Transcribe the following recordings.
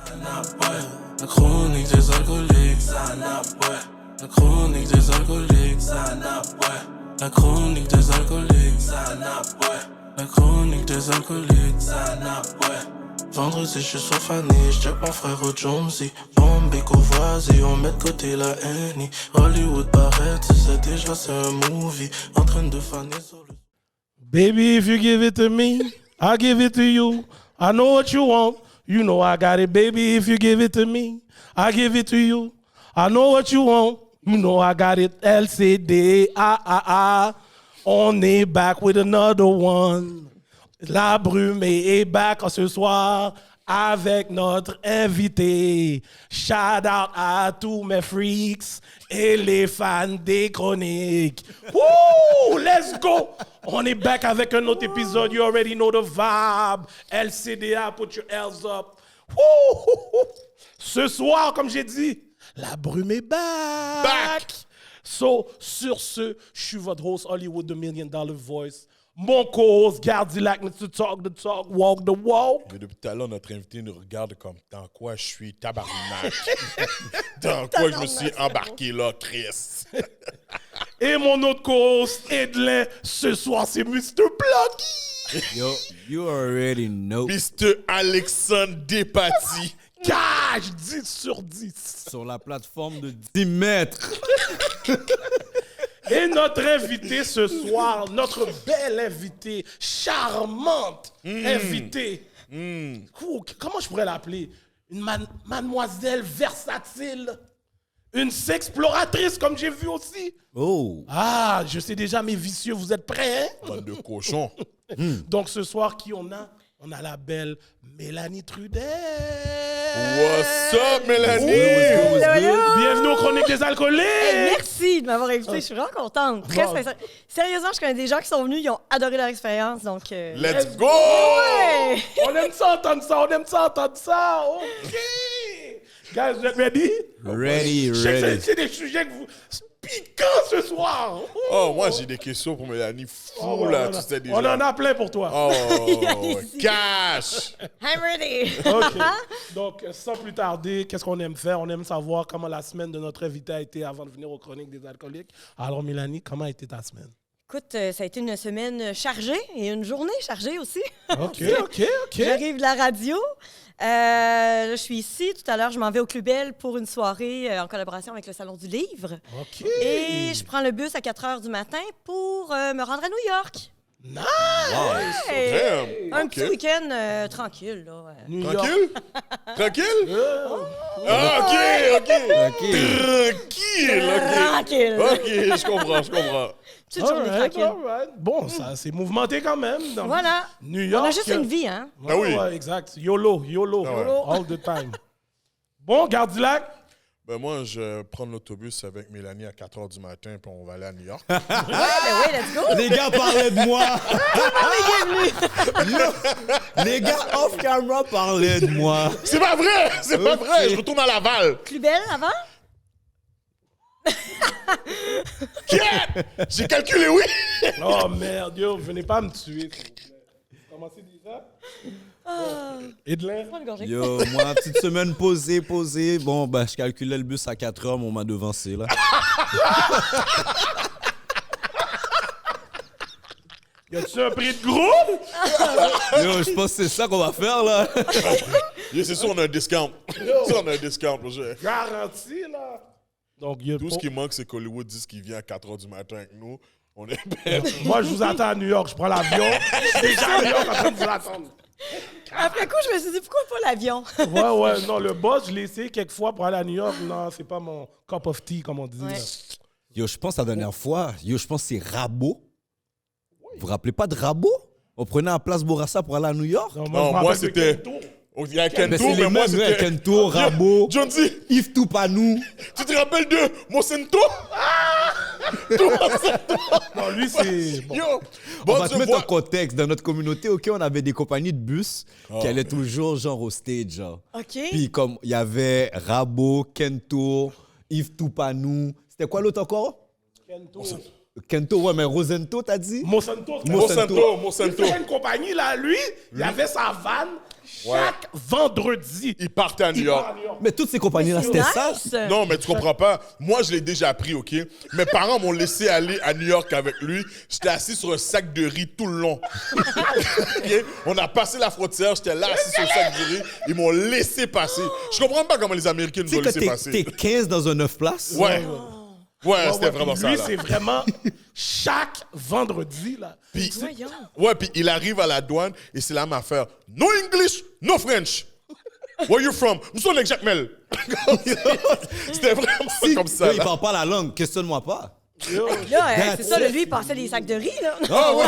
La chronique des alcooliques, la chronique des alcooliques, la chronique des alcooliques, la chronique des alcooliques, Vendredi, je suis sur Fanny, j'check mon frère au Jonesy. Bombay, Courvoisier, on met de côté la Annie. Hollywood paraît, tu sais déjà c'est un movie. En train de faner sur le... Baby, if you give it to me, I'll give it to you. I know what you want, you know I got it. Baby, if you give it to me, I'll give it to you. I know what you want, you know I got it. LCD, on est back with another one. La Brume est back ce soir avec notre invité. Shout out à tous mes freaks et les fans des chroniques. Woo! Let's go! On est back avec un autre épisode. You already know the vibe. LCDA, put your L's up. Woo! Ce soir, comme j'ai dit, la Brume est back. So, sur ce, je suis votre host Hollywood, the $1 Million Voice. Mon co-host, Gardilac, to talk the talk, walk the walk. Mais depuis tout à l'heure, notre invité nous regarde comme dans quoi je suis tabarnak. Dans quoi je me suis embarqué là, Chris. Et mon autre co-host, Edlin, ce soir, c'est Mr. Blocky. Yo, you already know. Mr. Alexandre Despatie. Cash, 10 sur 10. Sur la plateforme de 10 mètres. Et notre invité ce soir, notre belle invitée, charmante invitée. Comment je pourrais l'appeler? Une mademoiselle versatile. Une sexploratrice, comme j'ai vu aussi. Oh. Ah, je sais déjà, mes vicieux, vous êtes prêts, hein? Bande de cochons. Donc ce soir, qui on a? On a la belle Mélanie Trudel. What's up, Mélanie? Bienvenue aux Chroniques des alcooliques. Hey, merci de m'avoir invité. Je suis vraiment contente. Très sincère. Sérieusement, je connais des gens qui sont venus, ils ont adoré leur expérience. Donc, Let's go! Ouais! On aime ça entendre ça, on aime ça entendre ça. OK. Guys, vous êtes ready? Ready, Je sais que ready. c'est des sujets que vous... piquants ce soir. Oh, moi, j'ai des questions pour Mélanie. Fou, ouais, là, on tu a- sais déjà. On en a plein pour toi. Oh, Allez-y. cash! I'm ready. OK. Donc, sans plus tarder, qu'est-ce qu'on aime faire? On aime savoir comment la semaine de notre invité a été avant de venir aux Chroniques des alcooliques. Alors, Mélanie, comment a été ta semaine? Écoute, ça a été une semaine chargée et une journée chargée aussi. OK. J'arrive de la radio. Je suis ici. Tout à l'heure, je m'en vais au Club Bell pour une soirée en collaboration avec le Salon du Livre. OK. Et je prends le bus à 4 h du matin pour me rendre à New York. Nice! Hey! Damn! Un OK. petit week-end tranquille. Là. New York. Tranquille? Tranquille? Ah, OK. OK. Tranquille, OK. Tranquille. OK, je comprends. Petite journée tranquille. All right. Bon, ça c'est mouvementé quand même. Dans Voilà. New York. On a juste une vie, hein? Ouais, Ah oui. ouais, exact. YOLO. Ah ouais. All the time. Bon, Gardilac. Ben moi, je vais prendre l'autobus avec Mélanie à 4 h du matin, puis on va aller à New York. Ben oui, let's go. Les gars parlaient de moi. Les gars off camera parlaient de moi. C'est pas vrai! C'est pas Ok. vrai! Je retourne à Laval. Plus belle avant? Yeah! J'ai calculé, oui! Oh merde, yo, venez pas me tuer. Commencez déjà. Edlin. Prends une gorgée. Yo, moi, petite semaine posée. Bon, ben, je calculais le bus à 4 heures, mais on m'a devancé, là. Y a-tu un prix de groupe? Yo, je pense que c'est ça qu'on va faire, là. Yeah, c'est sûr, on a un discount. C'est sûr, on a un discount, projet. Garanti, là. Donc, y a Tout ce qui manque, c'est qu'Hollywood dise qu'il vient à 4 h du matin avec nous. On est belle. Moi, je vous attends à New York. Je prends l'avion. Je suis déjà à New York en train de vous attendre. Après coup, je me suis dit, pourquoi pas l'avion? Ouais. Non, le boss, je l'ai essayé quelques fois pour aller à New York. Non, c'est pas mon cup of tea, comme on dit. Ouais. là. Yo, je pense la dernière fois, je pense que c'est Rabot. Vous vous rappelez pas de Rabot? On prenait la place Bourassa pour aller à New York? Non, Non, je me moi, rappelle de c'était- Kento. Il y a Ben, Kento, c'est les mais moi, mêmes, c'était... Kento, Rabot, John D, Yves Toupanou. tu te rappelles de Mocento? Non, lui, c'est... Bon. Yo! On Bon, va tu te mettre vois... en contexte. Dans notre communauté, OK, on avait des compagnies de bus qui allaient toujours genre au stage, genre. OK. Puis comme il y avait Rabot, Kento, Yves Toupanou. C'était quoi l'autre encore? Kento. Kento, ouais, mais Rosento, t'as dit? Monsanto. Mocento. Il faisait une compagnie, là. Lui, il avait sa vanne. chaque vendredi. Il partait à New York. Mais toutes ces compagnies-là, c'était ça. Nice. Non, mais tu comprends pas. Moi, je l'ai déjà appris, OK? Mes parents m'ont laissé aller à New York avec lui. J'étais assis sur un sac de riz tout le long. OK? On a passé la frontière, j'étais là assis sur le sac de riz. Ils m'ont laissé passer. Je comprends pas comment les Américains nous Tu ont sais que laissé t'es passer. 15 dans un 9 places. Ouais. Ouais, c'était Ouais, vraiment puis ça. lui, là. c'est vraiment chaque vendredi, là. Puis, Voyons. ouais, puis il arrive à la douane et c'est là ma affaire. No English, no French. Where you from? Nous sommes avec Jacques Mel. C'était vraiment Si, comme ça. là, il là. parle pas la langue, questionne-moi pas. Yo, Là, c'est That's ça, it. lui, il passait des sacs de riz, là. Ah ouais.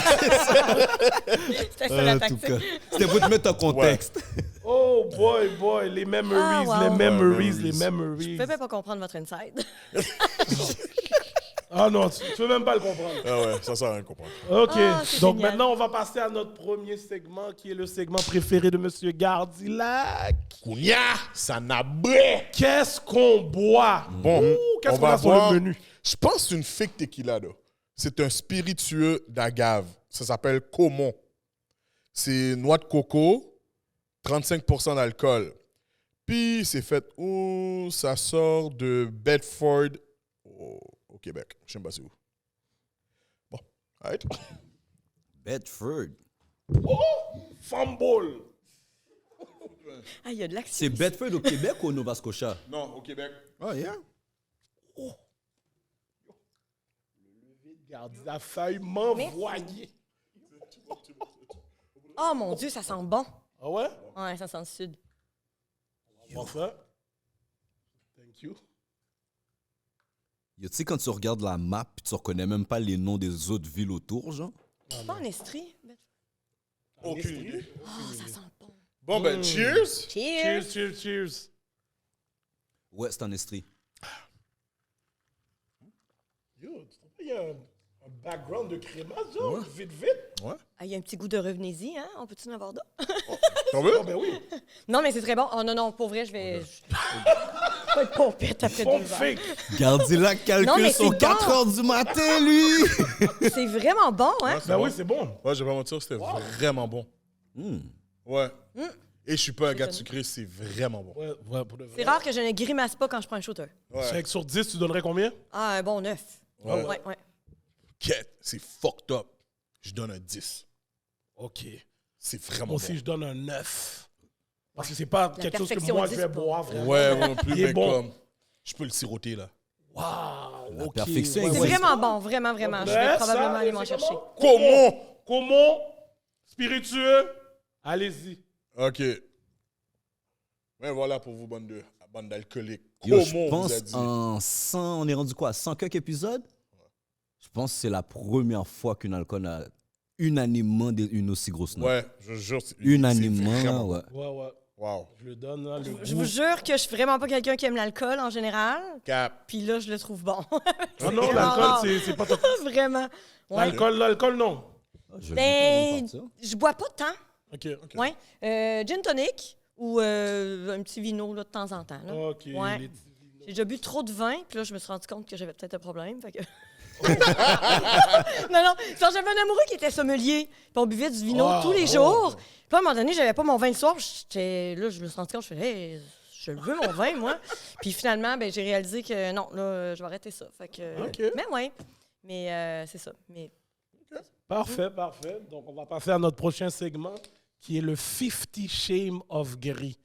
C'était ça, la En tout tactique. cas, c'était pour te mettre en contexte. oh boy, les memories, Ah, wow. les memories, Ouais, les Je memories. peux même pas comprendre votre inside. Ah non, tu peux même pas le comprendre. Ah ouais, ça sert à rien de comprendre. OK, Ah, c'est donc génial. maintenant, on va passer à notre premier segment, qui est le segment préféré de Monsieur Gardilac. Kounia, ça n'a bré. Qu'est-ce qu'on boit? Bon, Ouh, qu'est-ce on qu'on va a sur boire- le menu? Je pense que c'est une fake tequila, là. C'est un spiritueux d'agave. Ça s'appelle Comon. C'est noix de coco, 35% d'alcool. Puis c'est fait où ça sort de Bedford au Québec. Je sais pas c'est où. Bon, arrête. Bedford. Fumble. Ah, il y a de l'action. C'est Bedford au Québec ou au Nova Scotia? Non, au Québec. Oh, yeah. Gardilac a failli m'envoyer. Oh mon Dieu, ça sent bon. Ah ouais? Ouais, ça sent le sud. Bon, ça. Thank you. Yo, tu sais, quand tu regardes la map, puis tu reconnais même pas les noms des autres villes autour, genre. C'est pas en Estrie? Aucune idée. Oh, ça sent bon. Bon, ben, cheers. Cheers. Cheers. Ouais, c'est en Estrie. Yo, tu trouves pas qu'il y a un background de crémage, genre, vite? Ouais. Ah, il y a un petit goût de revenez-y, hein? On peut-tu en avoir d'autres? T'en veux? Ah ben oui. Non, mais c'est très bon. Oh non, pour vrai, je vais... Pas être pompette après Fond 2 heures. fake. Gardilac Non, calcule mais son c'est 4 bon. heures du matin, lui! C'est vraiment bon, hein? Ben oui, c'est bon. Ouais, je vais pas mentir, c'était vraiment bon. Ouais. Et je suis pas un gars de sucré, c'est vraiment bon. Ouais, pour de vrai. C'est rare que je ne grimace pas quand je prends un shooter. Ouais. 5 sur 10, tu donnerais combien? Ah, un bon 9. Ouais. Ouais. Quête, c'est fucked up. Je donne un 10. OK. C'est vraiment Moi aussi, bon. je donne un 9. Parce que c'est pas quelque chose que perfection moi, je vais existe pas. boire, vraiment. Ouais, moi non plus, Il est mais bon. comme... Je peux le siroter, là. Wow, La OK. perfection C'est existe. vraiment bon, vraiment. Je vais Ben, probablement ça, aller m'en c'est chercher. Comment? Spiritueux? Allez-y. OK. Ouais, voilà pour vous, bande d'alcooliques. Yo, Comment je on vous a pense dit? en 100, on est rendu quoi, à 100 quelques épisodes? Je pense que c'est la première fois qu'une alcool a unanimement une aussi grosse note. Ouais, je jure. c'est Unanimement, vraiment- ouais. Ouais. Wow. Je le donne, là, le Je goût. vous jure que je suis vraiment pas quelqu'un qui aime l'alcool en général. Cap. Puis là, je le trouve bon. Ah non, l'alcool, c'est pas ton... Vraiment. Ouais. L'alcool, non. Je Ben, vais je bois pas tant. OK. Ouais. Gin tonic ou un petit vino là, de temps en temps. Là. OK. Ouais. les- J'ai déjà bu trop de vin, puis là, je me suis rendu compte que j'avais peut-être un problème. Fait que... non. Genre, j'avais un amoureux qui était sommelier, puis on buvait du vino tous les jours. Puis à un moment donné, j'avais pas mon vin le soir. Là, je me suis rendu compte, je fais, hey, je le veux, mon vin, moi. Puis finalement, ben, j'ai réalisé que non, là, je vais arrêter ça. Fait que, OK. Mais ouais. Mais c'est ça. Mais Parfait. Donc, on va passer à notre prochain segment, qui est le 50 Shame of Gris.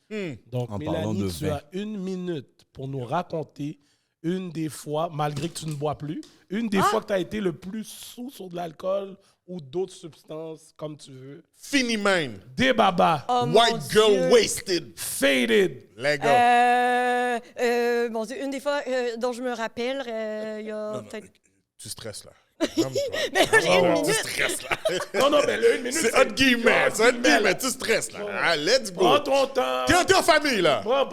Donc, En parlant Mélanie, de tu vin. as 1 minute pour nous raconter une des fois, malgré que tu ne bois plus, une des fois que tu as été le plus sous sur de l'alcool ou d'autres substances, comme tu veux. Fini man. Des babas, oh, mon White girl Dieu. wasted. faded. Les gars. Mon Dieu, une des fois dont je me rappelle, il y a Non, peut-être. tu stresses, là. Calme-toi. Mais là, j'ai une Tu minute. stresses, là. Non, mais là, 1 minute. C'est entre guillemets. C'est entre guillemets. Tu stresses, là. Ah, let's go. Prends ton temps. T'es en famille, là. Prends.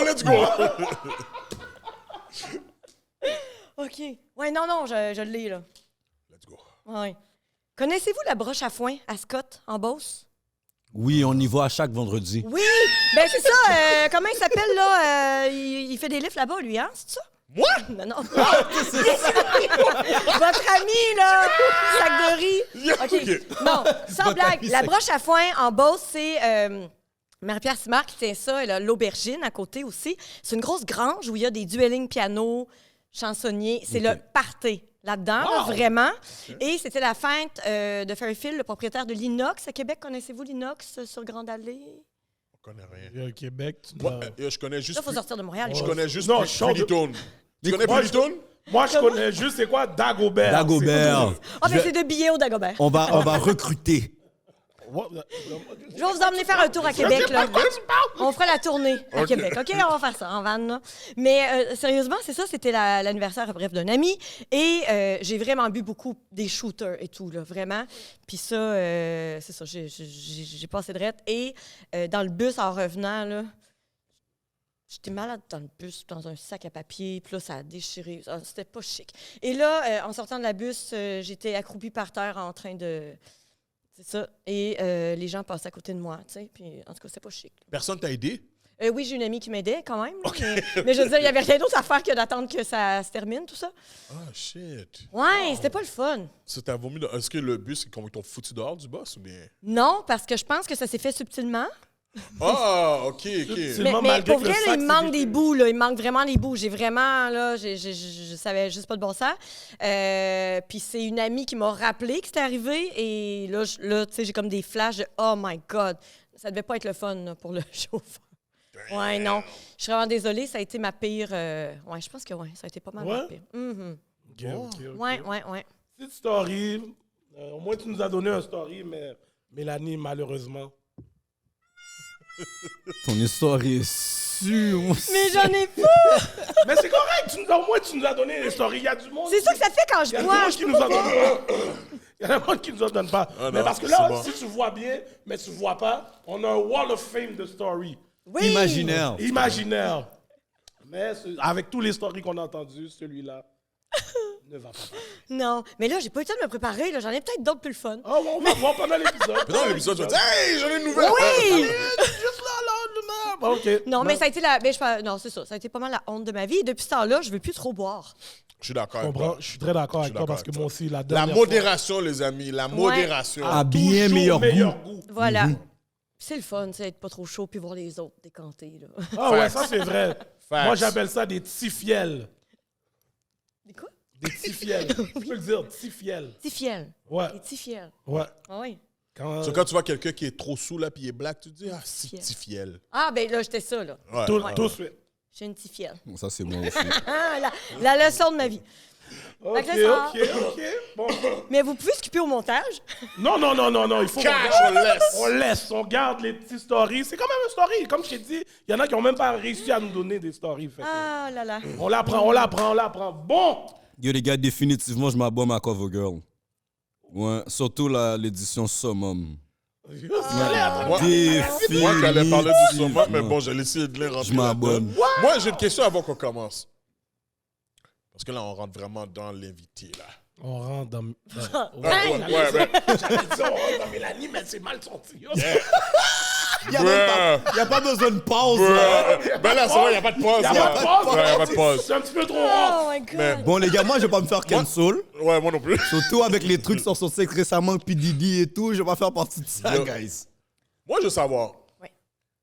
Let's go. OK. Ouais, non, je l'ai, là. Let's go. Ouais. Connaissez-vous la broche à foin à Scott, en Beauce? Oui, on y va à chaque vendredi. Oui! Ben, c'est ça. Comment il s'appelle, là? Il fait des livres là-bas, lui, hein? C'est ça? Moi? Non, non. Votre ami, là, sac de riz. OK. Non, sans Votre blague. ami, La sac- broche à foin en Beauce, c'est Marie-Pierre Simard qui tient ça. Elle a l'aubergine à côté aussi. C'est une grosse grange où il y a des dueling piano, chansonniers. C'est le party là-dedans, là, vraiment. Et c'était la fête de Fairyfield, le propriétaire de l'Inox à Québec. Connaissez-vous l'Inox sur Grande Allée? On connaît rien. Il y a le Québec, tu Moi, dois- je connais juste. Là, il faut sortir de Montréal. Je connais juste Non, Pretty Tone. Tu connais Moi, Pretty Tone? Moi, je connais juste, c'est quoi? Dagobert. Dagobert. Ah, ben c'est de billets au Dagobert. On va recruter. Je vais vous emmener faire un tour à Québec. Là. On fera la tournée à Québec. OK, on va faire ça en van. Là. Mais sérieusement, c'est ça. C'était l'anniversaire, bref, d'un ami. Et j'ai vraiment bu beaucoup des shooters et tout, là, vraiment. Puis ça, c'est ça. J'ai passé de rette. Et dans le bus, en revenant, là, j'étais malade dans le bus, dans un sac à papier. Puis là, ça a déchiré. C'était pas chic. Et là, en sortant de la bus, j'étais accroupie par terre en train de... C'est ça. Et les gens passaient à côté de moi, tu sais. Puis, en tout cas, c'était pas chic. Personne t'a aidé? Oui, j'ai une amie qui m'aidait quand même. Là, mais je veux dire, il n'y avait rien d'autre à faire que d'attendre que ça se termine, tout ça. Ah, shit. Ouais, c'était pas le fun. Ça t'a vomi. Est-ce que le bus, ils t'ont foutu dehors du boss ou bien? Non, parce que je pense que ça s'est fait subtilement. Ah, OK. C'est- Mais malgré pour que le vrai, là, sac, il me c'est manque des- des bouts, là. Il me manque vraiment des bouts. J'ai vraiment, là, je savais juste pas de bon sens. Puis c'est une amie qui m'a rappelé que c'était arrivé. Et là, tu sais, j'ai comme des flashs de « Oh my God! » Ça devait pas être le fun, là, pour le chauffeur. Ouais, non. Je suis vraiment désolée. Ça a été ma pire... Ouais, je pense que oui. Ça a été pas mal Ouais? ma pire. Mhm. Ok. Ouais. Petite story. Au moins, tu nous as donné un story, mais Mélanie, malheureusement. Ton histoire est sûre. Mais j'en ai pas! Mais c'est correct. Au moins, tu nous as donné des stories. Il y a du monde. C'est ça que ça fait quand je Il y a du bois. monde qui nous en donne pas. Il y a du monde qui nous en donne pas. Ah mais non, parce que c'est là, bon. si tu vois bien, mais tu vois pas, on a un wall of fame de story. Oui! Imaginaire. Imaginaire. Mais avec tous les stories qu'on a entendues, celui-là ne va pas. Non, mais là, j'ai pas eu le temps de me préparer. Là. J'en ai peut-être d'autres plus le fun. Oh, on va voir pendant l'épisode. Dans l'épisode, tu vas dire Hey, j'en ai une nouvelle! Oui! Juste là. OK. Non, mais ça a été la... non, c'est ça. Ça a été pas mal la honte de ma vie. Et depuis ce temps-là, je veux plus trop boire. Je suis d'accord. Je avec comprends. toi. Je suis très d'accord avec toi d'accord parce que avec moi toi. aussi, la La dernière modération, les amis. La modération. fois, Ah, bien toujours meilleur goût. goût. Voilà. C'est le fun, c'est être pas trop chaud puis voir les autres décanter. Là. Ah ouais, ça c'est vrai. Facts. Moi, j'appelle ça des tifiels. Des quoi? Des tifiels. Je peux le dire, tifiels. Tifiel. Ouais, Des tifiel. ouais. Ah oui. Quand, Quand tu vois quelqu'un qui est trop sous là puis il est black, tu te dis Ah, c'est Fiel. petit fiel. Ah, ben là, j'étais ça, là. Ouais. tout, ouais. tout de suite. J'ai une tifiel. Bon, ça, c'est moi aussi. Ah, la leçon de ma vie. OK, Fait que là, OK. Bon. Mais vous pouvez skipper au montage. Non, il faut qu'on Cash, garde. on laisse. On laisse, on garde les petites stories. C'est quand même une story. Comme je t'ai dit, il y en a qui n'ont même pas réussi à nous donner des stories. Fait que Ah là là. on l'apprend. Bon! Yo, les gars, définitivement, je m'abonne à Cover Girl. Ouais, surtout l'édition Summum. Moi, j'allais parler du sommet, mais bon, j'ai essayé de les rentrer. Je m'abonne. là-dedans. Moi, j'ai une question avant qu'on commence. Parce que là, on rentre vraiment dans l'invité, là. On rentre dans... Ouais, J'allais ouais, dire, on rentre dans Mélanie, mais c'est mal sorti. Il n'y a pas besoin de pause. là. Ben là, c'est vrai, il n'y a pas de pause. Il n'y a pas de pause. Ouais, y a pas de pause. C'est un petit peu trop Oh rare. my God. Mais- Bon, les gars, moi, je vais pas me faire cancel. Ouais, moi non plus. Surtout avec les trucs qui sont sortis récemment, P. Diddy et tout. Je vais pas faire partie de ça, Yo. guys. Moi, je veux savoir. Ouais.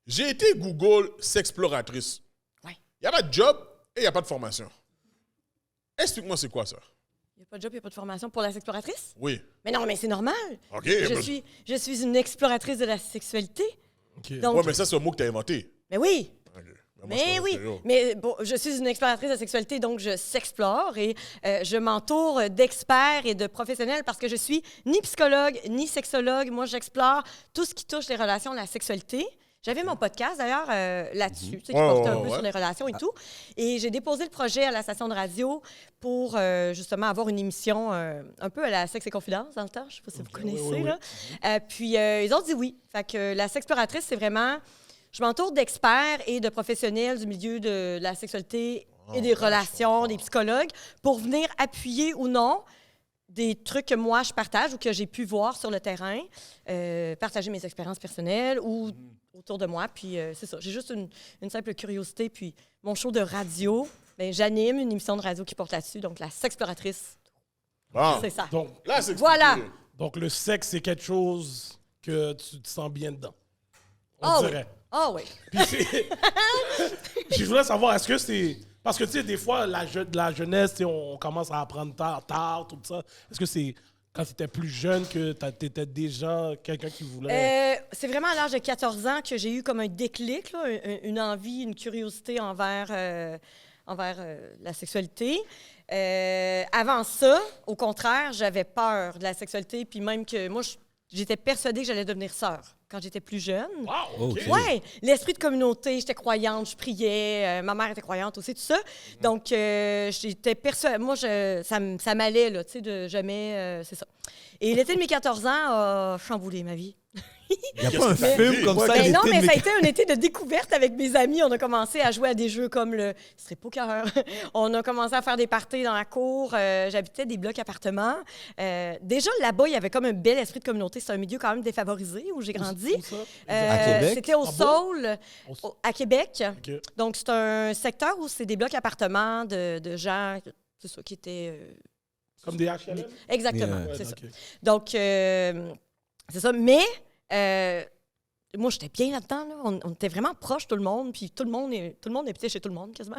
J'ai été Google sexploratrice. Ouais. Il n'y a pas de job et il n'y a pas de formation. Explique-moi, c'est quoi ça? Il n'y a pas de job, il n'y a pas de formation pour la sexploratrice? Oui. Mais non, mais c'est normal. OK. Je suis une exploratrice de la sexualité. OK. Donc, Ouais, mais ça, c'est un mot que tu as inventé. mais oui. OK. moi, Mais c'est oui, stéréo. mais bon, je suis une exploratrice de sexualité, donc je s'explore et je m'entoure d'experts et de professionnels parce que je suis ni psychologue, ni sexologue. Moi, j'explore tout ce qui touche les relations, la sexualité. J'avais mon podcast, d'ailleurs, là-dessus, tu sais, qui portait un peu sur les relations et tout. Et j'ai déposé le projet à la station de radio pour, justement, avoir une émission un peu à la Sexe et Confidence, dans le temps. Je ne sais pas si vous connaissez, là. Puis, ils ont dit oui. Fait que la sexploratrice, c'est vraiment... Je m'entoure d'experts et de professionnels du milieu de la sexualité et des relations, des psychologues, pour venir appuyer ou non des trucs que moi, je partage ou que j'ai pu voir sur le terrain, partager mes expériences personnelles ou autour de moi. Puis c'est ça, j'ai juste une simple curiosité. Puis mon show de radio, Ben, j'anime une émission de radio qui porte là-dessus, donc la sexploratrice, Ah. c'est ça. Donc, Là, c'est Voilà. expliqué. donc, le sexe, c'est quelque chose que tu te sens bien dedans. On Ah oui. dirait. Ah oui. Puis Puis je voulais savoir, est-ce que c'est... Parce que, tu sais, des fois, la jeunesse, tu sais, on commence à apprendre tard, tout ça. Est-ce que c'est quand tu étais plus jeune que tu étais déjà quelqu'un qui voulait... C'est vraiment à l'âge de 14 ans que j'ai eu comme un déclic, là, une envie, une curiosité envers la sexualité. Avant ça, au contraire, j'avais peur de la sexualité, puis même que moi, j'étais persuadée que j'allais devenir sœur quand j'étais plus jeune. Wow, OK. Ok. Ouais, l'esprit de communauté, j'étais croyante, je priais, ma mère était croyante aussi, tout ça. Donc, j'étais persuadée, moi, ça m'allait, là, tu sais, de jamais, c'est ça. Et l'été de mes 14 ans a chamboulé ma vie. Il n'y a pas un Qu'est-ce que film t'as comme fait? ça. Ben l'été non, de mais mes- ça a été un été de découverte avec mes amis. On a commencé à jouer à des jeux comme le strip poker. On a commencé à faire des parties dans la cour. J'habitais des blocs appartements. Déjà, là-bas, il y avait comme un bel esprit de communauté. C'est un milieu quand même défavorisé où j'ai grandi. Où ça? À Québec? C'était au Ah bon? Saul, Au- à Québec. OK. Donc, c'est un secteur où c'est des blocs appartements de gens, c'est ça, qui étaient... Comme des HLM? exactement, Yeah. c'est ça. OK. Donc, c'est ça. Mais moi, j'étais bien là-dedans. Là. On était vraiment proches, tout le monde. Puis tout le monde habitait chez tout le monde, quasiment.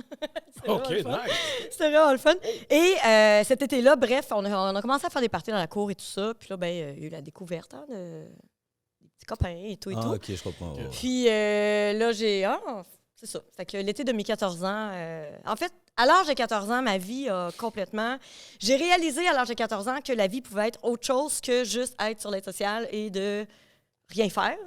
C'était OK, vraiment le fun. nice. C'était vraiment le fun. Et cet été-là, bref, on a commencé à faire des parties dans la cour et tout ça. Puis là, ben, il y a eu la découverte des petits copains et tout et Ah, tout. ok, je comprends. ouais. Puis là, c'est ça. Fait que l'été de mes 14 ans, en fait, à l'âge de 14 ans, ma vie a complètement... J'ai réalisé à l'âge de 14 ans que la vie pouvait être autre chose que juste être sur l'aide sociale et de rien faire.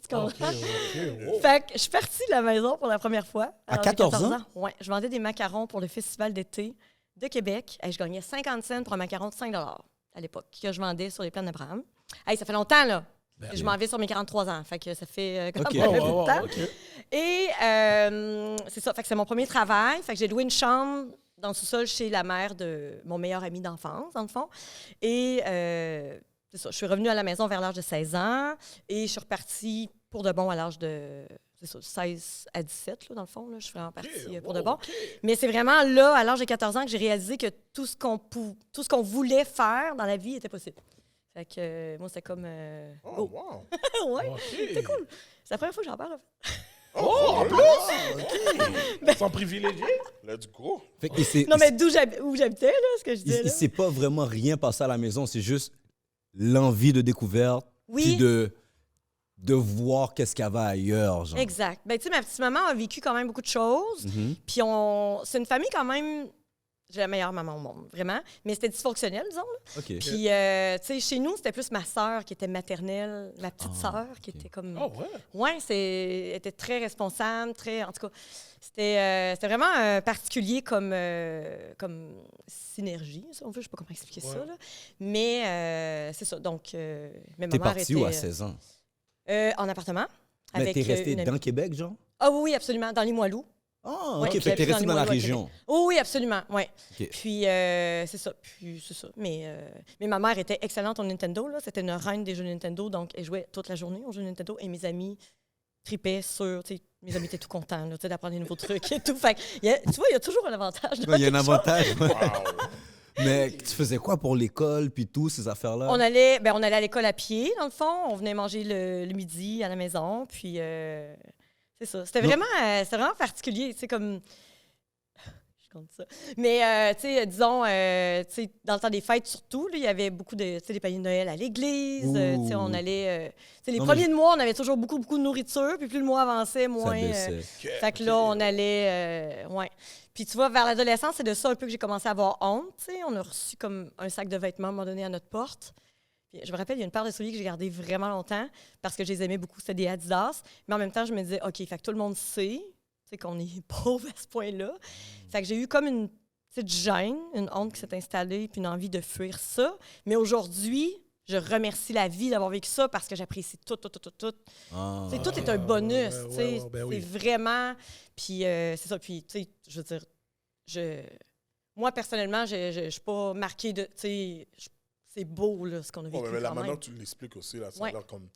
Tu comprends? OK. Fait que je suis partie de la maison pour la première fois. À l'âge de 14 ans? Ouais, je vendais des macarons pour le festival d'été de Québec. Et je gagnais 50 cents pour un macaron de 5 à l'époque, que je vendais sur les plaines d'Abraham. Hey, ça fait longtemps, là. Je m'en vais sur mes 43 ans. Fait que ça fait quand Ok. même un Ouais, peu de ouais, temps. OK. Et c'est ça. Fait que c'est mon premier travail. Fait que j'ai loué une chambre dans le sous-sol chez la mère de mon meilleur ami d'enfance, dans le fond. Et c'est ça. Je suis revenue à la maison vers l'âge de 16 ans et je suis repartie pour de bon à l'âge de... C'est ça, 16 à 17, là, dans le fond. Là, je suis vraiment partie pour de bon. OK. Mais c'est vraiment là, à l'âge de 14 ans, que j'ai réalisé que tout ce qu'on voulait faire dans la vie était possible. Fait que moi, c'était comme... Oh, wow. ouais, OK. c'est cool. C'est la première fois que j'en parle. Oh, en plus! Sans privilégié? Let's go. Fait que- et c'est- Non, mais où j'habitais, là, ce que je disais. il Là. s'est pas vraiment rien passé à la maison, c'est juste l'envie de découverte, Oui. puis de voir qu'est-ce qu'il y avait ailleurs, genre. Exact. Ben, tu sais, ma petite maman a vécu quand même beaucoup de choses. Mhm. Puis c'est une famille quand même... J'ai la meilleure maman au monde, vraiment. Mais c'était dysfonctionnel, disons. Là. OK. Puis, tu sais, chez nous, c'était plus ma sœur qui était maternelle, ma petite sœur qui ok. était comme... Oh, ouais. Ouais, elle était très responsable, très... En tout cas, c'était vraiment particulier comme synergie, si on veut. Je sais pas comment expliquer ça, Ouais. là. Mais c'est ça. Donc, mais ma T'es mère parti où était, à 16 ans? en appartement. Mais Avec, t'es resté une amie. dans Québec, genre? Ah oui, absolument, dans Limoilou. Ah, Ouais, OK, fait que j'habite t'es resté dans dans la Limoilou, à région. Oh oui, absolument, oui. OK. Puis, c'est ça. Mais ma mère était excellente au Nintendo, là. C'était une reine des jeux Nintendo, donc elle jouait toute la journée aux jeux Nintendo. Et mes amis tripaient sur... tu sais, mes amis étaient tout contents là, tu sais, d'apprendre des nouveaux trucs et tout. Fait que, tu vois, il y a toujours un avantage. dans Ouais, il y a un quelque chose. avantage. Wow. Mais tu faisais quoi pour l'école, puis tout, ces affaires-là? On allait à l'école à pied, dans le fond. On venait manger le midi à la maison. Puis, c'est ça. C'était Non. vraiment particulier. Tu sais, comme... Je compte ça. Mais, tu sais, disons, tu sais, dans le temps des fêtes, surtout, là, il y avait beaucoup de, tu sais, des paniers de Noël à l'église. Tu sais, on Ouh. allait... tu sais, les Non, premiers mais- de mois, on avait toujours beaucoup de nourriture. Puis plus le mois avançait, Ça moins... baissait. fait que là, on allait... ouais. Puis tu vois, vers l'adolescence, c'est de ça un peu que j'ai commencé à avoir honte. Tu sais, on a reçu comme un sac de vêtements à un moment donné à notre porte. Puis, je me rappelle, il y a une paire de souliers que j'ai gardés vraiment longtemps parce que je les aimais beaucoup. C'était des Adidas. Mais en même temps, je me disais, OK, fait que tout le monde sait qu'on est pauvre à ce point-là. Fait que j'ai eu comme une petite gêne, une honte qui s'est installée, puis une envie de fuir ça. Mais aujourd'hui, je remercie la vie d'avoir vécu ça parce que j'apprécie tout. Ah. Tu sais, tout est un bonus. ouais, tu sais. ouais, ben oui. C'est vraiment. Puis c'est ça. Puis, tu sais, je veux dire, moi, personnellement, je suis pas marquée de. Tu sais, c'est beau, là, ce qu'on a vécu. Ouais, mais là, quand maintenant même. que tu l'expliques aussi, là, ça Ouais. a l'air comme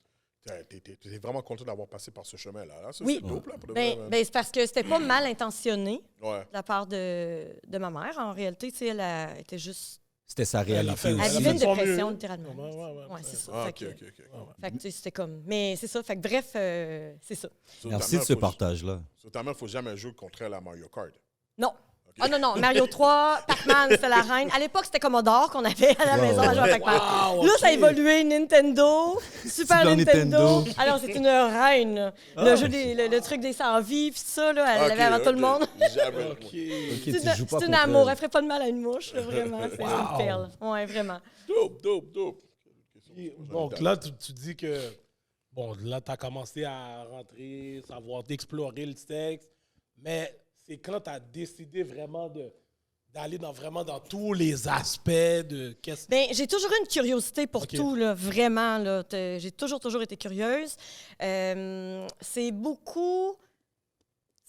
T'es vraiment content d'avoir passé par ce chemin-là. Là. Ça, Oui. c'est dope, là, pour de Ben, vrai, man. ben, c'est parce que c'était pas mal intentionné Ouais. de la part de ma mère. En réalité, tu sais, elle était juste... C'était sa réalité fait- Elle Elle a aussi. vivait une fait de son dépression, mieux. littéralement. Ouais. C'est ça. Ah, Fait OK, que, OK, OK. fait que, tu sais, c'était comme... Mais c'est ça. Fait que bref, c'est ça. Sur Merci ta de mère, ce faut- partage-là. Sur ta mère, il ne faut jamais jouer contre elle à Mario Kart. Non. Ah non, Mario 3, Pac-Man, c'était la reine. À l'époque, c'était Commodore qu'on avait à la maison à jouer à Pac-Man. Là, ça a évolué. Nintendo, Super Nintendo. Alors, c'est une reine. Le truc des 100 vies, puis ça, là, elle l'avait avant tout le monde. Jamais. Ok, C'est tu joues pas une contre amour. elle. Elle ferait pas de mal à une mouche, là, vraiment. C'est une perle. Ouais, vraiment. Dope. Donc là, tu dis que, bon, là, tu as commencé à rentrer, savoir d'explorer le texte, mais c'est quand tu as décidé vraiment d'aller vraiment dans tous les aspects de qu'est-ce Ben, j'ai toujours eu une curiosité pour Ok. tout, là, vraiment. Là. J'ai toujours été curieuse. C'est beaucoup...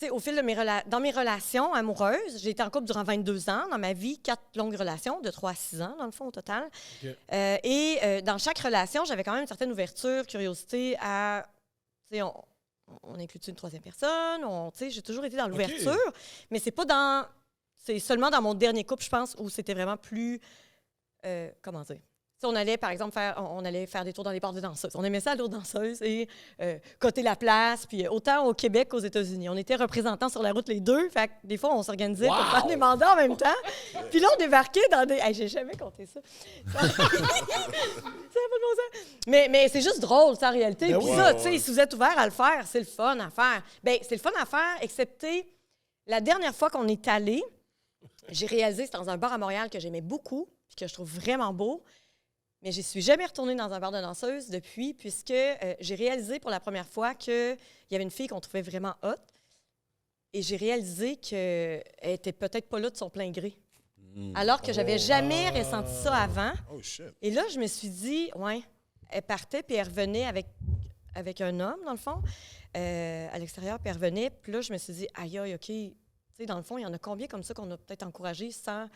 Tu sais, au fil de dans mes relations amoureuses, j'ai été en couple durant 22 ans. Dans ma vie, 4 longues relations, de 3 à 6 ans, dans le fond, au total. Ok. Et dans chaque relation, j'avais quand même une certaine ouverture, curiosité à... Tu sais, on inclut une troisième personne. Tu sais, j'ai toujours été dans l'ouverture, mais c'est pas dans... C'est seulement dans mon dernier couple, je pense, où c'était vraiment plus... comment dire? Si on allait, par exemple, faire des tours dans les bars de danseuses. On aimait ça, aller aux danseuses et coter la place. Puis autant au Québec qu'aux États-Unis. On était représentants sur la route les deux. Fait que des fois, on s'organisait pour faire des mandats en même temps. Puis là, on débarquait dans des... Hey, j'ai jamais compté ça. Ça n'a pas de bon sens. Mais c'est juste drôle, ça, en réalité. Ben Puis oui. ça, tu sais, si vous êtes ouvert à le faire, c'est le fun à faire. Bien, c'est le fun à faire, excepté la dernière fois qu'on est allé, j'ai réalisé, c'était dans un bar à Montréal que j'aimais beaucoup, puis que je trouve vraiment beau. Mais je ne suis jamais retournée dans un bar de danseuse depuis, puisque j'ai réalisé pour la première fois qu'il y avait une fille qu'on trouvait vraiment hot. Et j'ai réalisé qu'elle était peut-être pas là de son plein gré. Alors que j'avais jamais ressenti ça avant. Oh, shit. Et là, je me suis dit, ouais, elle partait, puis elle revenait avec un homme, dans le fond, à l'extérieur, puis elle revenait. Puis là, je me suis dit, aïe, OK, tu sais, dans le fond, il y en a combien comme ça qu'on a peut-être encouragé sans...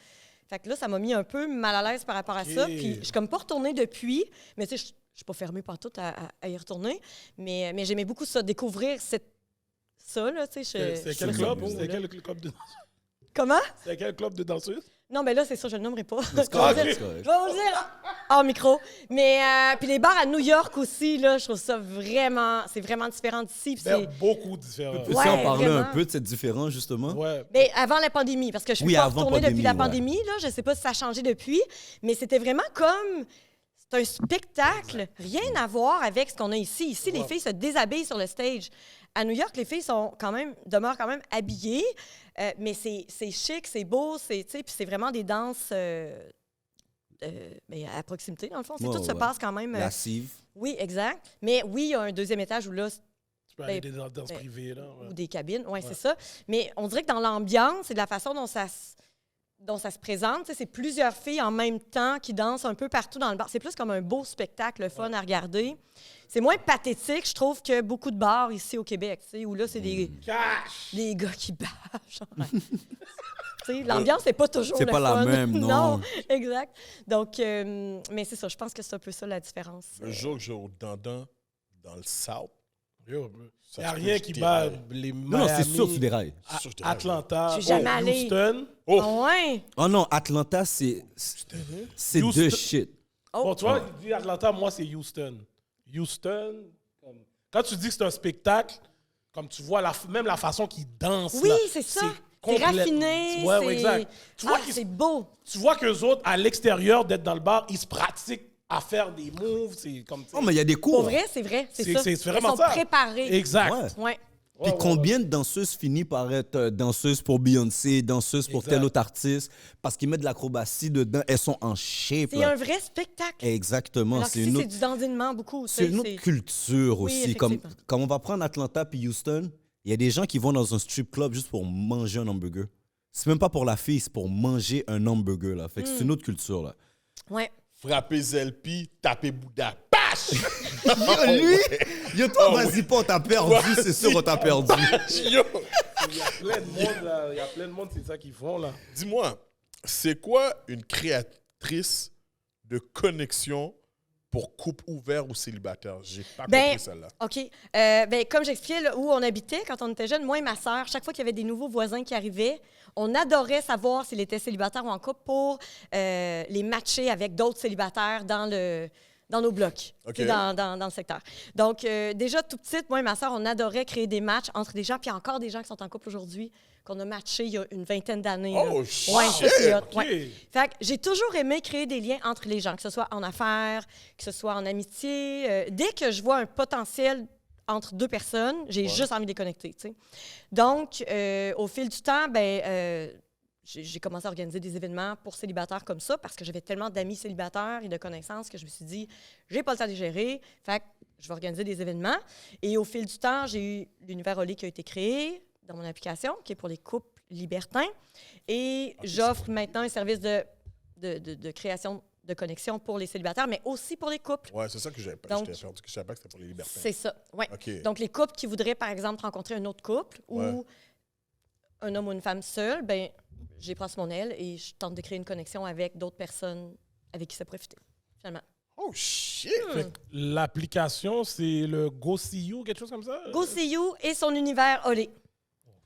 Fait que là, ça m'a mis un peu mal à l'aise par rapport à ça. Puis je suis comme pas retournée depuis, mais tu sais, je suis pas fermée partout à y retourner. Mais j'aimais beaucoup ça, découvrir ça, là, tu sais. C'était quel club? C'était quel club de Comment? C'était quel club de danseuses? Non, mais là, c'est ça, je le nommerai pas. Je vais correct, vous dire- c'est correct. je vais vous le dire hors micro. Mais puis les bars à New York aussi, là, je trouve ça vraiment... C'est vraiment différent d'ici. puis Ben, c'est... beaucoup différents. Peux-tu Ouais, en parler vraiment. un peu de cette différence, justement? Ouais. Ben, avant la pandémie, parce que je suis Oui, pas avant retournée depuis la pandémie, pandémie. Là, je ne sais pas si ça a changé depuis, mais c'était vraiment comme... C'est un spectacle, rien à voir avec ce qu'on a ici. Ici, les filles se déshabillent sur le stage. À New York, les filles demeurent quand même habillées, mais c'est chic, c'est beau, puis c'est vraiment des danses ben, à proximité, dans le fond. Ouais, Tout se ouais. passe quand même... Lascive. oui, exact. Mais oui, il y a un deuxième étage où là, Tu peux aller Ben, dans des danses privées, là. ou des cabines. Oui, c'est ça. Mais on dirait que dans l'ambiance et de la façon dont ça se présente, tu sais, c'est plusieurs filles en même temps qui dansent un peu partout dans le bar. C'est plus comme un beau spectacle, le fun à regarder. C'est moins pathétique, je trouve, que beaucoup de bars ici au Québec, tu sais, où là, c'est des gars qui bâchent. Ouais. Tu sais, l'ambiance n'est pas toujours C'est le pas la fun. même, non. exact. Donc, mais c'est ça, je pense que c'est un peu ça la différence. Un jour que j'ai au dandan dans le South, Il ça n'y a se peut rien que qui je bat déraille. les Non, non, c'est Miami, sûr, tu dérailles. sûr que je déraille. Atlanta, Je suis jamais allée. Houston. Oh! Ah ouais? Oh non, Atlanta, c'est Houston. de shit. Oh. Bon, tu vois, il dit Atlanta, moi, c'est Houston. Houston, quand tu dis que c'est un spectacle, comme tu vois même la façon qu'ils dansent. Oui, là, c'est ça. C'est complète- raffiné. Ouais, c'est... ouais, exact. Tu vois, c'est beau. tu vois qu'eux autres, à l'extérieur d'être dans le bar, ils se pratiquent à faire des moves. C'est comme Oh, mais il y a des cours. Pour vrai, c'est vrai. C'est ça. c'est vraiment Ils sont ça. préparés. Exact. Ouais. Ouais. Puis Ouais, combien de danseuses finissent par être danseuses pour Beyoncé, danseuses pour Exact. tel autre artiste, parce qu'ils mettent de l'acrobatie dedans, elles sont en shape. C'est là. un vrai spectacle. Exactement. Alors C'est qu'ici, une c'est autre, du dandinement beaucoup. c'est une autre culture Oui, aussi. Comme, effectivement. quand on va prendre Atlanta puis Houston, il y a des gens qui vont dans un strip club juste pour manger un hamburger. C'est même pas pour la fille, c'est pour manger un hamburger. Là. Fait que c'est une autre culture. Là. Ouais. Frapper Zelpi, taper Bouddha. Pash! Yo, lui, yo, toi, vas-y pas, on t'a perdu, c'est sûr, on t'a perdu. Yo! Il y a plein de monde, là. Il y a plein de monde, c'est ça qu'ils font, là. Dis-moi, c'est quoi une créatrice de connexion pour couple ouvert ou célibataire? J'ai pas Ben, compris celle-là. OK. Comme j'expliquais, là, où on habitait quand on était jeunes, moi et ma sœur, chaque fois qu'il y avait des nouveaux voisins qui arrivaient, on adorait savoir s'il était célibataire ou en couple pour les matcher avec d'autres célibataires dans nos blocs, OK. tu sais, dans le secteur. Donc, déjà, tout petite, moi et ma sœur, on adorait créer des matchs entre des gens, puis il y a encore des gens qui sont en couple aujourd'hui, qu'on a matchés il y a une vingtaine d'années. Oh, là. shit! Ouais, ça, c'est hot. OK. Ouais. Fait que j'ai toujours aimé créer des liens entre les gens, que ce soit en affaires, que ce soit en amitié. Dès que je vois un potentiel entre deux personnes, j'ai juste envie de les connecter, tu sais. Donc, au fil du temps, j'ai commencé à organiser des événements pour célibataires comme ça parce que j'avais tellement d'amis célibataires et de connaissances que je me suis dit, j'ai pas le temps de les gérer, fait que je vais organiser des événements. Et au fil du temps, j'ai eu l'Univers Olé qui a été créé dans mon application, qui est pour les couples libertins. Et j'offre maintenant un service de création de connexion pour les célibataires, mais aussi pour les couples. Ouais, c'est ça que j'avais pas. Donc, Je savais pas que c'était pour les libertins. C'est ça, oui. OK. Donc, les couples qui voudraient, par exemple, rencontrer un autre couple ou un homme ou une femme seule, ben j'ai pris mon aile et je tente de créer une connexion avec d'autres personnes avec qui ça profiter, finalement. Oh, shit! Fait que l'application, c'est le Go See You, quelque chose comme ça? Go See You et son univers Olé.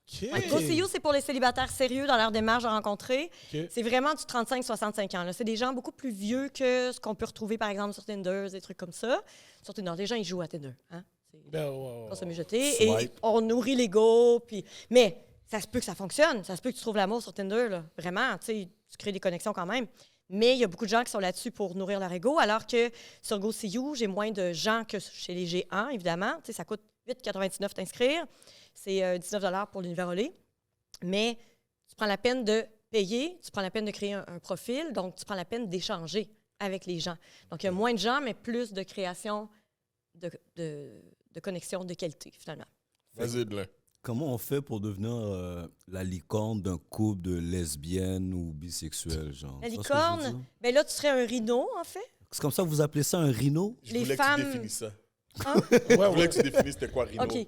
OK. Ouais, Go See You, c'est pour les célibataires sérieux dans leur démarche à rencontrer. OK. C'est vraiment du 35-65 ans. là. C'est des gens beaucoup plus vieux que ce qu'on peut retrouver, par exemple, sur Tinder, des trucs comme ça. Sur Tinder, les gens, ils jouent à Tinder. Hein? C'est Ben, ouais. pas se mijoter. Swipe. Et on nourrit l'ego. Mais ça se peut que ça fonctionne. Ça se peut que tu trouves l'amour sur Tinder. Là. Vraiment, tu crées des connexions quand même. Mais il y a beaucoup de gens qui sont là-dessus pour nourrir leur ego, alors que sur Go See You, j'ai moins de gens que chez les géants, évidemment. Tu sais, ça coûte 8,99 t'inscrire. C'est 19 pour l'Univers Olé. Mais tu prends la peine de payer, tu prends la peine de créer un profil, donc tu prends la peine d'échanger avec les gens. Donc, il y a moins de gens, mais plus de création de connexion de qualité, finalement. Vas-y, Blain. Comment on fait pour devenir la licorne d'un couple de lesbiennes ou bisexuels, genre? La Tu vois ce que je veux licorne, dire? bien là, tu serais un rhino, en fait. C'est comme ça que vous appelez ça un rhino? Je Les voulais femmes- que tu définisses ça. Ouais, Je voulais que tu définisses c'était quoi, Rino. OK.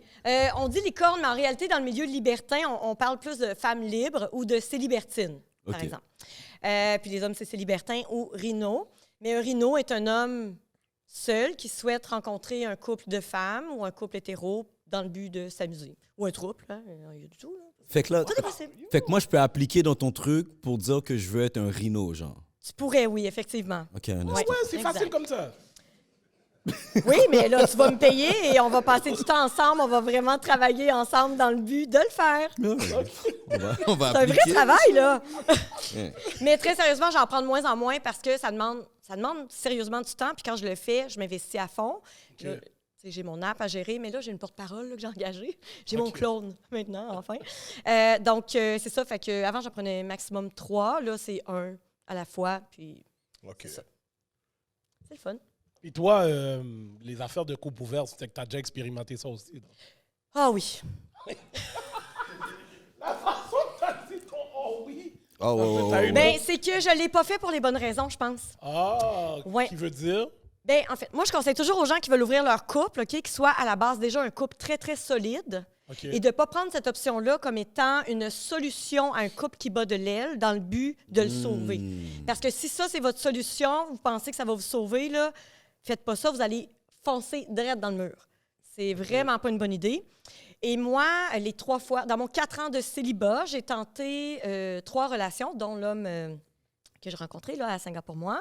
On dit licorne, mais en réalité, dans le milieu libertin, on parle plus de femmes libres ou de célibertines, par OK. exemple. Puis les hommes, c'est célibertin ou rhino. Mais un rhino est un homme seul qui souhaite rencontrer un couple de femmes ou un couple hétéro dans le but de s'amuser. Ou un trouble, hein? Il y a du tout, là. Fait que là, Tout est possible. fait que moi, je peux appliquer dans ton truc pour dire que je veux être un rhino, genre. Tu pourrais, oui, effectivement. OK, un Ouais. instant. Ouais, c'est Exact. facile comme ça. Oui, mais là, tu vas me payer et on va passer du temps ensemble. On va vraiment travailler ensemble dans le but de le faire. On va C'est un vrai appliquer. travail, là. Ouais. Mais très sérieusement, j'en prends de moins en moins parce que ça demande sérieusement du temps. Puis quand je le fais, je m'investis à fond. Là, tu sais, j'ai mon app à gérer, mais là, j'ai une porte-parole là, que j'ai engagée. J'ai mon clone maintenant, enfin. Donc, c'est ça. Fait que avant, j'en prenais maximum 3. Là, c'est 1 à la fois. Puis OK. C'est le fun. Et toi, les affaires de coupe ouverte, c'est que tu as déjà expérimenté ça aussi. là. Ah oui. La façon que tu as dit ton oh oui. Ah ouais, ouais, T'as ouais, une- ouais. Ben, c'est que je ne l'ai pas fait pour les bonnes raisons, je pense. Ah, Ouais. qui veut dire? Ben, en fait, moi, je conseille toujours aux gens qui veulent ouvrir leur couple, OK, qui soit à la base déjà un couple très, très solide, OK. et de ne pas prendre cette option-là comme étant une solution à un couple qui bat de l'aile dans le but de le sauver. Parce que si ça, c'est votre solution, vous pensez que ça va vous sauver, là, faites pas ça, vous allez foncer direct dans le mur. C'est vraiment pas une bonne idée. Et moi, les 3 fois, dans mon 4 ans de célibat, j'ai tenté 3 relations, dont l'homme que j'ai rencontré là, à Singapour, moi.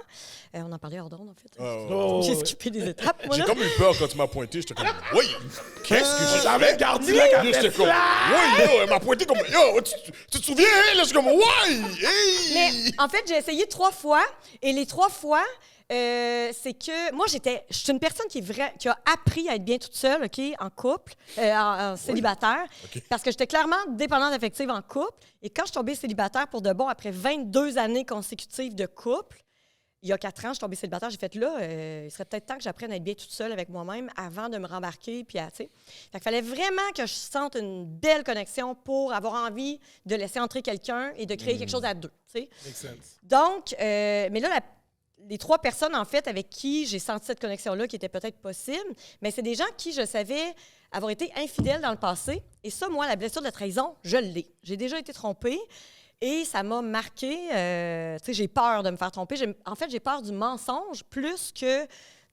On en parlait hors d'onde, en fait. Oh, J'ai ouais. skippé des étapes, moi, J'ai là. comme eu peur quand tu m'as pointé. J'étais comme, oui, qu'est-ce que J'avais j'ai gardé la Yo, j'étais comme, oui, yo, elle m'a pointé comme, yo, tu te souviens, hein? Là, je suis comme, ouais, hey! Mais en fait, j'ai essayé 3 fois, et les 3 fois, c'est que moi, je suis une personne qui a appris à être bien toute seule, OK, en couple, en célibataire, parce que j'étais clairement dépendante affective en couple. Et quand je suis tombée célibataire pour de bon, après 22 années consécutives de couple, il y a 4 ans, je suis tombée célibataire, j'ai fait là, il serait peut-être temps que j'apprenne à être bien toute seule avec moi-même avant de me rembarquer. Puis, tu sais. Fait qu'il fallait vraiment que je sente une belle connexion pour avoir envie de laisser entrer quelqu'un et de créer quelque chose à deux, tu sais. Makes sense. Donc, mais là, les 3 personnes, en fait, avec qui j'ai senti cette connexion-là, qui était peut-être possible, mais c'est des gens qui, je savais, avoir été infidèles dans le passé. Et ça, moi, la blessure de la trahison, je l'ai. J'ai déjà été trompée et ça m'a marqué. Tu sais, j'ai peur de me faire tromper. En fait, j'ai peur du mensonge plus que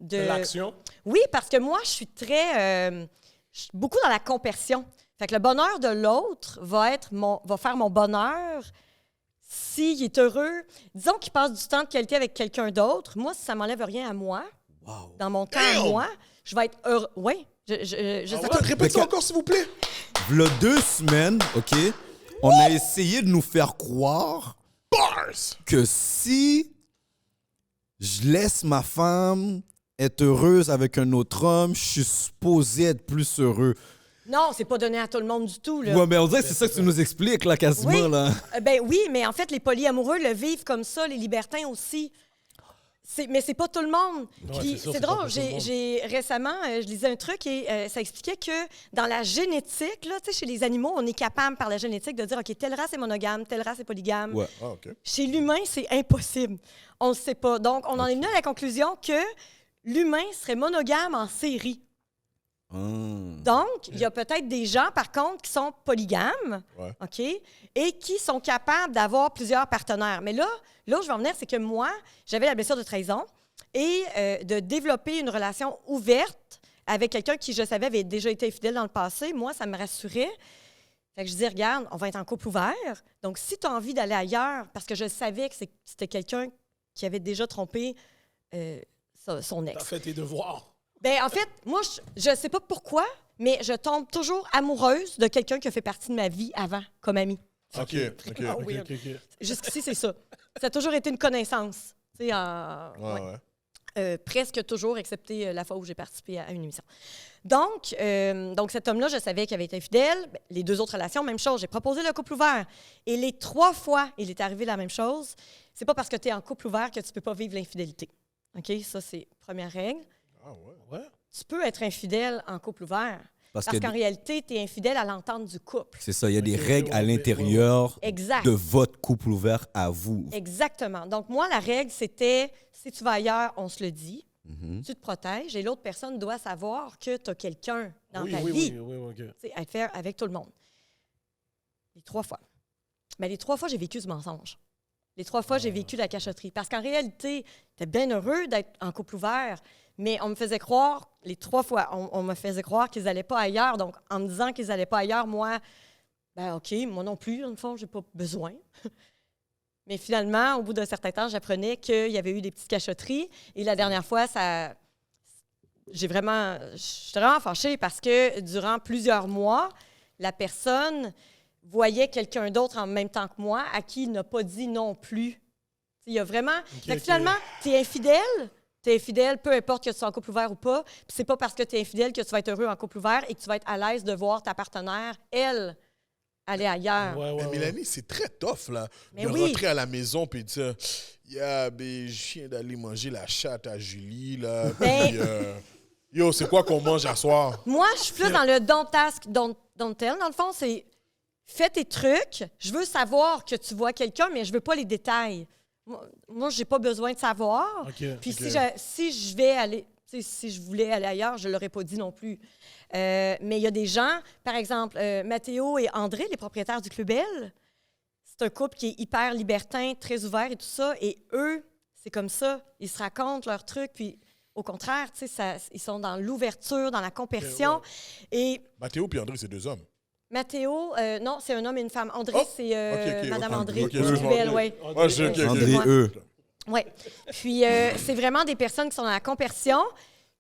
De l'action. Oui, parce que moi, je suis beaucoup dans la compersion. Fait que le bonheur de l'autre va faire mon bonheur s'il est heureux. Disons qu'il passe du temps de qualité avec quelqu'un d'autre. Moi, si ça m'enlève rien à moi, dans mon temps à moi, je vais être heureux. Oui, je sais pas. Répète ça encore, s'il vous plaît. V'là 2 semaines, OK, on a essayé de nous faire croire Bars! que si je laisse ma femme être heureuse avec un autre homme, je suis supposé être plus heureux. Non, c'est pas donné à tout le monde du tout. Là. Ouais, mais on dirait que c'est ça que tu nous expliques, là, quasiment, Oui. là. Oui, mais en fait, les polyamoureux le vivent comme ça, les libertins aussi. Mais c'est pas tout le monde. Ouais, Puis c'est sûr, c'est c'est pas drôle, pour tout le monde. j'ai récemment, je lisais un truc et ça expliquait que dans la génétique, là, chez les animaux, on est capable par la génétique de dire, OK, telle race est monogame, telle race est polygame. Ouais. Ah, OK. Chez l'humain, c'est impossible. On ne sait pas. Donc, on en est venu à la conclusion que l'humain serait monogame en série. Donc, il y a peut-être des gens, par contre, qui sont polygames, Ouais. OK, et qui sont capables d'avoir plusieurs partenaires. Mais là où je vais en venir, c'est que moi, j'avais la blessure de trahison et de développer une relation ouverte avec quelqu'un qui, je savais, avait déjà été infidèle dans le passé. Moi, ça me rassurait. Fait que je dis, regarde, on va être en couple ouvert. Donc, si tu as envie d'aller ailleurs, parce que je savais que c'était quelqu'un qui avait déjà trompé son ex. T'as fait tes devoirs. Ben, en fait, moi, je sais pas pourquoi, mais je tombe toujours amoureuse de quelqu'un qui a fait partie de ma vie avant, comme ami. OK. Ah oui. Jusqu'ici, c'est ça. Ça a toujours été une connaissance. Tu sais, Ouais. presque toujours, excepté la fois où j'ai participé à une émission. Donc cet homme-là, je savais qu'il avait été infidèle. Ben, les 2 autres relations, même chose. J'ai proposé le couple ouvert. Et les 3 fois, il est arrivé la même chose. C'est pas parce que tu es en couple ouvert que tu peux pas vivre l'infidélité. OK? Ça, c'est première règle. Ah, ouais. Ouais. Tu peux être infidèle en couple ouvert. Parce Parce que qu'en réalité, tu es infidèle à l'entente du couple. c'est ça, il y a des Ok, règles à ouais, l'intérieur Exact. de votre couple ouvert à vous. Exactement. Donc, moi, la règle, c'était si tu vas ailleurs, on se le dit, Mhm. tu te protèges et l'autre personne doit savoir que tu as quelqu'un dans oui, ta oui, vie. oui, OK. Tu sais, à faire avec tout le monde. Les 3 fois. Mais les 3 fois, j'ai vécu ce mensonge. Les 3 fois, j'ai vécu la cachotterie. Parce qu'en réalité, tu es bien heureux d'être en couple ouvert, mais on me faisait croire, les 3 fois, on me faisait croire qu'ils n'allaient pas ailleurs. Donc, en me disant qu'ils n'allaient pas ailleurs, moi, ben OK, moi non plus, dans le fond, j'ai pas besoin. Mais finalement, au bout d'un certain temps, j'apprenais qu'il y avait eu des petites cachotteries. Et la dernière fois, j'étais vraiment fâchée parce que durant plusieurs mois, la personne voyait quelqu'un d'autre en même temps que moi à qui il n'a pas dit non plus. Il y a vraiment... Fait que finalement, tu es infidèle, peu importe que tu sois en couple ouvert ou pas. Puis c'est pas parce que tu es infidèle que tu vas être heureux en couple ouvert et que tu vas être à l'aise de voir ta partenaire, elle, aller ailleurs. Mais Mélanie, c'est très tough, là. Mais de oui. rentrer à la maison puis dire yeah, ben, je viens d'aller manger la chatte à Julie, là. Ben- Puis, yo, c'est quoi qu'on mange à soir? Moi, je suis plus dans le don't ask, don't tell. Dans le fond, c'est fais tes trucs. Je veux savoir que tu vois quelqu'un, mais je veux pas les détails. Moi, j'ai pas besoin de savoir. OK. Puis si je vais aller, si je voulais aller ailleurs, je l'aurais pas dit non plus. Mais il y a des gens, par exemple, Mathéo et André, les propriétaires du Club Belle, c'est un couple qui est hyper libertin, très ouvert et tout ça. Et eux, c'est comme ça. Ils se racontent leurs trucs. Puis au contraire, ils sont dans l'ouverture, dans la compersion. Et Mathéo puis André, c'est 2 hommes. Mathéo, non, c'est un homme et une femme. André, Oh! c'est Ok, Madame ok. André. Ok, du excuse-moi. Club Belle, oui. Ah, je- ok, ok. André, eux. Oui. Puis, c'est vraiment des personnes qui sont dans la compersion.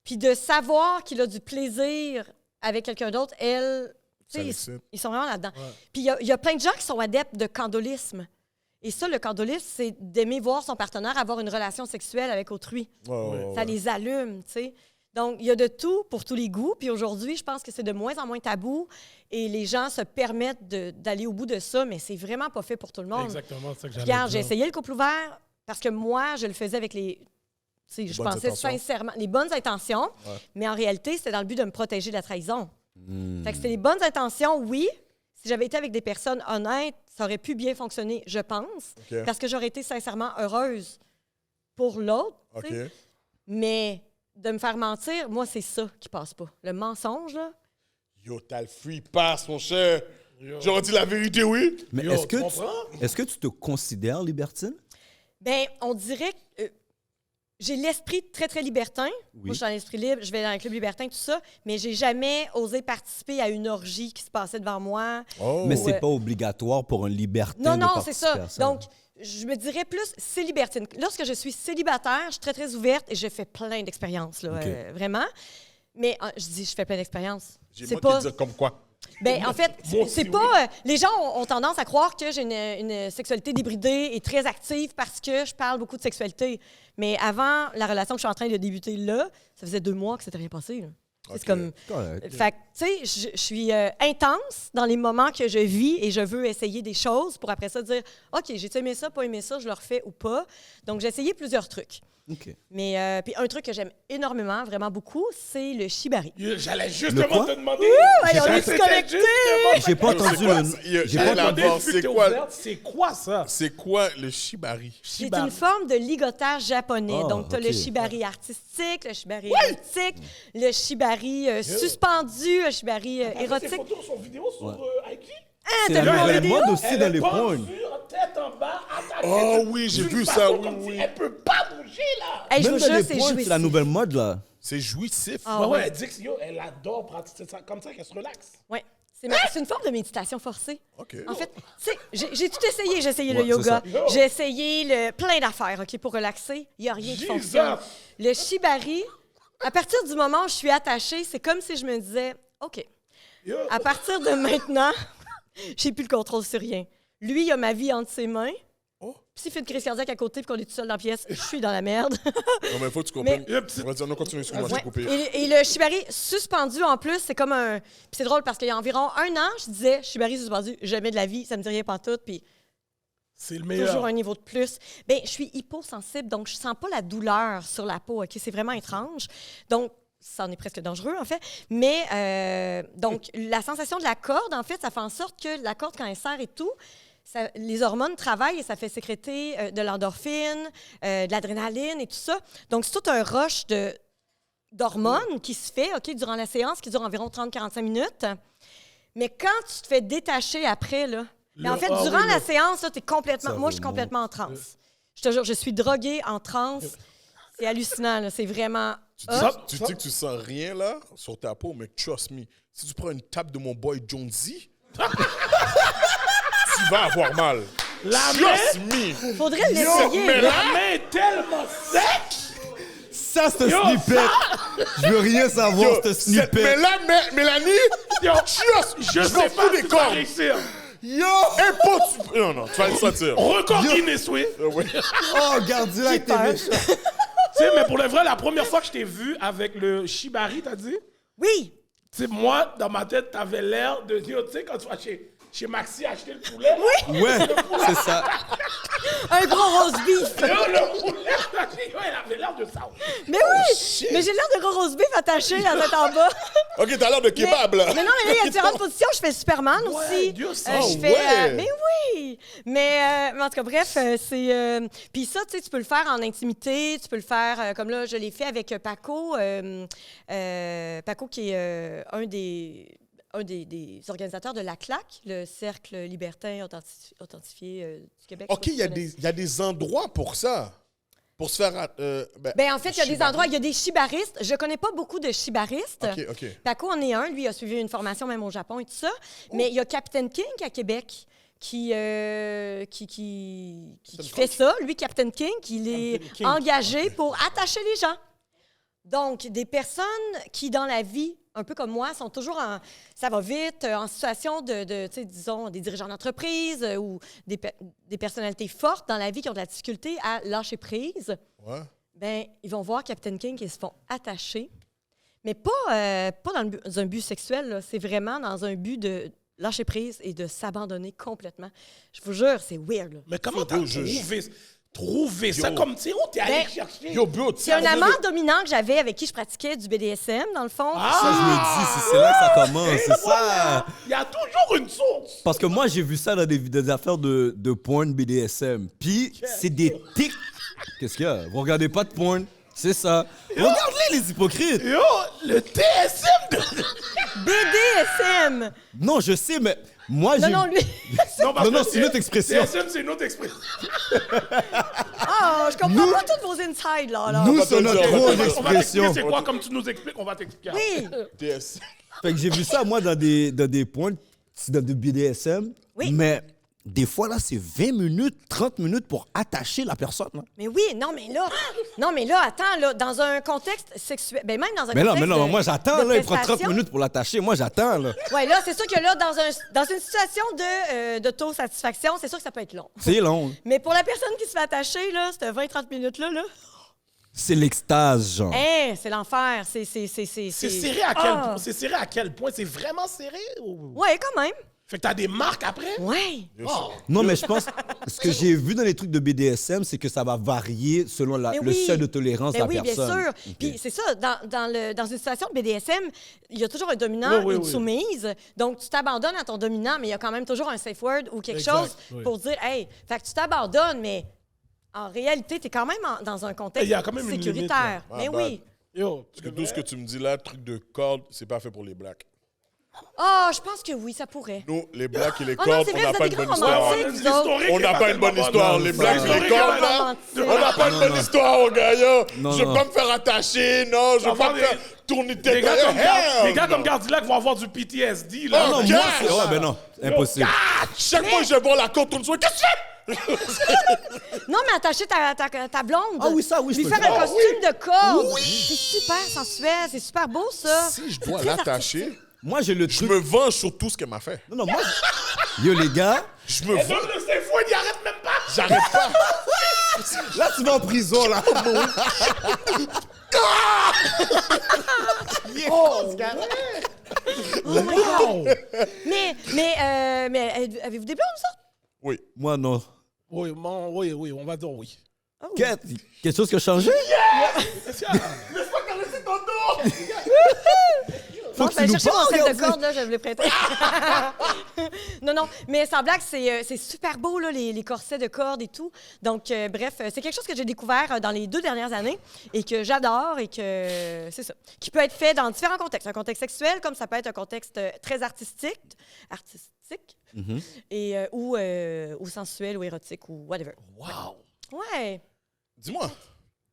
Puis de savoir qu'il a du plaisir avec quelqu'un d'autre, elle, tu Ça sais, l'excite. ils sont vraiment là-dedans. Puis il y a plein de gens qui sont adeptes de candolisme. Et ça, le candolisme, c'est d'aimer voir son partenaire avoir une relation sexuelle avec autrui. Ça les allume, tu sais. Donc, il y a de tout pour tous les goûts. Puis aujourd'hui, je pense que c'est de moins en moins tabou et les gens se permettent d'aller au bout de ça, mais c'est vraiment pas fait pour tout le monde. Exactement, c'est ça que j'allais Regarde, j'ai dire. essayé le couple ouvert parce que moi, je le faisais avec je bonnes pensais intentions. sincèrement, les bonnes intentions, mais en réalité, c'était dans le but de me protéger de la trahison. Fait que c'était les bonnes intentions, oui. Si j'avais été avec des personnes honnêtes, ça aurait pu bien fonctionner, je pense, OK. parce que j'aurais été sincèrement heureuse pour l'autre. tu sais. OK. Mais de me faire mentir, moi, c'est ça qui passe pas. Le mensonge, là. Yo, t'as le free pass, mon cher. J'aurais dit la vérité, oui. Mais Yo, est-ce tu que, comprends? est-ce que tu te considères libertine? Ben, on dirait que j'ai l'esprit très, très libertin. Oui. Moi, je suis dans l'esprit libre, je vais dans un club libertin, tout ça, mais j'ai jamais osé participer à une orgie qui se passait devant moi. Oh. Mais c'est pas obligatoire pour un libertin Non, de non, c'est ça. participer à Donc, je me dirais plus célibataire. Lorsque je suis célibataire, je suis très, très ouverte et je fais plein d'expériences, là, OK. Vraiment. Mais je dis, je fais plein d'expériences. J'ai C'est moi pas... qui dire comme quoi. Ben, en fait, c'est pas... les gens ont tendance à croire que j'ai une sexualité débridée et très active parce que je parle beaucoup de sexualité. Mais avant la relation que je suis en train de débuter là, ça faisait 2 mois que c'était rien passé. Là. Ok. C'est comme... Correct. Fait que, tu sais, je suis intense dans les moments que je vis et je veux essayer des choses pour après ça dire « OK, j'ai-tu aimé ça, pas aimé ça, je le refais ou pas? » Donc, j'ai essayé plusieurs trucs. OK. Mais puis un truc que j'aime énormément, vraiment beaucoup, c'est le shibari. J'allais Le justement quoi? te demander. Hey, on est C'était connectés! justement- J'ai pas C'est entendu quoi, le... c'est- J'ai elle pas a- entendu... d'abord, Depuis c'est que t'es quoi? ouverte, C'est quoi ça? C'est quoi le shibari? C'est Shibari. une forme de ligotage japonais. Ah, Donc, tu as ok. le shibari artistique, le shibari érotique, le shibari suspendu, le shibari T'as vu ses érotique. photos, son vidéo sur IG? Ah, C'est t'as vu la la nouvelle vidéo? mode aussi Elle dans est les porn. pendue, tête en bas, attaquée Oh d'une- oui, j'ai d'une vu façon ça, oui, comme si oui. Elle peut pas bouger, là. Hey, je Même vous dans jure, les c'est porn, jouissif. c'est la nouvelle mode, là. C'est jouissif. Ah, Ouais, ouais. ouais, elle dit que yo, elle adore pratiquer ça comme ça, qu'elle se relaxe. Ouais. C'est une forme de méditation forcée. OK. En fait, tu sais, j'ai tout essayé. J'ai essayé le Ouais, yoga, c'est ça. j'ai essayé plein d'affaires, OK, pour relaxer. Il n'y a rien qui Jesus. fonctionne. Le shibari, à partir du moment où je suis attachée, c'est comme si je me disais, OK, Yo. à partir de maintenant, j'ai plus le contrôle sur rien. Lui, il a ma vie entre ses mains. Oh. Puis s'il fait une crise cardiaque à côté et qu'on est tout seul dans la pièce, je suis dans la merde. Non, mais il faut que tu comprennes. Mais- Vas-y, on continue, excuse-moi, je Ouais. t'ai coupé. Et le shibari suspendu, en plus, c'est comme un... Puis c'est drôle parce qu'il y a environ 1 an, je disais shibari suspendu, jamais de la vie, ça me dit rien pantoute, puis C'est le meilleur. toujours un niveau de plus. Bien, je suis hyposensible, donc je sens pas la douleur sur la peau, OK? C'est vraiment étrange. Donc, ça en est presque dangereux, en fait. Mais, donc, la sensation de la corde, en fait, ça fait en sorte que la corde, quand elle serre et tout, les hormones travaillent et ça fait sécréter de l'endorphine, de l'adrénaline et tout ça. Donc, c'est tout un rush d'hormones qui se fait, OK, durant la séance, qui dure environ 30-45 minutes. Mais quand tu te fais détacher après, là, mais en fait, durant la séance, t'es complètement... Ça Moi, je suis remonte. complètement en transe. Je te jure, je suis droguée en transe. C'est hallucinant, là. C'est vraiment... Tu hot. dis que tu sens rien là sur ta peau, mais trust me, si tu prends une tape de mon boy Jonesy, tu vas avoir mal. La Trust main, me. Faudrait l'essayer. mais la main est tellement sec. Ça, c'est Yo, un snippet. Je veux rien savoir, Yo, c'est un cette- snippet. mais là, Mélanie, Yo, trust, je m'en sais fous pas des si tu vas cordes. réussir. Yo, non, tu vas le sentir. Record Yo. Guinness, oui. Oui. Oh, regarde, là, avec tes peur. méchants. Tu sais, mais pour le vrai, la première fois que je t'ai vu avec le shibari, t'as dit? Oui. Tu sais, moi, dans ma tête, t'avais l'air de dire, tu sais, quand tu vas chez Maxi acheter le poulet. Ouais, c'est ça. Un gros rose beef. Yo, le poulet, elle avait l'air de ça. Mais oui. Mais j'ai l'air de gros rose beef attaché la tête en bas. Ok, t'as l'air de kebab là. Mais non, mais là, il y a différentes positions. Je fais Superman Ouais, aussi. Dieu sait. Je Oh, fais. ouais. Mais oui! Mais en tout cas, bref, c'est. Puis ça, tu sais, tu peux le faire en intimité. Tu peux le faire comme là, je l'ai fait avec Paco. Paco, qui est un des organisateurs de la CLAC, le Cercle libertin authentifié du Québec. Ok, il y a des endroits pour ça. Pour se faire. Ben, en fait, il y a des shibari. endroits, il y a des shibaristes. Je connais pas beaucoup de shibaristes. Ok, ok. Paco en est un. Lui, il a suivi une formation même au Japon et tout ça. Mais il y a Captain King à Québec qui fait ça. Lui, Captain King, il est Captain King. engagé pour attacher les gens. Donc, des personnes qui, dans la vie, un peu comme moi, sont toujours ça va vite, en situation de tu sais, disons, des dirigeants d'entreprise ou des personnalités fortes dans la vie qui ont de la difficulté à lâcher prise. Ouais. Ben, ils vont voir Captain King et ils se font attacher. Mais pas dans un but sexuel, là. C'est vraiment dans un but de lâcher prise et de s'abandonner complètement. Je vous jure, c'est weird. Là. Mais comment t'as trouvé ça? Yo. Comme, tu sais, où t'es allé Ben, chercher? Yo, bro, tu C'est un amant dominant que j'avais avec qui je pratiquais du BDSM, dans le fond. Ça, je me dis, c'est là que ça commence, c'est ça. Il y a toujours une source. Parce que moi, j'ai vu ça dans des affaires de porn BDSM. Puis, c'est des tics. Qu'est-ce qu'il y a? Vous regardez pas de porn? C'est ça. Regarde-les, les hypocrites. Yo, le TSM de... BDSM! Non, je sais, mais moi, j'ai... Non, non, lui, parce Non, que c'est une autre expression. DSM, c'est une autre expression. Ah, je comprends pas tous vos insides, là. alors. Nous, va c'est te le notre dire, trop on va te le On va t'expliquer d'expression. c'est quoi, comme tu nous expliques, on va t'expliquer. Oui. TS. Fait que j'ai vu ça, moi, dans des points de BDSM. Oui. Mais des fois, là, c'est 20 minutes, 30 minutes pour attacher la personne. Là. Mais oui, non, mais là, attends, là, dans un contexte sexuel, ben même dans un Mais non, contexte moi, j'attends, de là. Il prend 30 prestation. minutes pour l'attacher. Moi, j'attends, là. Ouais, là, c'est sûr que là, dans une situation d'autosatisfaction, c'est sûr que ça peut être long. C'est long. Mais pour la personne qui se fait attacher, là, cette 20-30 minutes-là, C'est l'extase, genre. hein, c'est l'enfer. C'est serré à quel point? C'est serré à quel point? C'est vraiment serré? Ou... Ouais, quand même. Fait que t'as des marques après? Ouais. Oh. Non, mais je pense ce que j'ai vu dans les trucs de BDSM, c'est que ça va varier selon Mais le oui. seuil de tolérance de Ben la oui, bien personne. sûr. Ok. Puis c'est ça, dans une situation de BDSM, il y a toujours un dominant, Oui, oui, une oui. soumise. Donc, tu t'abandonnes à ton dominant, mais il y a quand même toujours un safe word ou quelque Exact, chose oui. pour dire, hey, fait que tu t'abandonnes, mais en réalité, tu es quand même dans un contexte Il y a quand même une limite, là. sécuritaire. Ah, Mais bad. oui. Yo, Parce que tout ce que tu me dis là, truc de corde, c'est pas fait pour les blacks. Ah, je pense que oui, ça pourrait. Nous, les blacks et les Oh non, cordes, c'est on vrai, n'a vous pas êtes une des bonne grands histoire. romantiques, vous autres. On n'a pas une bonne histoire. Les blacks et les cordes, là, romantique. on n'a pas une bonne histoire, mon gars. Yo. Non, Je veux non. pas me faire attacher, non. Je veux pas me faire tourner de tête. Les gars comme, Hell les gars comme no. Gardilac vont avoir du PTSD, là. Oh, Non, non, moi, gosh! c'est... Ouais, ben non, impossible. Chaque fois que je vais voir la corde tourner sur qu'est-ce que tu fais? Non, mais attacher ta blonde. Ah oui, ça, oui, je Lui peux faire le un faire. costume de corde. C'est super sensuel, c'est super beau, ça. Si je dois C'est très l'attacher, Moi, j'ai le je truc... me venge sur tout ce qu'elle m'a fait. Non, non, moi... Yo, les gars, Je me Et venge. donc, le safe word, il arrête même pas. J'arrête pas. là, tu vas en prison, là. Oh my God. Mais avez-vous des blondes, ça? Oui. Moi, non. Oui, oui, on va dire oui. Quelque chose qui a changé? Faut que tu nous chercher mon parles, set de regardez. corde, là, je vais vous les prêter. non, mais sans blague, c'est super beau, là, les corsets de corde et tout. Donc, bref, c'est quelque chose que j'ai découvert dans les 2 dernières années et que j'adore et que, c'est ça, qui peut être fait dans différents contextes. Un contexte sexuel, comme ça peut être un contexte très artistique et, ou sensuel ou érotique ou whatever. Wow. Ouais. Dis-moi,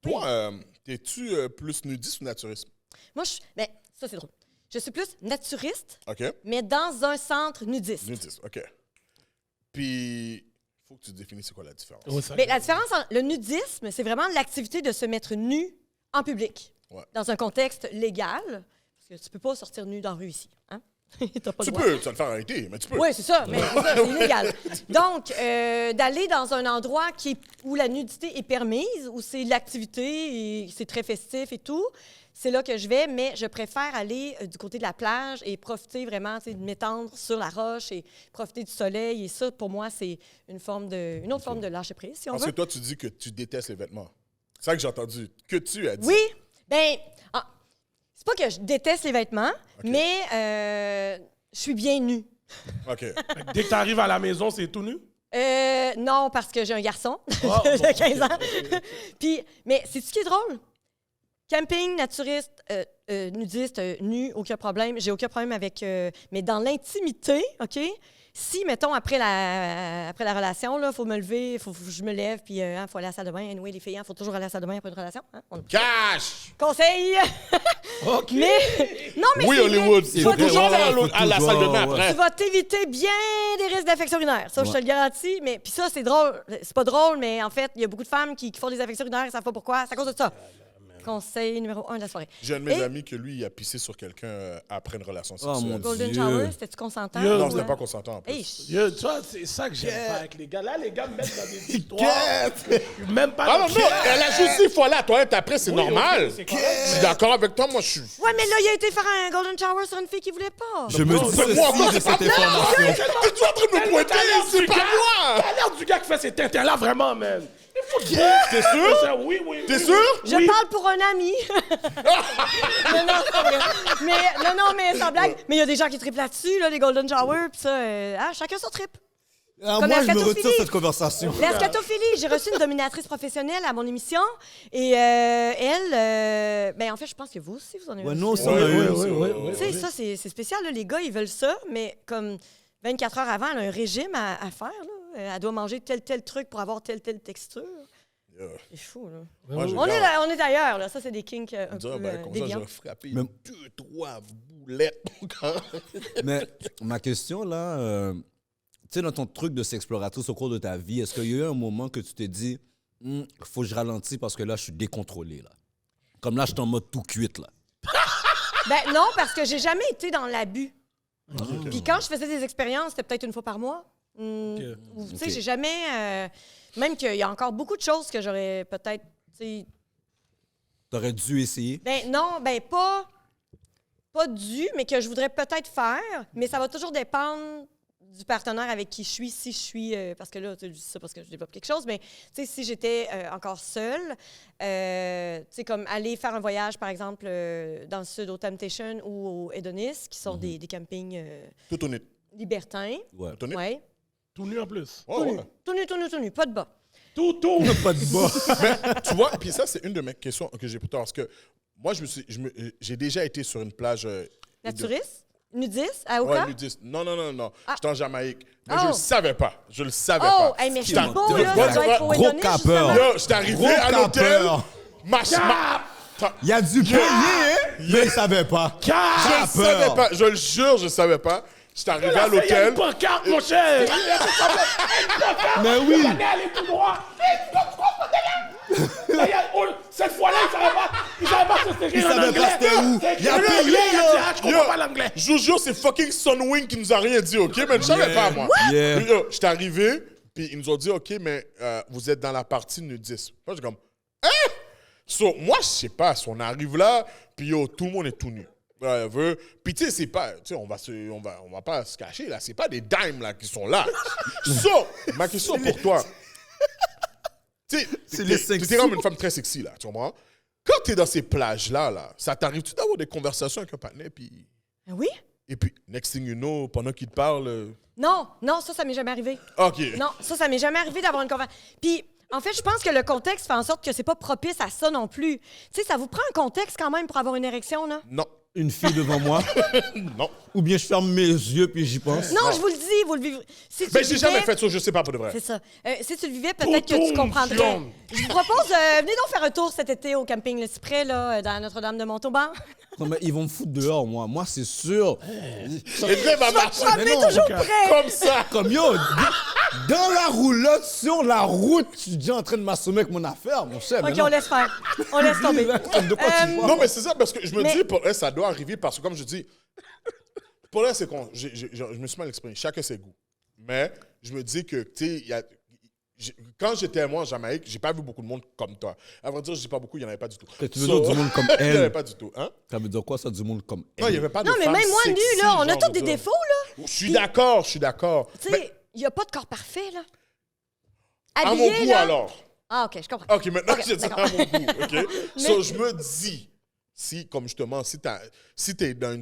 toi, t'es-tu plus nudiste ou naturiste? Moi, ben, ça, c'est drôle. Je suis plus naturiste, OK. mais dans un centre nudiste. Nudiste, OK. Puis, il faut que tu définisses c'est quoi la différence. Ouais, ça- Mais la différence entre le nudisme, c'est vraiment l'activité de se mettre nu en public, Ouais. dans un contexte légal, parce que tu peux pas sortir nu dans la rue ici. Hein? T'as pas Tu le droit. peux, tu vas le faire arrêter, mais tu peux. Oui, c'est ça, mais c'est ça, c'est illégal. Donc, d'aller dans un endroit où la nudité est permise, où c'est l'activité et c'est très festif et tout, c'est là que je vais, mais je préfère aller du côté de la plage et profiter vraiment, tu sais, de m'étendre sur la roche et profiter du soleil. Et ça, pour moi, c'est une autre forme de lâcher prise, si on Parce veut. que toi, tu dis que tu détestes les vêtements. C'est ça que j'ai entendu. Que tu as dit. Oui, bien, c'est pas que je déteste les vêtements, mais je suis bien nue. OK. Dès que tu arrives à la maison, c'est tout nu? Non, parce que j'ai un garçon Oh, de 15 ans. Puis, mais c'est ce qui est drôle. Camping, naturiste, nudiste, nu, aucun problème. J'ai aucun problème avec... mais dans l'intimité, OK? Si, mettons, après la relation, il faut me lever, faut que je me lève, puis il faut aller à la salle de bain. Anyway, les filles, il faut toujours aller à la salle de bain après une relation. Hein? Cash! Conseil! OK. Mais, non, mais Oui, c'est Hollywood. vrai. Il faut Tu vas toujours t'éviter- aller à la salle de bain après. Tu vas t'éviter bien des risques d'infection urinaire. Ça, je te le garantis. Mais puis ça, c'est drôle. C'est pas drôle, mais en fait, il y a beaucoup de femmes qui font des infections urinaires et ne savent pas pourquoi. C'est à cause de ça. Conseil numéro 1 de la soirée. J'ai un de mes Et- amis que lui, il a pissé sur quelqu'un après une relation Oh, sexuelle. mon Golden Dieu. Shower, c'était-tu consentant? Yo. Non, ou, c'était pas consentant en plus. Hey, Yo, tu vois, c'est ça que j'aime pas avec les gars. Là, les gars me mettent dans des histoires. Même pas Ah dans non, non, elle a juste dit, faut aller à la toilette après, c'est Oui, normal. ok, c'est correct. Je suis d'accord avec toi, moi, je suis... Ouais, mais là, il a été faire un Golden Shower sur une fille qui voulait pas. Je me Non, dis mais moi, ceci de c'est pas cette information. T'es-tu en train de me pointer? C'est pas moi! T'as l'air du gars qui fait ces tintins-là, vraiment, man. Il faut que... T'es sûr? Oui, oui. T'es oui, sûr? oui. Je Oui. parle pour un ami. non, c'est pas vrai. Mais sans blague. Mais il y a des gens qui trippent là-dessus, là, les Golden Shower, puis ça, chacun son trip. Ah, Comme moi, la je me retire scatophilie. cette conversation. La scatophilie, j'ai reçu une dominatrice professionnelle à mon émission et elle, ben en fait, je pense que vous aussi, vous en avez Ouais, reçu. nous aussi, on Ouais, a eu. ouais, ouais, Tu sais, ça, c'est spécial, là, les gars, ils veulent ça, mais comme 24 heures avant, elle a un régime à faire. Là. Elle doit manger tel truc pour avoir telle texture. Yeah. C'est fou, là. Moi, je On est, regarde, on est ailleurs, là. Ça, c'est des kinks un on dirait, peu ben, comme ça, déviants. j'aurais frappé Même- 2-3 boulettes. Mais ma question, là, tu sais, dans ton truc de s'exploratrice au cours de ta vie, est-ce qu'il y a eu un moment que tu t'es dit, faut que je ralentisse parce que là, je suis décontrôlé, là? Comme là, je suis en mode tout cuite, là. Ben non, parce que j'ai jamais été dans l'abus. Puis quand je faisais des expériences, c'était peut-être une fois par mois. Ou, tu sais, Ok. j'ai jamais... même qu'il y a encore beaucoup de choses que j'aurais peut-être... tu sais, T'aurais dû essayer. ben non, ben pas dû, mais que je voudrais peut-être faire. Mais ça va toujours dépendre du partenaire avec qui je suis, si je suis... parce que là, tu sais, je dis ça parce que je développe quelque chose, mais tu sais, si j'étais encore seule, tu sais, comme aller faire un voyage, par exemple, dans le sud, au Temptation ou au Edonis, qui sont des campings Tout honnête. libertins. Ouais. Tout honnête? Ouais. Tout nu en plus. Ouais, ouais. Tout nu, pas de bas. Tout. Pas de bas. Tu vois, puis ça, c'est une de mes questions que j'ai pour toi. Parce que moi, j'ai déjà été sur une plage. Naturiste? Nudiste? À Ouais, Oka? nudiste. Non. Ah. J'étais en Jamaïque. Mais Oh. je le savais pas. Je le savais Oh, pas. hey, mais je suis J'étais- beau, là. Ouais, Ça doit être au ouais. Gros Edonis, capeur. justement. Yo, j'étais arrivé Gros à l'hôtel. capeur. Il y a du payer, hein? Mais il savait pas. Je le savais pas. Je le jure, je savais pas. J'étais arrivé à Il y a l'hôtel. une pancarte, mon cher. Mais oui. Il allait aller tout droit. Cette fois-là, il savait pas se serrer Il en savait anglais. pas c'était où. C'est Il a écrit en payé, anglais, il a là. dit, ah, je comprends pas l'anglais. Je vous jure, c'est fucking Sunwing qui nous a rien dit, OK? Mais je savais pas, moi. Yeah. Puis, yo, j'étais arrivé, puis ils nous ont dit, OK, mais vous êtes dans la partie nudiste. Moi, j'ai comme, hein? So, moi, je sais pas. Si on arrive là, puis yo, tout le monde est tout nu. Puis tu sais, c'est pas, tu sais, on va pas se cacher, là. C'est pas des dimes, là, qui sont là. So, ma question pour toi. Tu sais, les t'es sexy. comme une femme très sexy, là, tu comprends? Quand t'es dans ces plages-là, là, ça t'arrive-tu d'avoir des conversations avec un partenaire, puis... Oui? Et puis, next thing you know, pendant qu'il te parle... Non, ça m'est jamais arrivé. OK. Non, ça m'est jamais arrivé d'avoir une conversation. Puis, en fait, je pense que le contexte fait en sorte que c'est pas propice à ça non plus. Tu sais, ça vous prend un contexte quand même pour avoir une érection, là? Non. Une fille devant moi. Non. Ou bien je ferme mes yeux puis j'y pense. Non, je vous le dis, vous le vivez. Si tu Mais le j'ai vivais- jamais fait ça, je sais pas pour de vrai. C'est ça. Si tu le vivais, peut-être que tu Tonton, comprendrais. Jean. Je vous propose, venez donc faire un tour cet été au camping Le Cyprès, là, dans Notre-Dame-de-Montauban. Non, mais ils vont me foutre dehors, moi. Moi, c'est sûr. Et puis, va marcher Promener non, toujours ok. prêt. comme ça. Comme yo, dans la roulotte, sur la route, je suis déjà en train de m'assommer avec mon affaire, mon cher. OK, on laisse faire. On laisse tomber. De quoi tu parles? Non, mais c'est ça, parce que je me Mais- dis, pour elle, ça doit arriver, parce que comme je dis, pour elle, c'est con. Je me suis mal exprimé. Chacun ses goûts. Mais je me dis que, tu sais, quand j'étais, moi, en Jamaïque, j'ai pas vu beaucoup de monde comme toi. À vrai dire, je dis pas beaucoup, il y en avait pas du tout. Tu veux dire du monde comme Il y en avait elle? pas du tout. Hein? Ça veut dire quoi, ça, du monde comme elle? Non, il y avait pas de Non, mais femmes même moi, sexy, nu, là, on a genre, tous je des veux dire. défauts, là. Je suis d'accord, je suis d'accord. Tu Mais sais, il n'y a pas de corps parfait, là. à mon Habillé, goût, là. alors. Ah, OK, je comprends. OK, maintenant, Ok, je dis à d'accord. mon goût, OK? So, je me dis, si, comme justement, si t'es dans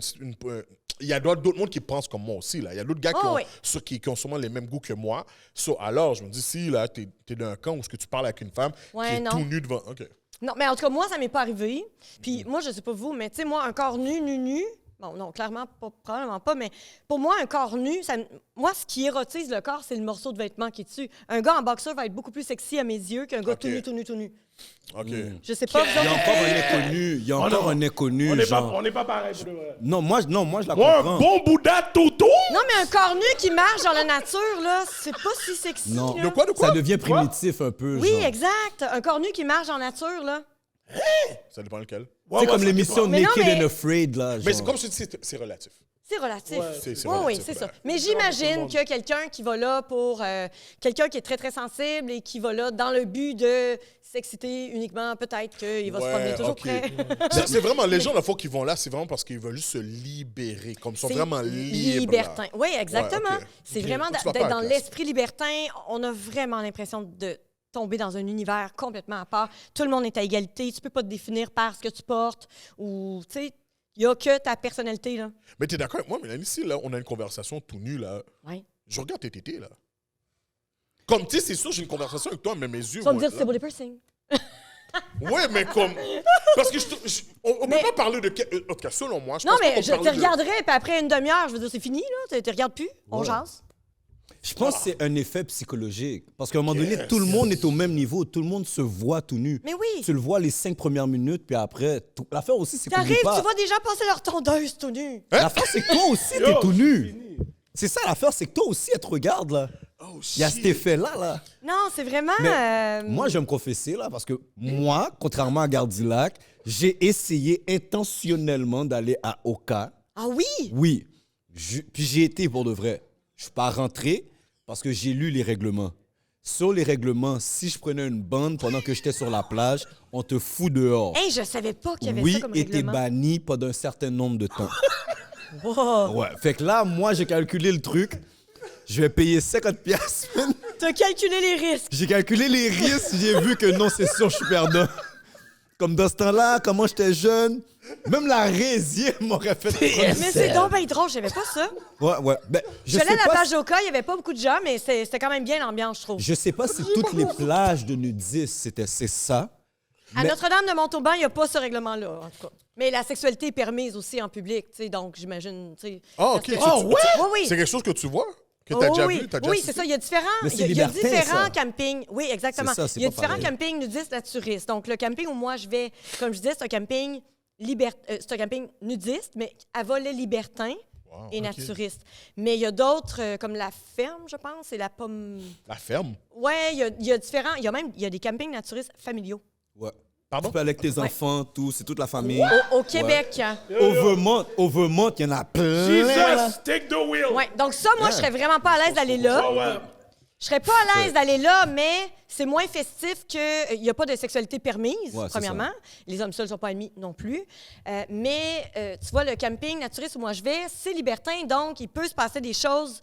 il y a d'autres mondes qui pensent comme moi aussi, là. Il y a d'autres gars Oh, oui. qui ont sûrement les mêmes goûts que moi. So, alors, je me dis, si, là, t'es dans un camp où est-ce que tu parles avec une femme Ouais, qui est non. tout nu devant... OK. Non, mais en tout cas, moi, ça m'est pas arrivé. Puis moi, je sais pas vous, mais tu sais, moi, un corps nu. Bon, non, clairement, probablement pas, mais pour moi, un corps nu, moi, ce qui érotise le corps, c'est le morceau de vêtement qui est dessus. Un gars en boxeur va être beaucoup plus sexy à mes yeux qu'un gars Ok. tout nu. OK. Je sais pas, vous Il y a autres, encore un inconnu. Il y a encore un inconnu, genre. On n'est pas pareil pour de vrai. Non, moi, je la Moi, un comprends. bon Bouddha toutou. Non, mais un corps nu qui marche dans la nature, là, c'est pas si sexy. Non. là. De quoi? Ça devient primitif un peu, Oui, genre. exact. Un corps nu qui marche dans la nature, là. Ça dépend lequel. C'est comme l'émission Mais non, Naked mais- and Afraid, là. Mais genre. c'est comme je dis, c'est relatif. C'est relatif. C'est Oui, relatif, c'est là. ça. Mais j'imagine que quelqu'un qui va là pour... quelqu'un qui est très, très sensible et qui va là dans le but de s'exciter uniquement, peut-être qu'il va se promener toujours OK. prêt. C'est vraiment, les gens, la fois qu'ils vont là, c'est vraiment parce qu'ils veulent juste se libérer. Comme ils sont C'est vraiment libres. libertin. là. Oui, exactement. Ouais, ok. C'est Ok. vraiment Tu vas pas d'être à dans la classe. l'esprit libertin. On a vraiment l'impression de tomber dans un univers complètement à part. Tout le monde est à égalité. Tu peux pas te définir par ce que tu portes ou, tu sais, il y a que ta personnalité, là. Mais t'es d'accord avec moi, Mélanie, ici, là, on a une conversation tout nu, là. Oui. Je regarde tes tétés, là. Comme, tu sais, c'est sûr, j'ai une conversation avec toi, mais mes yeux... Tu vas me vont dire être c'est là. body piercing. Ouais, mais comme. Parce que on peut pas parler de. En tout cas, selon moi, je Non, pense mais pas je qu'on te parle de- regarderais, puis après une demi-heure, je veux dire, c'est fini, là. Tu te regardes plus, on Ouais. jase. Je pense que c'est un effet psychologique. Parce qu'à un moment donné, tout le monde est au même niveau. Tout le monde se voit tout nu. Mais oui. Tu le vois les 5 premières minutes, puis après... L'affaire aussi, c'est qu'on T'arrives, pas... tu vois des gens passer leur tondeuse tout nu. L'affaire, c'est que toi aussi, t'es tout nu. C'est ça l'affaire, c'est que toi aussi, elle te regarde, là. Oh, Il y a cet effet-là, là. Non, c'est vraiment... Mais moi, je vais me confesser, là, parce que moi, contrairement à Gardilac, j'ai essayé intentionnellement d'aller à Oka. Ah oui? Oui. Puis j'y été pour de vrai. Je suis pas rentré parce que j'ai lu les règlements. Sur les règlements, si je prenais une bande pendant que j'étais sur la plage, on te fout dehors. Hey, je savais pas qu'il y avait Oui, ça comme et t'es règlement. banni pendant un certain nombre de temps. Wow. Ouais. Fait que là, moi, j'ai calculé le truc. Je vais payer 50 piastres. T'as calculé les risques. J'ai calculé les risques. J'ai vu que non, c'est sûr, je suis perdant. Comme dans ce temps-là, comment j'étais jeune, même la résie m'aurait fait Mais c'est donc bien drôle, je savais pas ça. Ouais. Ben, Je suis allée à la plage d'Oka, il y avait pas beaucoup de gens, mais c'était quand même bien l'ambiance, je trouve. Je sais pas si toutes les plages de nudistes, c'est ça. À mais- Notre-Dame de Montauban, il n'y a pas ce règlement-là, en tout cas. Mais la sexualité est permise aussi en public, tu sais, donc j'imagine, tu sais... Ah, OK. parce que- Tu- Oui, oui. C'est quelque chose que tu vois? Que Oh, t'as déjà oui. vu? T'as déjà Oui, assisté? c'est ça. Il y a différents, Mais c'est il y a libertin, différents ça. campings. Oui, exactement. C'est ça, c'est Il y a pas différents pareil. campings nudistes naturistes. Donc, le camping où moi je vais, comme je disais, c'est un camping c'est un camping nudiste, mais à volet libertin et naturiste. Mais il y a d'autres, comme la ferme, je pense, et la pomme. La ferme? Oui, il y a différents. Il y a des campings naturistes familiaux. Ouais. Pardon? Tu peux aller avec tes Ouais. enfants, tout, c'est toute la famille. Au Québec. Au Vermont, il y en a plein. là. Jesus, take the wheel. Oui, donc ça, moi, je serais vraiment pas à l'aise d'aller là. Ah ouais. Je serais pas à l'aise d'aller là, mais c'est moins festif que il y a pas de sexualité permise, Ouais, c'est premièrement. Les hommes seuls sont pas admis non plus. Mais tu vois, le camping naturiste où moi je vais, c'est libertin, donc il peut se passer des choses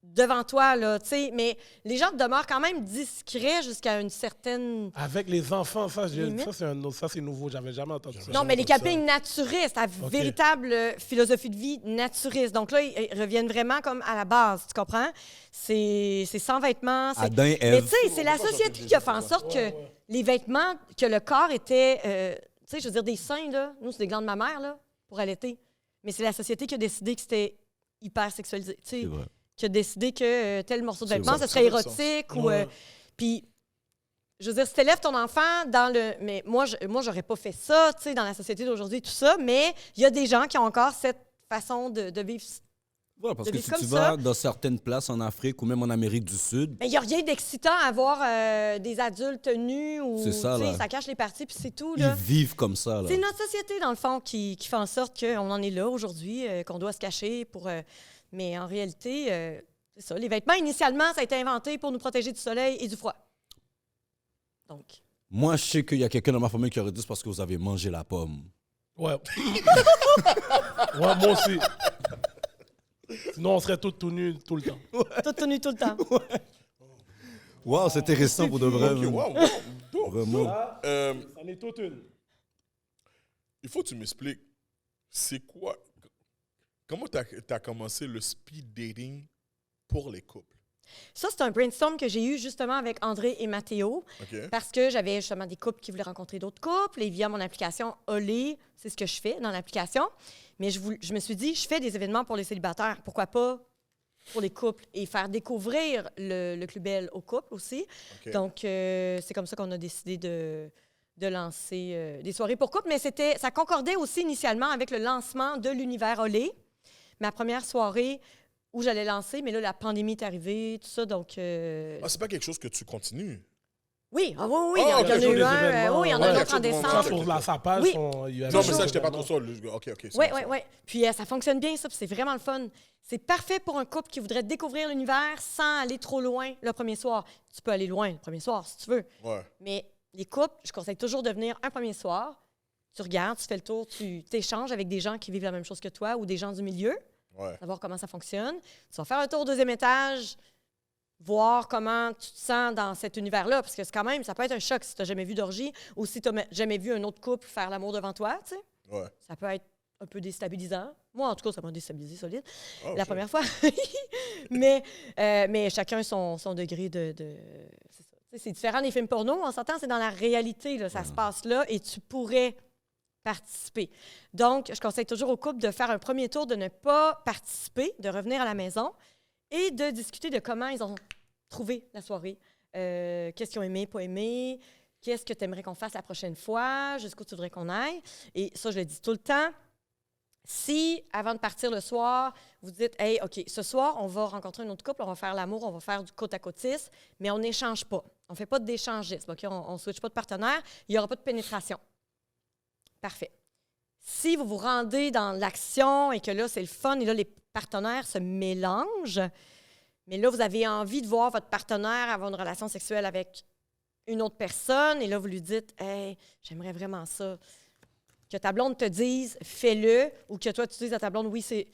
devant toi, là, tu sais. Mais les gens demeurent quand même discrets jusqu'à une certaine... Avec les enfants, Limite. ça c'est nouveau, j'avais jamais entendu ça. Non, mais les campings naturistes, à véritable philosophie de vie naturiste. Donc là, ils reviennent vraiment comme à la base, tu comprends? C'est sans vêtements. Adam, Mais Ève. tu sais, c'est la société qui a fait en sorte que les vêtements, que le corps était, tu sais, je veux dire, des seins, là, nous, c'est des glandes mammaires, là, pour allaiter. Mais c'est la société qui a décidé que c'était hyper sexualisé, tu sais, C'est vrai. qui a décidé que tel morceau de C'est vêtement, vrai. ce serait Ça fait du érotique ou... Ouais. Puis, je veux dire, si t'élèves ton enfant dans le... Mais moi, j'aurais pas fait ça, tu sais, dans la société d'aujourd'hui, tout ça, mais il y a des gens qui ont encore cette façon de vivre. Ouais, parce de que vivre si comme tu ça. vas dans certaines places en Afrique ou même en Amérique du Sud, Mais il n'y a rien d'excitant à voir des adultes nus ou... C'est ça, tu sais, là. ça cache les parties, puis c'est tout, ils là. vivent comme ça. Là. C'est notre société, dans le fond, qui fait en sorte qu'on en est là aujourd'hui, qu'on doit se cacher pour... mais en réalité, c'est ça. Les vêtements, initialement, ça a été inventé pour nous protéger du soleil et du froid. Donc... Moi, je sais qu'il y a quelqu'un dans ma famille qui aurait dit c'est parce que vous avez mangé la pomme. Ouais. Ouais, moi aussi. Sinon, on serait tous tout nus tout le temps. Tout tenu tout le temps. Wow, c'est intéressant pour de vrai. OK, man. wow. Dope. Vraiment. Ça en est toute une. Il faut que tu m'expliques, c'est quoi... Comment t'as commencé le speed dating pour les couples? Ça, c'est un brainstorm que j'ai eu justement avec André et Mathéo OK? parce que j'avais justement des couples qui voulaient rencontrer d'autres couples et via mon application Olé, c'est ce que je fais dans l'application. Mais je me suis dit, je fais des événements pour les célibataires. Pourquoi pas pour les couples et faire découvrir le Club Belle aux couples aussi. OK. Donc, c'est comme ça qu'on a décidé de lancer des soirées pour couples. Mais ça concordait aussi initialement avec le lancement de l'univers Olé. Ma première soirée où j'allais lancer, mais là, la pandémie est arrivée, tout ça, donc... Ah, c'est pas quelque chose que tu continues? Oui, ah oui, oui, Ah, il y en a ok, eu des un. événements, Oui, il y en a ouais. un autre en Ça, décembre. Ça, sur sa page, Oui. il y avait Non, des mais ça, j'étais pas événements. trop ça. OK, OK. Oui, oui, oui. Puis ça fonctionne bien, ça, puis c'est vraiment le fun. C'est parfait pour un couple qui voudrait découvrir l'univers sans aller trop loin le premier soir. Tu peux aller loin le premier soir, si tu veux. Ouais. Mais les couples, je conseille toujours de venir un premier soir. Tu regardes, tu fais le tour, tu t'échanges avec des gens qui vivent la même chose que toi ou des gens du milieu, Ouais. savoir comment ça fonctionne. Tu vas faire un tour au deuxième étage, voir comment tu te sens dans cet univers-là, parce que c'est quand même, ça peut être un choc si tu n'as jamais vu d'orgie ou si tu n'as jamais vu un autre couple faire l'amour devant toi, tu sais. Ouais. Ça peut être un peu déstabilisant. Moi, en tout cas, ça m'a déstabilisé solide Oh, la shit. première fois. mais chacun son degré de c'est ça. C'est différent des films porno. On s'entend, c'est dans la réalité. Là, ça se passe là et tu pourrais participer. Donc, je conseille toujours aux couples de faire un premier tour, de ne pas participer, de revenir à la maison et de discuter de comment ils ont trouvé la soirée. Qu'est-ce qu'ils ont aimé, pas aimé, qu'est-ce que tu aimerais qu'on fasse la prochaine fois, jusqu'où tu voudrais qu'on aille. Et ça, je le dis tout le temps. Si, avant de partir le soir, vous dites « Hey, OK, ce soir, on va rencontrer un autre couple, on va faire l'amour, on va faire du côte-à-côtisme, mais on n'échange pas. On ne fait pas d'échangisme, OK? On ne switch pas de partenaire, il n'y aura pas de pénétration. » Parfait. Si vous vous rendez dans l'action et que là, c'est le fun et là, les partenaires se mélangent, mais là, vous avez envie de voir votre partenaire avoir une relation sexuelle avec une autre personne et là, vous lui dites « Hey, j'aimerais vraiment ça. » Que ta blonde te dise « Fais-le » ou que toi, tu dises à ta blonde « Oui, c'est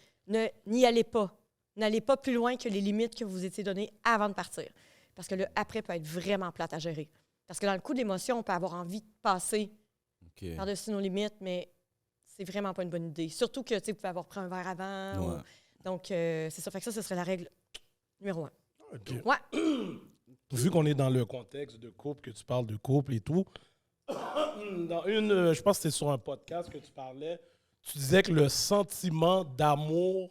n'y allez pas. N'allez pas plus loin que les limites que vous vous étiez données avant de partir. » Parce que le après peut être vraiment plate à gérer. Parce que dans le coup de l'émotion, on peut avoir envie de passer par-dessus nos limites, mais c'est vraiment pas une bonne idée. Surtout que vous pouvez avoir pris un verre avant. Ouais. Donc, c'est ça. Fait que ça, ce serait la règle numéro 1. OK. Ouais. Vu qu'on est dans le contexte de couple, que tu parles de couple et tout, dans je pense que c'était sur un podcast que tu parlais, tu disais que le sentiment d'amour,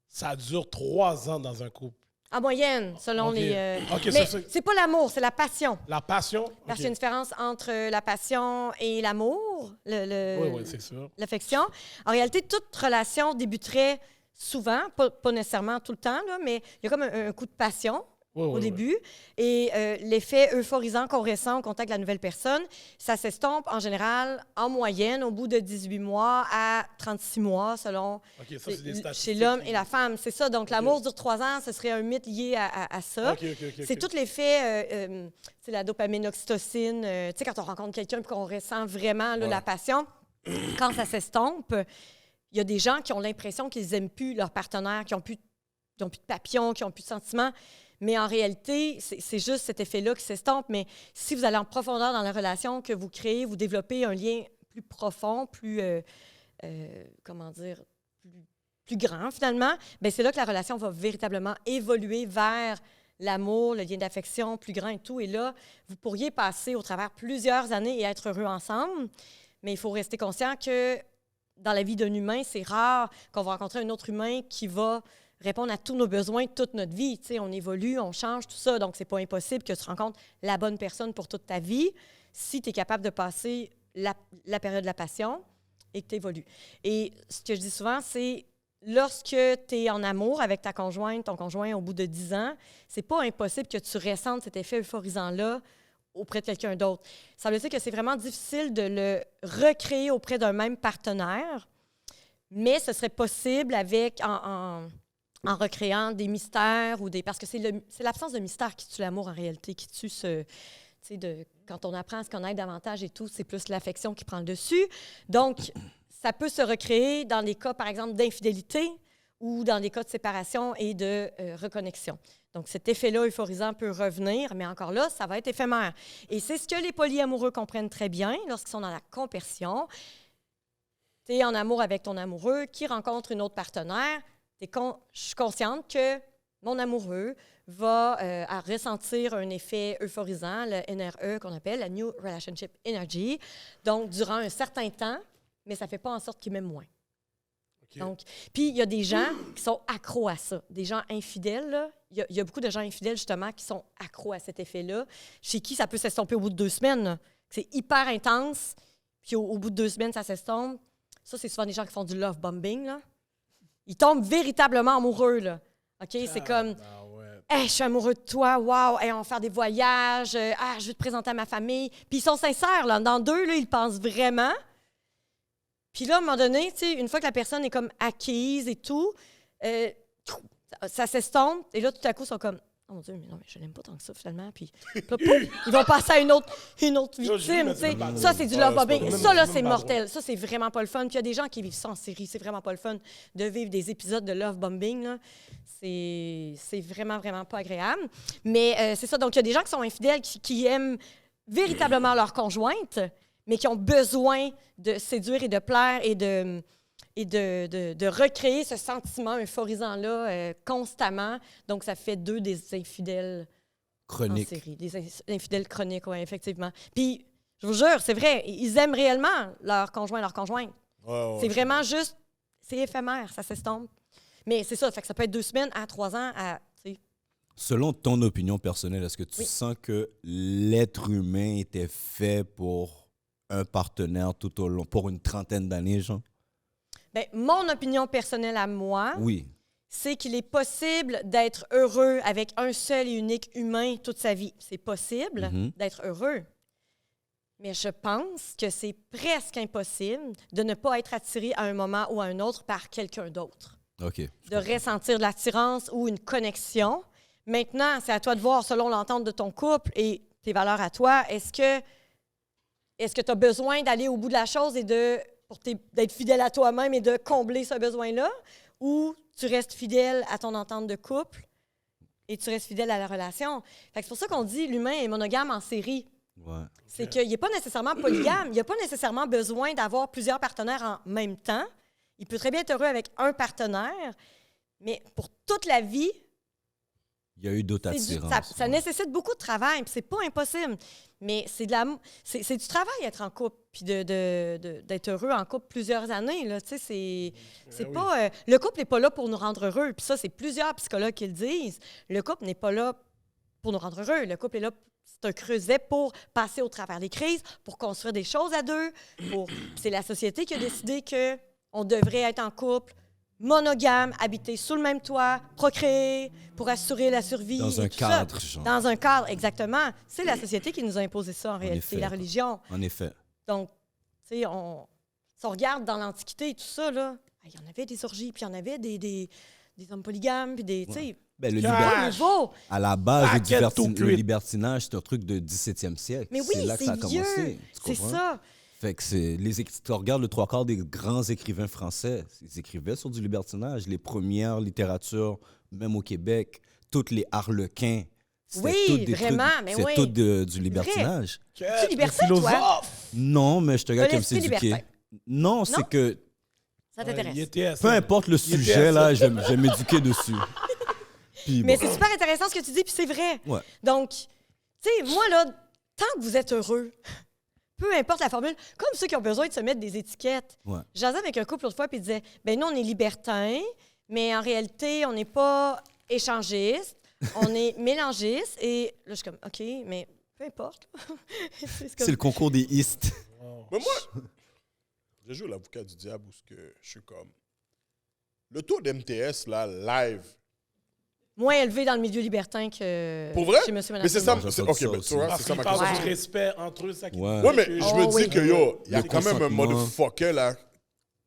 ça dure 3 ans dans un couple. En moyenne, selon OK. les... OK, mais ça, c'est pas l'amour, c'est la passion. La passion? Parce qu'il y a une différence entre la passion et l'amour, Oui, c'est sûr. l'affection. En réalité, toute relation débuterait souvent, pas nécessairement tout le temps, là, mais il y a comme un coup de passion au début. Et l'effet euphorisant qu'on ressent au contact de la nouvelle personne, ça s'estompe en général, en moyenne, au bout de 18 mois à 36 mois, selon OK, ça, c'est des statistiques. chez l'homme et la femme. C'est ça. Donc, l'amour dure 3 ans, ce serait un mythe lié à ça. OK. C'est tout l'effet, c'est la dopamine, l'oxytocine. Tu sais, quand on rencontre quelqu'un et qu'on ressent vraiment là, la passion, quand ça s'estompe, il y a des gens qui ont l'impression qu'ils n'aiment plus leur partenaire, qui n'ont plus de papillons, qui n'ont plus de sentiments. Mais en réalité, c'est juste cet effet-là qui s'estompe. Mais si vous allez en profondeur dans la relation que vous créez, vous développez un lien plus profond, plus, plus grand finalement, bien, c'est là que la relation va véritablement évoluer vers l'amour, le lien d'affection plus grand et tout. Et là, vous pourriez passer au travers plusieurs années et être heureux ensemble. Mais il faut rester conscient que dans la vie d'un humain, c'est rare qu'on va rencontrer un autre humain qui va répondre à tous nos besoins toute notre vie. Tu sais, on évolue, on change, tout ça. Donc, c'est pas impossible que tu rencontres la bonne personne pour toute ta vie si tu es capable de passer la période de la passion et que tu évolues. Et ce que je dis souvent, c'est lorsque tu es en amour avec ta conjointe, ton conjoint, au bout de 10 ans, c'est pas impossible que tu ressentes cet effet euphorisant-là auprès de quelqu'un d'autre. Ça veut dire que c'est vraiment difficile de le recréer auprès d'un même partenaire, mais ce serait possible avec en recréant des mystères ou des... Parce que c'est l'absence de mystère qui tue l'amour en réalité, qui tue ce... Tu sais, quand on apprend à se connaître davantage et tout, c'est plus l'affection qui prend le dessus. Donc, ça peut se recréer dans les cas, par exemple, d'infidélité ou dans des cas de séparation et de reconnexion. Donc, cet effet-là euphorisant peut revenir, mais encore là, ça va être éphémère. Et c'est ce que les polyamoureux comprennent très bien lorsqu'ils sont dans la compersion. Tu es en amour avec ton amoureux qui rencontre une autre partenaire. Je suis consciente que mon amoureux va à ressentir un effet euphorisant, le NRE qu'on appelle, la New Relationship Energy, donc durant un certain temps, mais ça ne fait pas en sorte qu'il m'aime moins. Okay. Donc, puis il y a des gens qui sont accros à ça, des gens infidèles, là. Il y a beaucoup de gens infidèles, justement, qui sont accros à cet effet-là, chez qui ça peut s'estomper au bout de 2 semaines. Là. C'est hyper intense, puis au bout de 2 semaines, ça s'estompe. Ça, c'est souvent des gens qui font du love bombing, là. Ils tombent véritablement amoureux, là. OK? C'est comme, hey, je suis amoureux de toi, wow, hey, on va faire des voyages, je vais te présenter à ma famille. Puis ils sont sincères, là. Dans 2, là, ils pensent vraiment. Puis là, à un moment donné, tu sais, une fois que la personne est comme acquise et tout, ça s'estompe. Et là, tout à coup, ils sont comme, oh mon Dieu, mais non, mais je l'aime pas tant que ça, finalement. Puis là, ils vont passer à une autre victime, tu sais. Ça, c'est du love bombing. Ça, là, c'est mortel. Ça, c'est vraiment pas le fun. Puis il y a des gens qui vivent ça en série. C'est vraiment pas le fun de vivre des épisodes de love bombing, là. C'est vraiment, vraiment pas agréable. Mais c'est ça. Donc, il y a des gens qui sont infidèles, qui aiment véritablement leur conjointe, mais qui ont besoin de séduire et de plaire et de recréer ce sentiment euphorisant-là constamment. Donc, ça fait 2 des infidèles Chronique. En série. Des infidèles chroniques, oui, effectivement. Puis, je vous jure, c'est vrai, ils aiment réellement leur conjoint, leur conjointe. C'est vraiment juste, c'est éphémère, ça s'estompe. Mais c'est ça, fait que ça peut être 2 semaines à 3 ans à, tu sais. Selon ton opinion personnelle, est-ce que tu Oui. sens que l'être humain était fait pour un partenaire tout au long, pour une trentaine d'années, genre? Ben, mon opinion personnelle à moi, Oui. c'est qu'il est possible d'être heureux avec un seul et unique humain toute sa vie. C'est possible d'être heureux. Mais je pense que c'est presque impossible de ne pas être attiré à un moment ou à un autre par quelqu'un d'autre. OK. De ressentir de l'attirance ou une connexion. Maintenant, c'est à toi de voir selon l'entente de ton couple et tes valeurs à toi. Est-ce que tu as besoin d'aller au bout de la chose et d'être fidèle à toi-même et de combler ce besoin-là? Ou tu restes fidèle à ton entente de couple et tu restes fidèle à la relation? Fait que c'est pour ça qu'on dit l'humain est monogame en série. Ouais. C'est qu'il n'est pas nécessairement polygame. Il n'a pas nécessairement besoin d'avoir plusieurs partenaires en même temps. Il peut très bien être heureux avec un partenaire, mais pour toute la vie, Il y a eu d'autres c'est attirances. ça nécessite beaucoup de travail, puis c'est pas impossible. Mais c'est du travail être en couple, puis d'être heureux en couple plusieurs années. Là. Tu sais, c'est pas... le couple n'est pas là pour nous rendre heureux. Puis ça, c'est plusieurs psychologues qui le disent. Le couple n'est pas là pour nous rendre heureux. Le couple est là, c'est un creuset pour passer au travers des crises, pour construire des choses à deux. C'est la société qui a décidé qu'on devrait être en couple, monogame, habiter sous le même toit, procréer pour assurer la survie. Dans et un tout cadre, ça. genre. Dans un cadre, exactement. C'est la société qui nous a imposé ça en réalité, effet. la religion. En effet. Donc, tu sais, si on regarde dans l'Antiquité et tout ça, là, il y en avait des orgies, puis il y en avait des hommes polygames, puis des, tu sais, Ben, nouveau. à la base, Paquet tout le cuit. libertinage, c'est un truc de 17e siècle. Mais oui, c'est là que ça a vieux. commencé. Tu C'est comprends? ça. Fait que tu regardes le 3/4 des grands écrivains français, ils écrivaient sur du libertinage. Les premières littératures, même au Québec, toutes les harlequins. C'était Oui, toutes des vraiment, trucs, mais c'est oui. tout du libertinage. Tu es libertin, toi? Non, mais je te Un regarde qui aime esprit s'éduquer. libertin. Non, c'est que Ça t'intéresse. peu importe le sujet, là, j'aime m'éduquer dessus. Puis, Mais bon. c'est super intéressant ce que tu dis, puis c'est vrai. Ouais. Donc, tu sais, moi, là, tant que vous êtes heureux, peu importe la formule, comme ceux qui ont besoin de se mettre des étiquettes. Ouais. J'asais avec un couple l'autre fois, puis il disait, ben nous, on est libertins, mais en réalité, on n'est pas échangistes, on est mélangistes. Et là, je suis comme, OK, mais peu importe. C'est le concours des istes. Mais moi, je joue l'avocat du diable où je suis comme... Le taux d'MTS, là, live... Moins élevé dans le milieu libertin que Pour vrai? chez Monsieur Mais c'est ça, J'ai c'est, entendu OK, ça ben, aussi. tu vois, Parce c'est ça qu'il ma parle question. du respect entre eux, ça qui Ouais. Ouais, mais je me Oh, dis oui. que, yo, il y a Le quand même un consentement. motherfucker, là,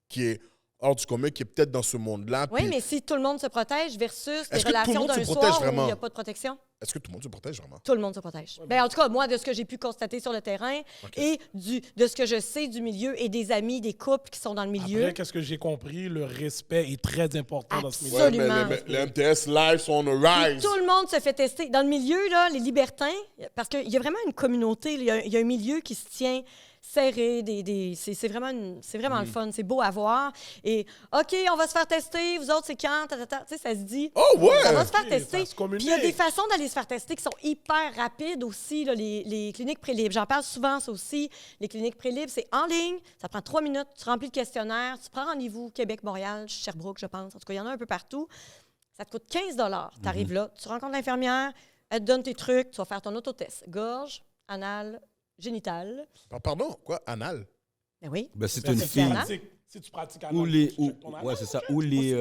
qui est hors du commun, qui est peut-être dans ce monde-là. Oui, puis mais si tout le monde se protège versus des Est-ce que tout le relations monde se d'un protège soir où il vraiment? n'y a pas de protection, Est-ce que tout le monde se protège vraiment? tout le monde se protège. Ben, en tout cas, moi, de ce que j'ai pu constater sur le terrain et de ce que je sais du milieu et des amis, des couples qui sont dans le milieu, Après, qu'est-ce que j'ai compris? Le respect est très important dans ce milieu. Ouais, mais Absolument. les MTS live sont on the rise. tout le monde se fait tester. Dans le milieu, là, les libertins, parce qu'il y a vraiment une communauté, il y a un milieu qui se tient serré, c'est vraiment, c'est vraiment le fun, c'est beau à voir. Et OK, on va se faire tester, vous autres, c'est quand? Tu sais, ça se dit. Oh, ouais! Ça va se faire Ok, tester. ça se communique. Puis il y a des façons d'aller se faire tester qui sont hyper rapides aussi, là, les cliniques prélibres. J'en parle souvent, ça aussi. Les cliniques prélibres, c'est en ligne, ça prend 3 minutes, tu remplis le questionnaire, tu prends rendez-vous Québec, Montréal, Sherbrooke, je pense. En tout cas, il y en a un peu partout. Ça te coûte 15 $. Tu arrives là, tu rencontres l'infirmière, elle te donne tes trucs, tu vas faire ton autotest. Gorge, anal, génital. Pardon, quoi? Anal? Ben oui. Ben, c'est Ben, une si tu fille. pratiques- Si tu pratiques Ou anal, les. tu checkes ton anal. Ouais, c'est ça. Ou les.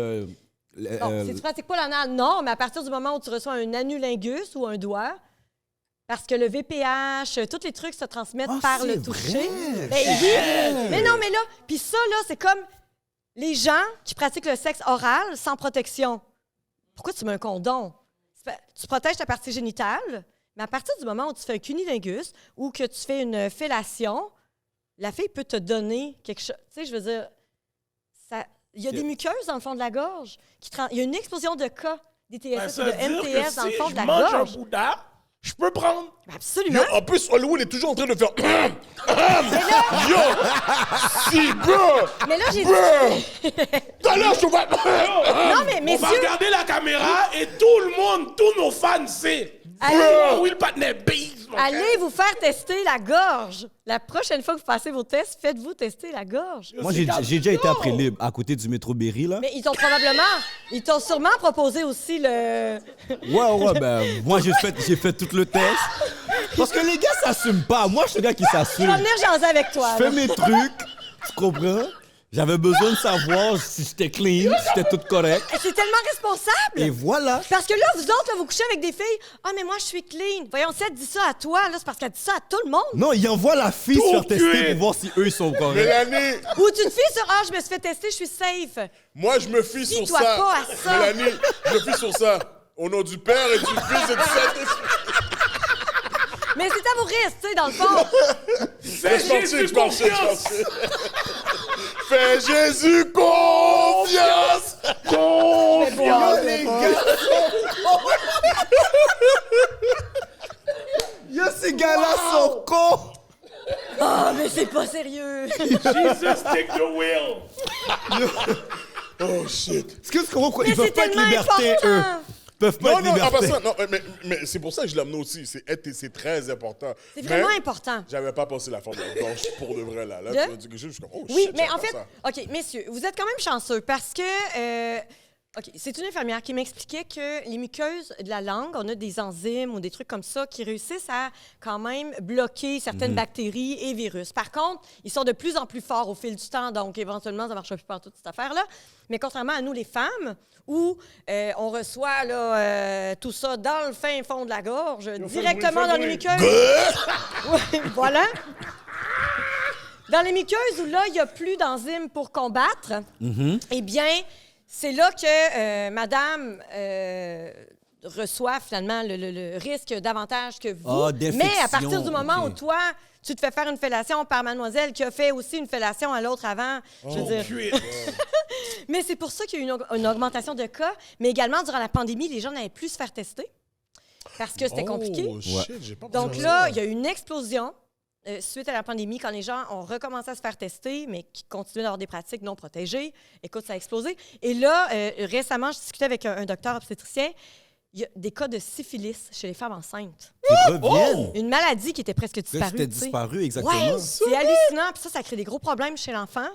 Non, si tu pratiques pas l'anal, non, mais à partir du moment où tu reçois un anulingus ou un doigt, parce que le VPH, tous les trucs se transmettent Ah, par le c'est toucher. vrai! Ben oui! Mais non, mais là, puis ça, là, c'est comme les gens qui pratiquent le sexe oral sans protection. Pourquoi tu mets un condom? Tu protèges ta partie génitale, mais à partir du moment où tu fais un cunilingus ou que tu fais une fellation, la fille peut te donner quelque chose. Tu sais, je veux dire, il y a des muqueuses dans le fond de la gorge. Il y a une explosion de cas d'ITS Ben, et ça veut dire de que MTS dans le si fond de je la mange gorge. un Bouddha, Je peux prendre. Absolument. Yo, en plus, Hollywood est toujours en train de faire. Yo! Si, bro! Mais là, j'ai Bro! Tout à l'heure, je te vois. Non, mais On va messieurs, regarder la caméra et tout le monde, tous nos fans, c'est. Allez. Oui, le partenaire bise. mon allez frère. vous faire tester la gorge. La prochaine fois que vous passez vos tests, faites-vous tester la gorge. Moi, j'ai déjà été à Prélib, à côté du métro Berry, là. Mais ils t'ont sûrement proposé aussi le... Ouais, ben, moi, j'ai fait tout le test. Parce que les gars s'assument pas. Moi, je suis le gars qui Je vais s'assume. venir jaser avec toi. Je là. fais mes trucs, tu comprends? J'avais besoin de savoir si j'étais clean, si j'étais tout correct. C'est tellement responsable. Et voilà. Parce que là, vous autres, là, vous couchez avec des filles. Ah, mais moi, je suis clean. Voyons, si elle dit ça à toi, là, c'est parce qu'elle dit ça à tout le monde. Non, ils envoient la fille se faire tester cuit. pour voir si eux, ils sont corrects. Mélanie, Ou tu te fies sur ah, je me suis fait tester, je suis safe. moi, je me fie sur Fie-toi ça. pas à ça. Mélanie, je me fie sur ça. Au nom du Père et du Fils et du Saint-Esprit. Mais c'est à vos risques, tu sais, dans le fond. Laisse partir, je parle, Fais Jésus confiance! Confiance. les gars Yo, ces gars-là sont cons! Ah, mais c'est pas sérieux. Jesus, take the wheel. Oh shit! Est-ce que tu comprends quoi? Mais Ils peuvent c'est pas être tellement libertés, eux. important. Ils peuvent pas Non, être non, en libertés. passant, non, mais c'est pour ça que je l'ai amené aussi. C'est très important. C'est vraiment Mais important. J'avais pas passé la forme de la gorge pour de vrai, là. Là, De? tu m'as dit quelque chose, je suis comme, oh Oui, shit, mais j'avais en pas fait, ça. OK, messieurs, vous êtes quand même chanceux parce que, OK, c'est une infirmière qui m'expliquait que les muqueuses de la langue, on a des enzymes ou des trucs comme ça qui réussissent à quand même bloquer certaines bactéries et virus. Par contre, ils sont de plus en plus forts au fil du temps, donc éventuellement, ça ne marchera plus partout, cette affaire-là. Mais contrairement à nous, les femmes, où on reçoit là, tout ça dans le fin fond de la gorge, directement dans les muqueuses. Oui, voilà. Dans les muqueuses où là, il n'y a plus d'enzymes pour combattre, eh bien, c'est là que madame reçoit finalement le risque davantage que vous. Ah, d'infection, mais à partir du moment ok. où toi, tu te fais faire une fellation par mademoiselle qui a fait aussi une fellation à l'autre avant, je veux dire. Cuit. Mais c'est pour ça qu'il y a eu une augmentation de cas. Mais également, durant la pandémie, les gens n'avaient plus se faire tester parce que c'était compliqué. Oh shit, j'ai pas Donc pensé là, à il y a eu une explosion suite à la pandémie quand les gens ont recommencé à se faire tester, mais qui continuaient d'avoir des pratiques non protégées. Écoute, ça a explosé. Et là, récemment, je discutais avec un docteur obstétricien. Il y a des cas de syphilis chez les femmes enceintes. Ils reviennent. Une maladie qui était presque Là, disparue. c'était tu sais. disparu, exactement. Ouais, c'est hallucinant. Puis ça crée des gros problèmes chez l'enfant.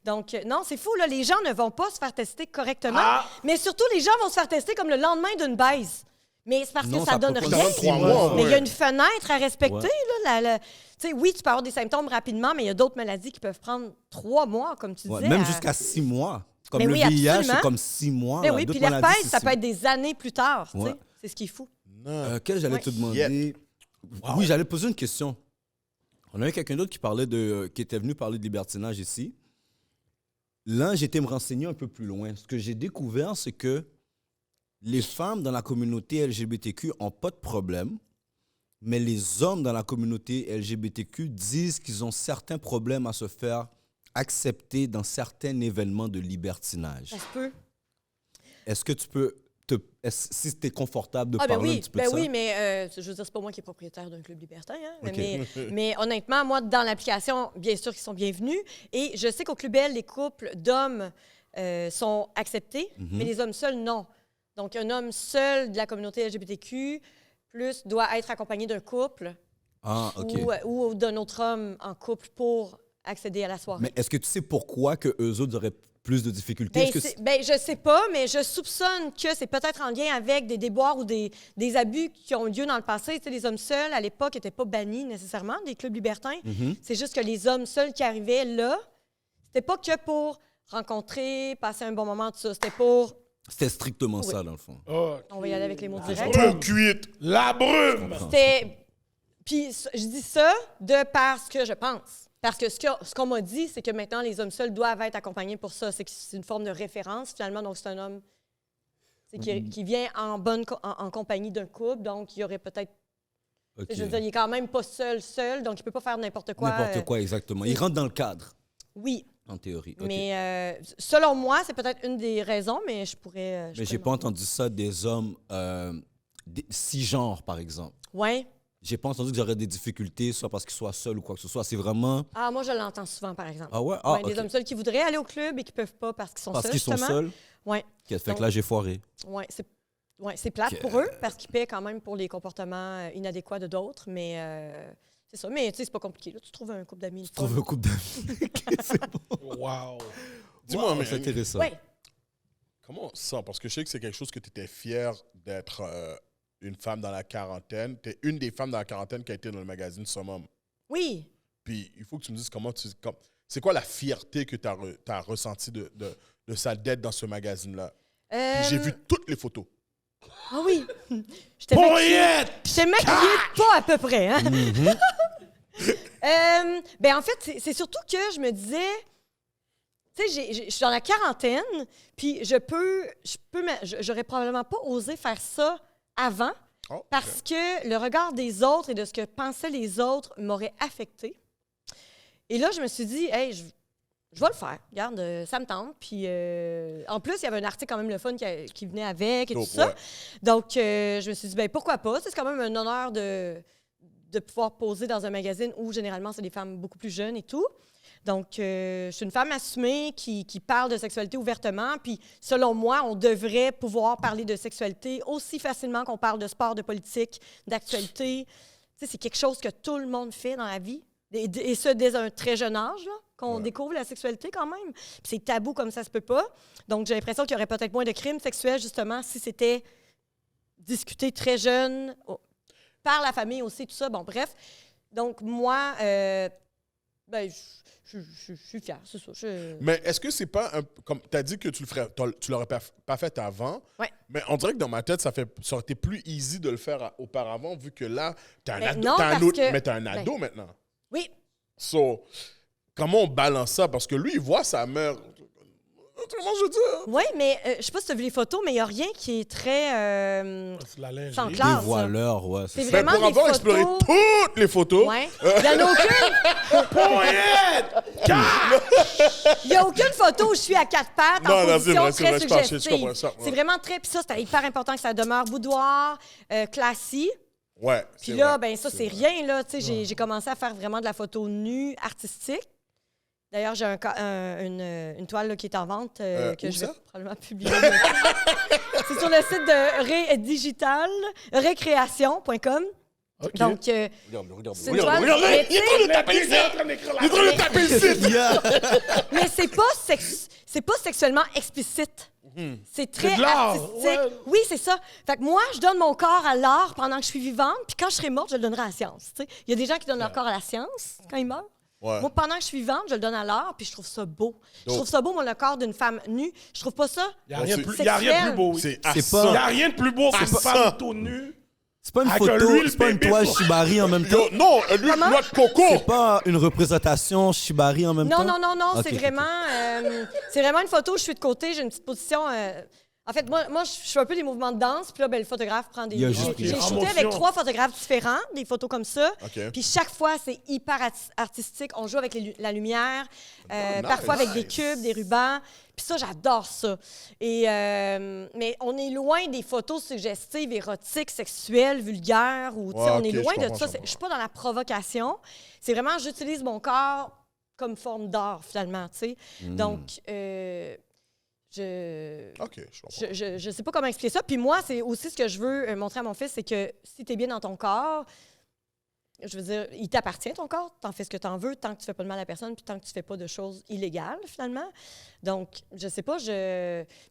Donc, non, c'est fou, là. Les gens ne vont pas se faire tester correctement. Ah. Mais surtout, les gens vont se faire tester comme le lendemain d'une baise. Mais c'est parce Non, que ça ça donne peut pas rien. donner 3 mois, Mais il y a ouais. une fenêtre à respecter. Ouais. Là, tu sais, oui, tu peux avoir des symptômes rapidement, mais il y a d'autres maladies qui peuvent prendre 3 mois, comme tu Ouais, disais. même à- jusqu'à 6 mois. Comme Mais le oui, VIH, absolument. c'est comme 6 mois. Mais là. oui, D'autres puis l'herpès, maladies, ça c'est peut 6 être des années plus tard. tu sais. Ouais. C'est ce qui est fou. Quel j'allais te demander? Oui, j'allais poser une question. On a eu quelqu'un d'autre qui était venu parler de libertinage ici. Là, j'étais me renseigner un peu plus loin. Ce que j'ai découvert, c'est que les femmes dans la communauté LGBTQ n'ont pas de problème, mais les hommes dans la communauté LGBTQ disent qu'ils ont certains problèmes à se faire accepter dans certains événements de libertinage. Ça se peut. Est-ce que tu peux, si tu es confortable de Ah, ben parler un oui, petit peu de ça? oui, mais je veux dire, c'est pas moi qui est propriétaire d'un club libertin. Hein, OK. mais honnêtement, moi, dans l'application, bien sûr qu'ils sont bienvenus. Et je sais qu'au Club Bell, les couples d'hommes sont acceptés, mais les hommes seuls, non. Donc, un homme seul de la communauté LGBTQ plus doit être accompagné d'un couple Ah, OK. ou d'un autre homme en couple pour accéder à la soirée. Mais est-ce que tu sais pourquoi que eux autres auraient plus de difficultés? Ben, Est-ce que je sais pas, mais je soupçonne que c'est peut-être en lien avec des déboires ou des abus qui ont eu lieu dans le passé. Tu sais, les hommes seuls, à l'époque, n'étaient pas bannis nécessairement des clubs libertins. C'est juste que les hommes seuls qui arrivaient là, c'était pas que pour rencontrer, passer un bon moment, tout ça. C'était pour... C'était strictement Oui. ça, dans le fond. Oh, On va y aller avec les mots directs. Peu cuite. la brume. C'était... Puis je dis ça de parce que je pense. Parce que ce qu'on m'a dit, c'est que maintenant, les hommes seuls doivent être accompagnés pour ça. C'est une forme de référence, finalement. Donc, c'est un homme qui vient en compagnie d'un couple. Donc, il y aurait peut-être... OK. Je veux dire, il est quand même pas seul, donc il peut pas faire n'importe quoi. N'importe quoi, exactement. Ils rentrent dans le cadre, Oui, en théorie. OK. mais selon moi, c'est peut-être une des raisons, mais je pourrais... Mais j'ai pas entendu ça des hommes cisgenres, par exemple. Ouais. J'ai pas entendu que j'aurais des difficultés, soit parce qu'ils soient seuls ou quoi que ce soit. C'est vraiment... Ah, moi, je l'entends souvent, par exemple. Ah ouais? Ah, Ouais, ok. des hommes seuls qui voudraient aller au club et qui peuvent pas parce qu'ils sont Parce seuls, qu'ils sont justement. seuls. Ouais. Fait Donc- que là, j'ai foiré. Ouais, c'est plate Ok. pour eux parce qu'ils paient quand même pour les comportements inadéquats de d'autres, mais c'est ça. Mais tu sais, c'est pas compliqué. Là, tu trouves un couple d'amis. Tu trouves un couple d'amis. Ok, c'est bon. Wow. Dis-moi, Wow, mais c'est intéressant. Ouais. comment ça? Parce que je sais que c'est quelque chose que tu étais fier d'être une femme dans la quarantaine. Tu es une des femmes dans la quarantaine qui a été dans le magazine Summum. Oui. Puis il faut que tu me dises c'est quoi la fierté que tu as ressentie de ça d'être dans ce magazine-là? Puis j'ai vu toutes les photos. Ah oui. J'étais maquillée. Poignette! J'étais maquillée pas à peu près. Hein? Ben en fait, c'est surtout que je me disais, tu sais, je suis dans la quarantaine, puis j'aurais probablement pas osé faire ça avant, Oh, ok. parce que le regard des autres et de ce que pensaient les autres m'aurait affectée. Et là, je me suis dit, hey, je vais le faire. Regarde, ça me tente. Puis en plus, il y avait un article quand même le fun qui venait avec et tout Dope, ça. ouais. Donc, je me suis dit, ben pourquoi pas? C'est quand même un honneur de pouvoir poser dans un magazine où généralement, c'est des femmes beaucoup plus jeunes et tout. Donc, je suis une femme assumée qui parle de sexualité ouvertement. Puis, selon moi, on devrait pouvoir parler de sexualité aussi facilement qu'on parle de sport, de politique, d'actualité. Tu sais, c'est quelque chose que tout le monde fait dans la vie. Et ce, dès un très jeune âge, là, qu'on découvre la sexualité quand même. Puis c'est tabou comme ça se peut pas. Donc, j'ai l'impression qu'il y aurait peut-être moins de crimes sexuels, justement, si c'était discuté très jeune, par la famille aussi, tout ça. Bon, bref. Donc, moi, ben, je suis fière, c'est ça. Mais est-ce que c'est pas comme tu as dit que tu l'aurais pas fait avant? Ouais. Mais on dirait que dans ma tête, ça aurait été plus easy de le faire auparavant, vu que là, tu as un Ben ado, non, parce que- mais t'as un ado maintenant. Oui. So, comment on balance ça? Parce que lui, il voit sa mère. Comment je veux dire? Oui, mais je sais pas si tu as vu les photos, mais il n'y a rien qui est très C'est la lingerie. sans classe. Dévoileur, ouais. C'est Mais vraiment pour des avoir photos... exploré toutes les photos, Ouais. Il n'y en a aucune. Il n'y a aucune photo où je suis à quatre pattes Non, en non, c'est position vrai, c'est très vrai, je pense, je suggestive. comprends ça, ouais. C'est vraiment très... Puis ça, c'était hyper important que ça demeure boudoir, classique. ouais. Puis c'est là, vrai, ben ça, c'est vrai. rien, là. Tu sais, j'ai commencé à faire vraiment de la photo nue, artistique. D'ailleurs, j'ai une toile là, qui est en vente que où je vais ça? probablement publier. C'est sur le site de Digital, recréation.com. OK. Donc, Regarde. c'est une toile... Regarde, mais tu sais, il est en train de taper le site! Il est en train de taper le site! mais c'est pas sexuellement explicite. C'est très C'est de l'art, artistique. ouais. Oui, c'est ça. Fait que moi, je donne mon corps à l'art pendant que je suis vivante, puis quand je serai morte, je le donnerai à la science. Tu sais. Il y a des gens qui donnent leur corps à la science quand ils meurent. Ouais. Moi, pendant que je suis vivante, je le donne à l'art, puis je trouve ça beau. Je trouve ça beau, moi, le corps d'une femme nue. Je trouve pas ça... Il n'y a rien de plus Sexuel. beau. oui. C'est C'est Il ça. n'y a rien de plus beau qu'une ça. femme tout nue. C'est pas une Avec photo, l'huile c'est pas une bébé, toile quoi. Shibari en même temps. Yo, non, lui, Comment? noix de coco! C'est pas une représentation Shibari en même Non, temps? non, Ok, c'est ok, vraiment une photo où je suis de côté, j'ai une petite position... En fait, moi, je fais un peu des mouvements de danse, puis là, ben, le photographe prend des... Il y a juste- J'ai En shooté motion. avec 3 photographes différents, des photos comme ça. OK. Puis chaque fois, c'est hyper artistique. On joue avec la lumière, nice. parfois avec des cubes, des rubans. Puis ça, j'adore ça. Et, mais on est loin des photos suggestives, érotiques, sexuelles, vulgaires. Ou, tu sais, Ouais, on ok, est je loin comprends, de ça. je comprends. Je suis pas dans la provocation. C'est vraiment, j'utilise mon corps comme forme d'art, finalement. Tu sais. Donc, OK, je comprends. je sais pas comment expliquer ça. Puis moi, c'est aussi ce que je veux montrer à mon fils, c'est que si tu es bien dans ton corps, je veux dire, il t'appartient ton corps, t'en fais ce que t'en veux, tant que tu fais pas de mal à la personne, puis tant que tu fais pas de choses illégales, finalement. Donc, je sais pas,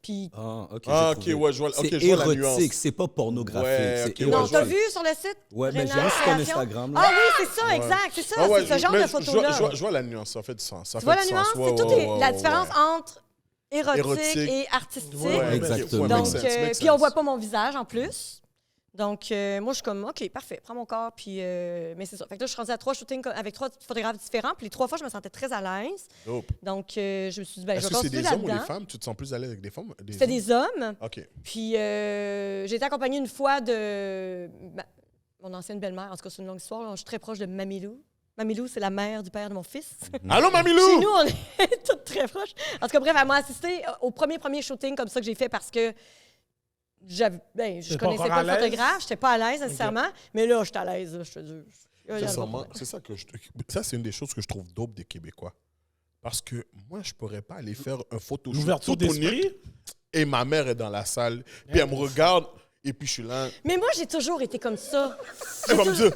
Puis... Ah, OK. Ah, j'ai OK, trouvé. ouais, je vois C'est la nuance. érotique, c'est pas pornographique. Ouais, c'est ok, ouais, Non, je érotique. t'as vois. vu sur le site? Ouais, mais j'ai Réna un sur ton Création? Instagram. là. Ah oui, c'est ça, exact, c'est ça, Ah ouais, c'est ce genre mais de photo-là. Je vois la nuance, ça fait du sens. Ça Tu fait vois la du nuance? sens. C'est Ouais, toute ouais, la ouais, différence ouais. entre érotique et artistique. Ouais, Exactement. Ouais, Donc, makes sense, makes puis on sense. voit pas mon visage en plus. Donc, moi, je suis comme, OK, parfait, prends mon corps, puis... mais c'est ça. Fait que là, je suis rendue à 3 shootings avec 3 photographes différents, puis les 3 fois, je me sentais très à l'aise. Dope. Donc, je me suis dit, ben, je Est-ce vais que c'est continuer des hommes ou là-dedans. des femmes? Tu te sens plus à l'aise avec des femmes? C'était des hommes. OK. Puis, j'ai été accompagnée une fois de mon ancienne belle-mère. En tout cas, c'est une longue histoire. Là. Je suis très proche de Mamilou. Mamilou, c'est la mère du père de mon fils. Allô, Mamilou? Chez nous, on est toutes très proches. En tout cas, bref, elle m'a assisté au premier shooting comme ça que j'ai fait parce que je T'es pas connaissais encore pas à le l'aise? photographe, j'étais pas à l'aise nécessairement, mais là, j'étais à l'aise, là, je te dis. Sincèrement, c'est ça que ça, c'est une des choses que je trouve dope des Québécois. Parce que moi, je pourrais pas aller faire un photoshoot L'ouverture d'esprit. et ma mère est dans la salle, puis elle me regarde, et puis je suis là. Mais moi, j'ai toujours été comme ça. Elle va me dire,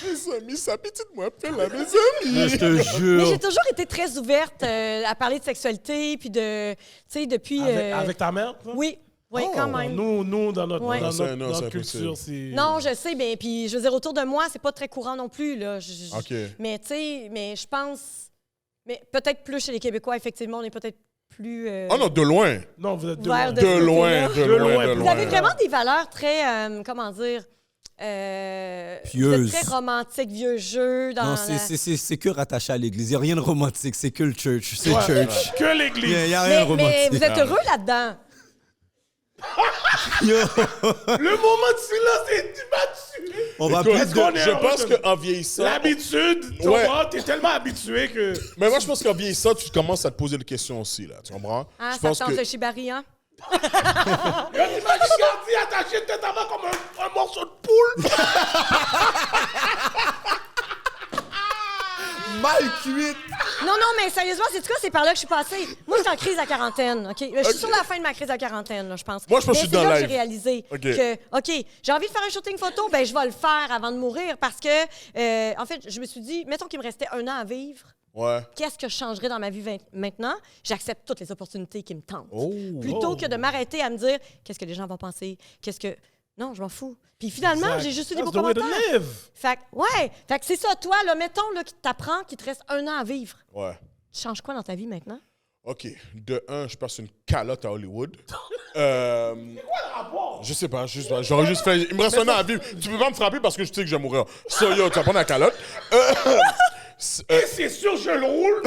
mes amis, ça petite-moi, appelle-la, mes amis. Je te Mais jure. j'ai toujours été très ouverte à parler de sexualité, puis de, tu sais, depuis... Avec ta mère? toi? Oui, oui, quand même. Nous, dans notre, Ouais. dans Non, notre, non, notre c'est culture, impossible. c'est... Non, je sais, mais puis je veux dire, autour de moi, c'est pas très courant non plus, là. OK. Mais tu sais, mais je pense... Mais peut-être plus chez les Québécois, effectivement, on est peut-être plus... Oh non, de loin. Non, vous êtes de Ouvert loin. de- De loin, de De loin, loin. de Vous Vous loin. avez vraiment des valeurs très, comment dire... Pieuses. Vous êtes très romantique, vieux jeu. Dans Non, la- c'est que rattaché à l'église. Il n'y a rien de romantique, c'est que le church. C'est Ouais. church. Que Il l'église. n'y a rien de Mais romantique. vous êtes heureux là-dedans. Yo, Le moment de silence est immaculé. on va Écoute, plus est-ce qu'on de... est je heureux pense de- qu'en vieillissant... L'habitude, tu Ouais. vois, t'es tellement habitué que... Mais moi, je pense qu'en vieillissant, tu commences à te poser des questions aussi, là. Tu comprends? Ah, je ça pense tente que... le shibari, hein? T'imagines Gandhi attaché de tête à main comme un morceau de poule? Mal cuite. Non, mais sérieusement, c'est quoi? C'est par là que je suis passée. Moi, je suis en crise à quarantaine, OK? Je suis sur la fin de ma crise à quarantaine, là, je pense. Moi, je pense que Mais je suis dans c'est là que live. j'ai réalisé OK. que, OK, j'ai envie de faire un shooting photo, ben je vais le faire avant de mourir parce que, en fait, je me suis dit, mettons qu'il me restait 1 an à vivre, Ouais. qu'est-ce que je changerais dans ma vie maintenant? J'accepte toutes les opportunités qui me tentent. Oh. Plutôt que de m'arrêter à me dire, qu'est-ce que les gens vont penser? Non, je m'en fous. Puis finalement, Exact. j'ai juste eu des beaux That's the way to commentaires. live. Fait que c'est ça, toi, là, mettons là, qu'il t'apprend qu'il te reste 1 an à vivre. Ouais. Tu changes quoi dans ta vie maintenant? OK. De un, je passe une calotte à Hollywood. Je sais pas, j'aurais juste fait... Il me reste un an à vivre. Tu peux pas me frapper parce que je sais que je vais mourir. So, yo, tu vas prendre la calotte. Et c'est sûr, je le roule.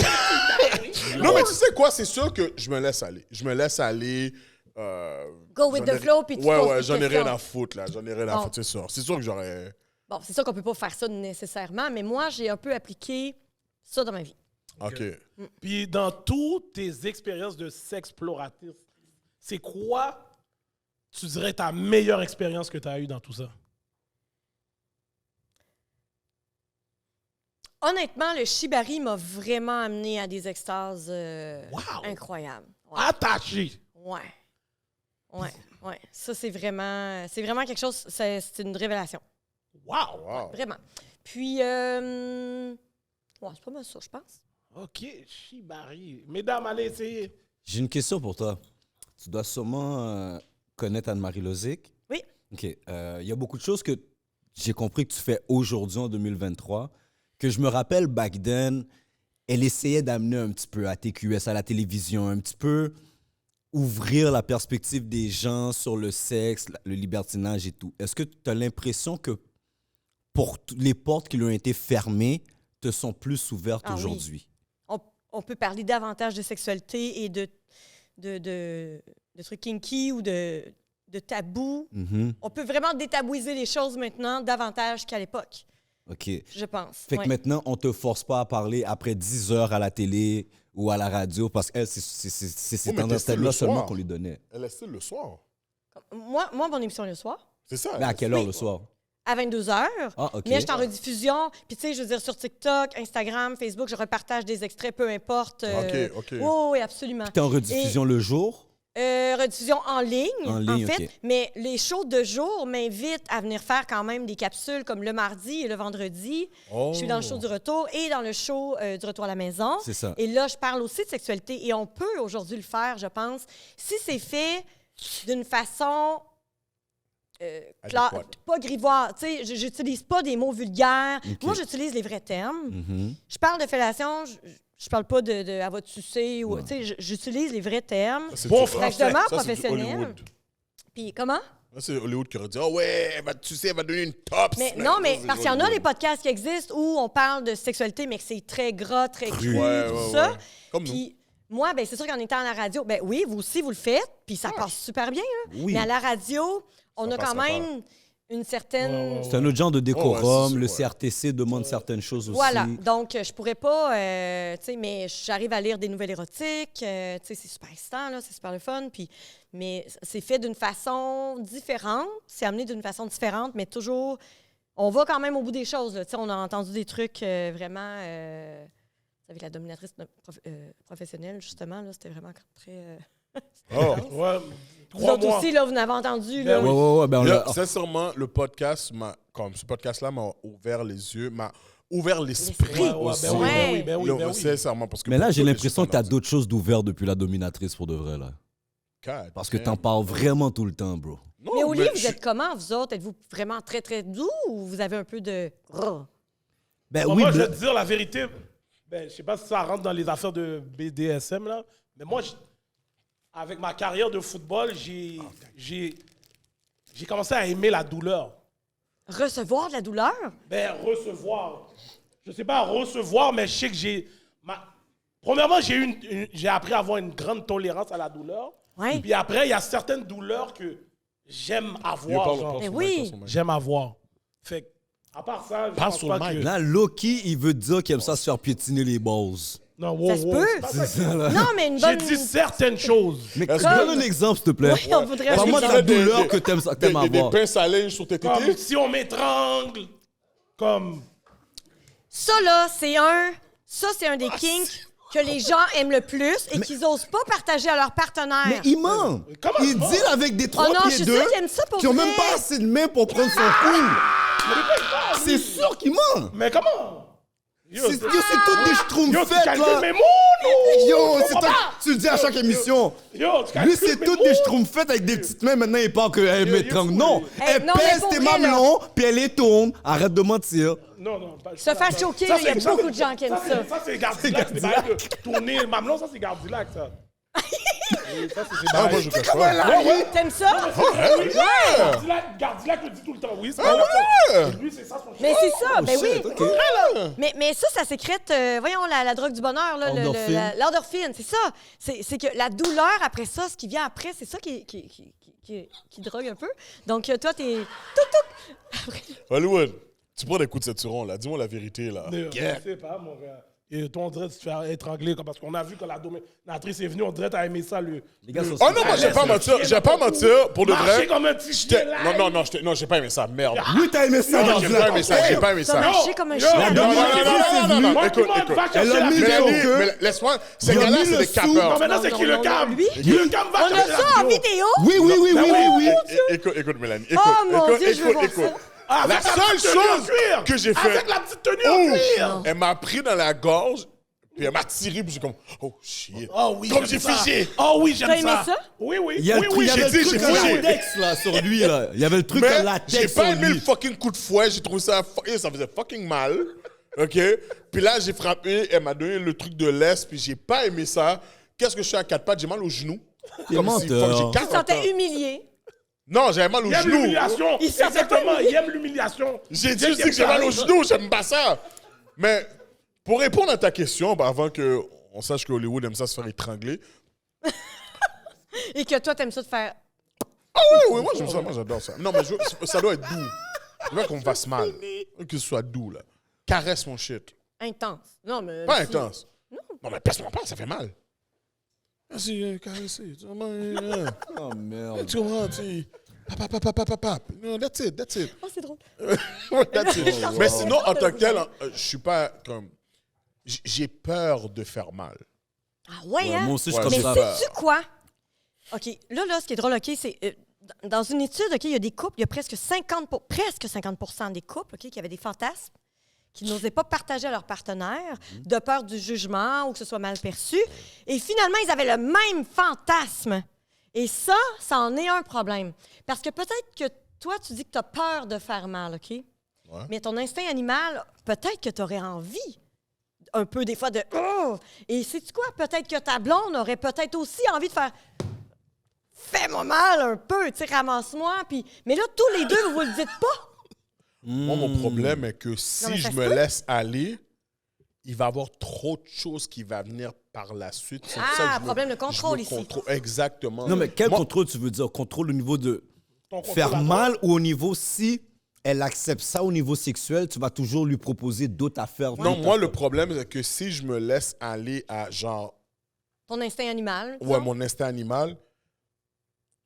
Non, mais tu sais quoi? C'est sûr que je me laisse aller. Je me laisse aller... Go with j'en the ai- flow, puis tu Ouais, poses ouais, tes j'en ai questions. rien à foutre, là. J'en ai rien à Bon. foutre, c'est sûr. C'est sûr que j'aurais... Bon, c'est sûr qu'on peut pas faire ça nécessairement, mais moi, j'ai un peu appliqué ça dans ma vie. OK. Puis dans toutes tes expériences de sexploratrice, c'est quoi, tu dirais, ta meilleure expérience que tu as eue dans tout ça? Honnêtement, le shibari m'a vraiment amené à des extases Wow! incroyables. Ouais. Attaché. Ouais. Ça, c'est vraiment quelque chose, c'est une révélation. Wow! Wow. Vraiment. Puis, ouais, c'est pas mal ça, je pense. OK, Shibari. Mesdames, allez essayer. J'ai une question pour toi. Tu dois sûrement connaître Anne-Marie Lozic. Oui. OK. Il y a beaucoup de choses que j'ai compris que tu fais aujourd'hui, en 2023, que je me rappelle, back then, elle essayait d'amener un petit peu à TQS, à la télévision, un petit peu ouvrir la perspective des gens sur le sexe, le libertinage et tout. Est-ce que tu as l'impression que pour les portes qui lui ont été fermées te sont plus ouvertes Ah oui. aujourd'hui? On peut parler davantage de sexualité et de trucs kinky ou de tabous. Mhm. On peut vraiment détabouiser les choses maintenant davantage qu'à l'époque, OK. je pense. Fait que Ouais. maintenant, on te force pas à parler après 10 heures à la télé ou à la radio parce qu'elle, c'est ces Oh, mais tendres-là le seulement soir. qu'on lui donnait. Elle est style le soir. Moi, mon émission est le soir, C'est ça. Mais à elle est quelle heure style. le soir? à 22h. Ah, OK. Mais je suis en rediffusion. Puis, tu sais, je veux dire, sur TikTok, Instagram, Facebook, je repartage des extraits, peu importe. OK. Oui, absolument. T'es en rediffusion le jour? Rediffusion en ligne, En ligne, fait. OK. Mais les shows de jour m'invitent à venir faire quand même des capsules comme le mardi et le vendredi. Oh. Je suis dans le show du retour et dans le show du retour à la maison. C'est ça. Et là, je parle aussi de sexualité. Et on peut aujourd'hui le faire, je pense, si c'est fait d'une façon Adéquate. pas grivoire. Tu sais, j'utilise pas des mots vulgaires. OK. Moi, j'utilise les vrais termes. Mhm. Je parle de fellation, je parle pas de elle va te sucer ou. Tu sais, j'utilise les vrais termes. C'est Bon du- français. Fait que je demeure Ça, c'est du professionnelle. Hollywood. Puis comment? Là, c'est Hollywood qui aurait dit, oh ouais, tu sais, elle va donner une top. Mais smack. non, Ça, mais c'est parce qu'il y en a Hollywood. des podcasts qui existent où on parle de sexualité, mais que c'est très gras, très cru, Ouais, tout ouais, ça. ouais. Comme nous. Puis moi, ben c'est sûr qu'en étant à la radio, ben oui, vous aussi, vous le faites, puis ça passe super bien. Là. Oui. Mais à la radio, on Ça a quand passera même une certaine... C'est un autre genre de décorum. Ouais, c'est le sûr, CRTC demande certaines choses aussi. Voilà, donc je pourrais pas, tu sais, mais j'arrive à lire des nouvelles érotiques, tu sais, c'est super excitant, là, c'est super le fun, puis, mais c'est fait d'une façon différente, c'est amené d'une façon différente, mais toujours, on va quand même au bout des choses, tu sais, on a entendu des trucs vraiment, avec la dominatrice professionnelle, justement, là, c'était vraiment très... Oh. Ouais. Vous autres Crois-moi. aussi, là, vous n'avez entendu, là. Ouais. Ben, Là, sincèrement, le podcast, ce podcast-là m'a ouvert les yeux, m'a ouvert l'esprit Ouais, ouais, aussi. ben oui, ben oui, ben oui, Là, ben oui. Sincèrement, parce que mais là, j'ai beaucoup de l'impression que tu as gens d'autres choses d'ouvert depuis la dominatrice pour de vrai, là. God Parce que damn. t'en parles vraiment tout le temps, bro. Non, Mais au lit, vous je- êtes comment, vous autres? Êtes-vous vraiment très, très doux ou vous avez un peu de... Ben Moi, oui, je mais- vais te dire la vérité. Ben, je sais pas si ça rentre dans les affaires de BDSM, là. Mais moi, avec ma carrière de football, j'ai commencé à aimer la douleur. Recevoir de la douleur? Ben, recevoir. Je sais pas recevoir, mais je sais que premièrement, j'ai appris à avoir une grande tolérance à la douleur. Ouais. Puis après, il y a certaines douleurs que j'aime Yo, avoir. parle- genre. parle sur Mais le oui. mic, parle sur le mic. J'aime avoir. Fait que, à part ça, je Parle pense sur pas le mic. que... Là, Loki, il veut dire qu'il aime ça se faire piétiner les balls. Non, wow, Ça se wow, peut. c'est pas ça. Non, mais une J'ai bonne... dit certaines choses. Mais Est-ce donne que- un exemple, s'il te plaît. Oui, on voudrait... Est-ce que Parle-moi tu de la fais des- douleur des- que t'aimes Des avoir. pinces à linge sur tes Comme tétés? si on m'étrangle. Comme... Ça, là, c'est un des kinks que les gens aiment le plus et qu'ils n'osent pas partager à leur partenaire. Mais il ment. Comment Il ça? deal avec des Oh 3 non, je pieds suis 2 sûre qu'il aime ça pour qui ont vrai. même pas assez de mains pour prendre son coup. C'est sûr qu'il ment. Mais comment? Yo, C'est toutes des Yo, schtroumpfs tu faites, calcules là. mes mots, non? Yo, Je c'est comprends toi, pas. tu le dis à chaque émission. Yo, tu Lui, calcules c'est mes toutes mots. des schtroumpfs avec des petites mains. Maintenant, il parle qu'elle Yo, m'étrangle. il est Non, fou, lui. elle Non, mais pèse pour tes vrai, là. mamelons, puis elle les tourne. Arrête de mentir. Non, non. Pas, Se faire choquer, là, il y a beaucoup de gens qui aiment ça. Ça, c'est Gardilac. C'est pas de tourner le mamelon, ça, c'est Gardilac, ça. Oui, ça, c'est Ah, moi, je cache pas. T'aimes ça? Oui, Gardilac le dit tout le temps. Oui, c'est pas lui, c'est ça son Mais choix. c'est ça, ben oui. shit, ok. Mais ça sécrète, voyons, la drogue du bonheur, là, Endorphine. l'endorphine, c'est ça. C'est que la douleur après ça, ce qui vient après, c'est ça qui drogue un peu. Donc, toi, t'es... Hollywood, tu prends des coups de ceinturon, là. Dis-moi la vérité, là. Je sais pas, mon gars. Et toi, on dirait que tu te fais étrangler, parce qu'on a vu que la dominatrice est venue, on dirait que t'as aimé ça, le... Les gars, Oh non, moi, j'ai pas mentir. J'ai pas mentir, pour de Marcher vrai. comme un petit chien, là. Non, j'ai pas aimé ça. Merde. Lui, t'as aimé ça, Non, j'ai pas aimé ça. J'ai pas aimé T'as ça. marché comme un Yo, chien. yo, Non, non. Moi, tout le Écoute, monde va Elle chercher a la mis vidéo. le queue. Mais laisse-moi. Ces Il a gars-là, mis c'est le des sou. Non, capeurs. maintenant, c'est Non, qui non, le non, cam? lui. Le cam va On a chercher la ça en vidéo. vidéo? Oui. Écoute, Mélanie. Oh, mon Dieu, je veux voir ça. Avec La seule petite tenue en chose cuir. que j'ai fait. Avec la petite tenue en cuir. Elle m'a pris dans la gorge, puis elle m'a tiré, puis j'ai comme, oh shit. Oh oui, Comme j'aime j'ai ça. figé. Oh oui, j'aime T'as aimé ça. ça? Oui, oui. Il y a oui, il oui, y avait j'ai dit, le truc j'ai à figé. latex, là, sur lui, là. Il y avait le truc à Mais j'ai latex pas sur aimé le lui. fucking coup de fouet, j'ai trouvé ça, ça faisait fucking mal. OK? Puis là, j'ai frappé, elle m'a donné le truc de l'Est, puis j'ai pas aimé ça. Qu'est-ce que je suis à quatre pattes? J'ai mal au genou. T'es Comme si, menteur. fuck, j'ai Tu te 40 ans. sentais humilié. Non, j'avais mal au Il aime genou. l'humiliation. Il s'en fait Exactement, pas, il aime l'humiliation. J'ai dit aussi que j'ai mal au genou, j'aime pas ça. Mais pour répondre à ta question, bah, avant qu'on sache que Hollywood aime ça se faire étrangler. Et que toi, t'aimes ça de faire... Oui, moi j'aime ça, moi j'adore ça. Non, mais ça doit être doux. Je veux qu'on me fasse mal. Que ce soit doux, là. Caresse mon shit. Intense. Non, mais... Pas si- intense. Non, mais passe-moi pas, ça fait mal. Merci, caresser. Tu comprends? Oh, merde. Tu comprends? Pap. Non, that's it. Oh, c'est drôle. That's it. Mais sinon, en tant que tel, je suis pas comme. J'ai peur de faire mal. Ah ouais, hein? Moi aussi, je Ouais, suis Mais comme c'est ça. sais-tu quoi? OK, là, ce qui est drôle, OK, c'est... dans une étude, OK, il y a des couples, il y a presque 50% des couples, OK, qui avaient des fantasmes, qui n'osaient pas partager à leur partenaire, de peur du jugement ou que ce soit mal perçu. Et finalement, ils avaient le même fantasme. Et ça en est un problème. Parce que peut-être que toi, tu dis que tu as peur de faire mal, OK? Ouais. Mais ton instinct animal, peut-être que tu aurais envie un peu des fois de oh! Et sais-tu quoi? Peut-être que ta blonde aurait peut-être aussi envie de faire fais-moi mal un peu, tu sais, ramasse-moi. Puis... Mais là, tous les deux, vous le dites pas. Moi, mon problème est que mais si ça je se me peut. laisse aller, il va y avoir trop de choses qui vont venir par la suite. C'est pour ça que je veux- Problème de je contrôle veux ici. Exactement. Non, mais quel Moi- contrôle tu veux dire? Contrôle au niveau de ton faire contrôle à mal ou au niveau si elle accepte ça au niveau sexuel, tu vas toujours lui proposer d'autres affaires. Non, moi, le problème, c'est que si je me laisse aller à genre, Ton instinct animal. ouais, mon instinct animal,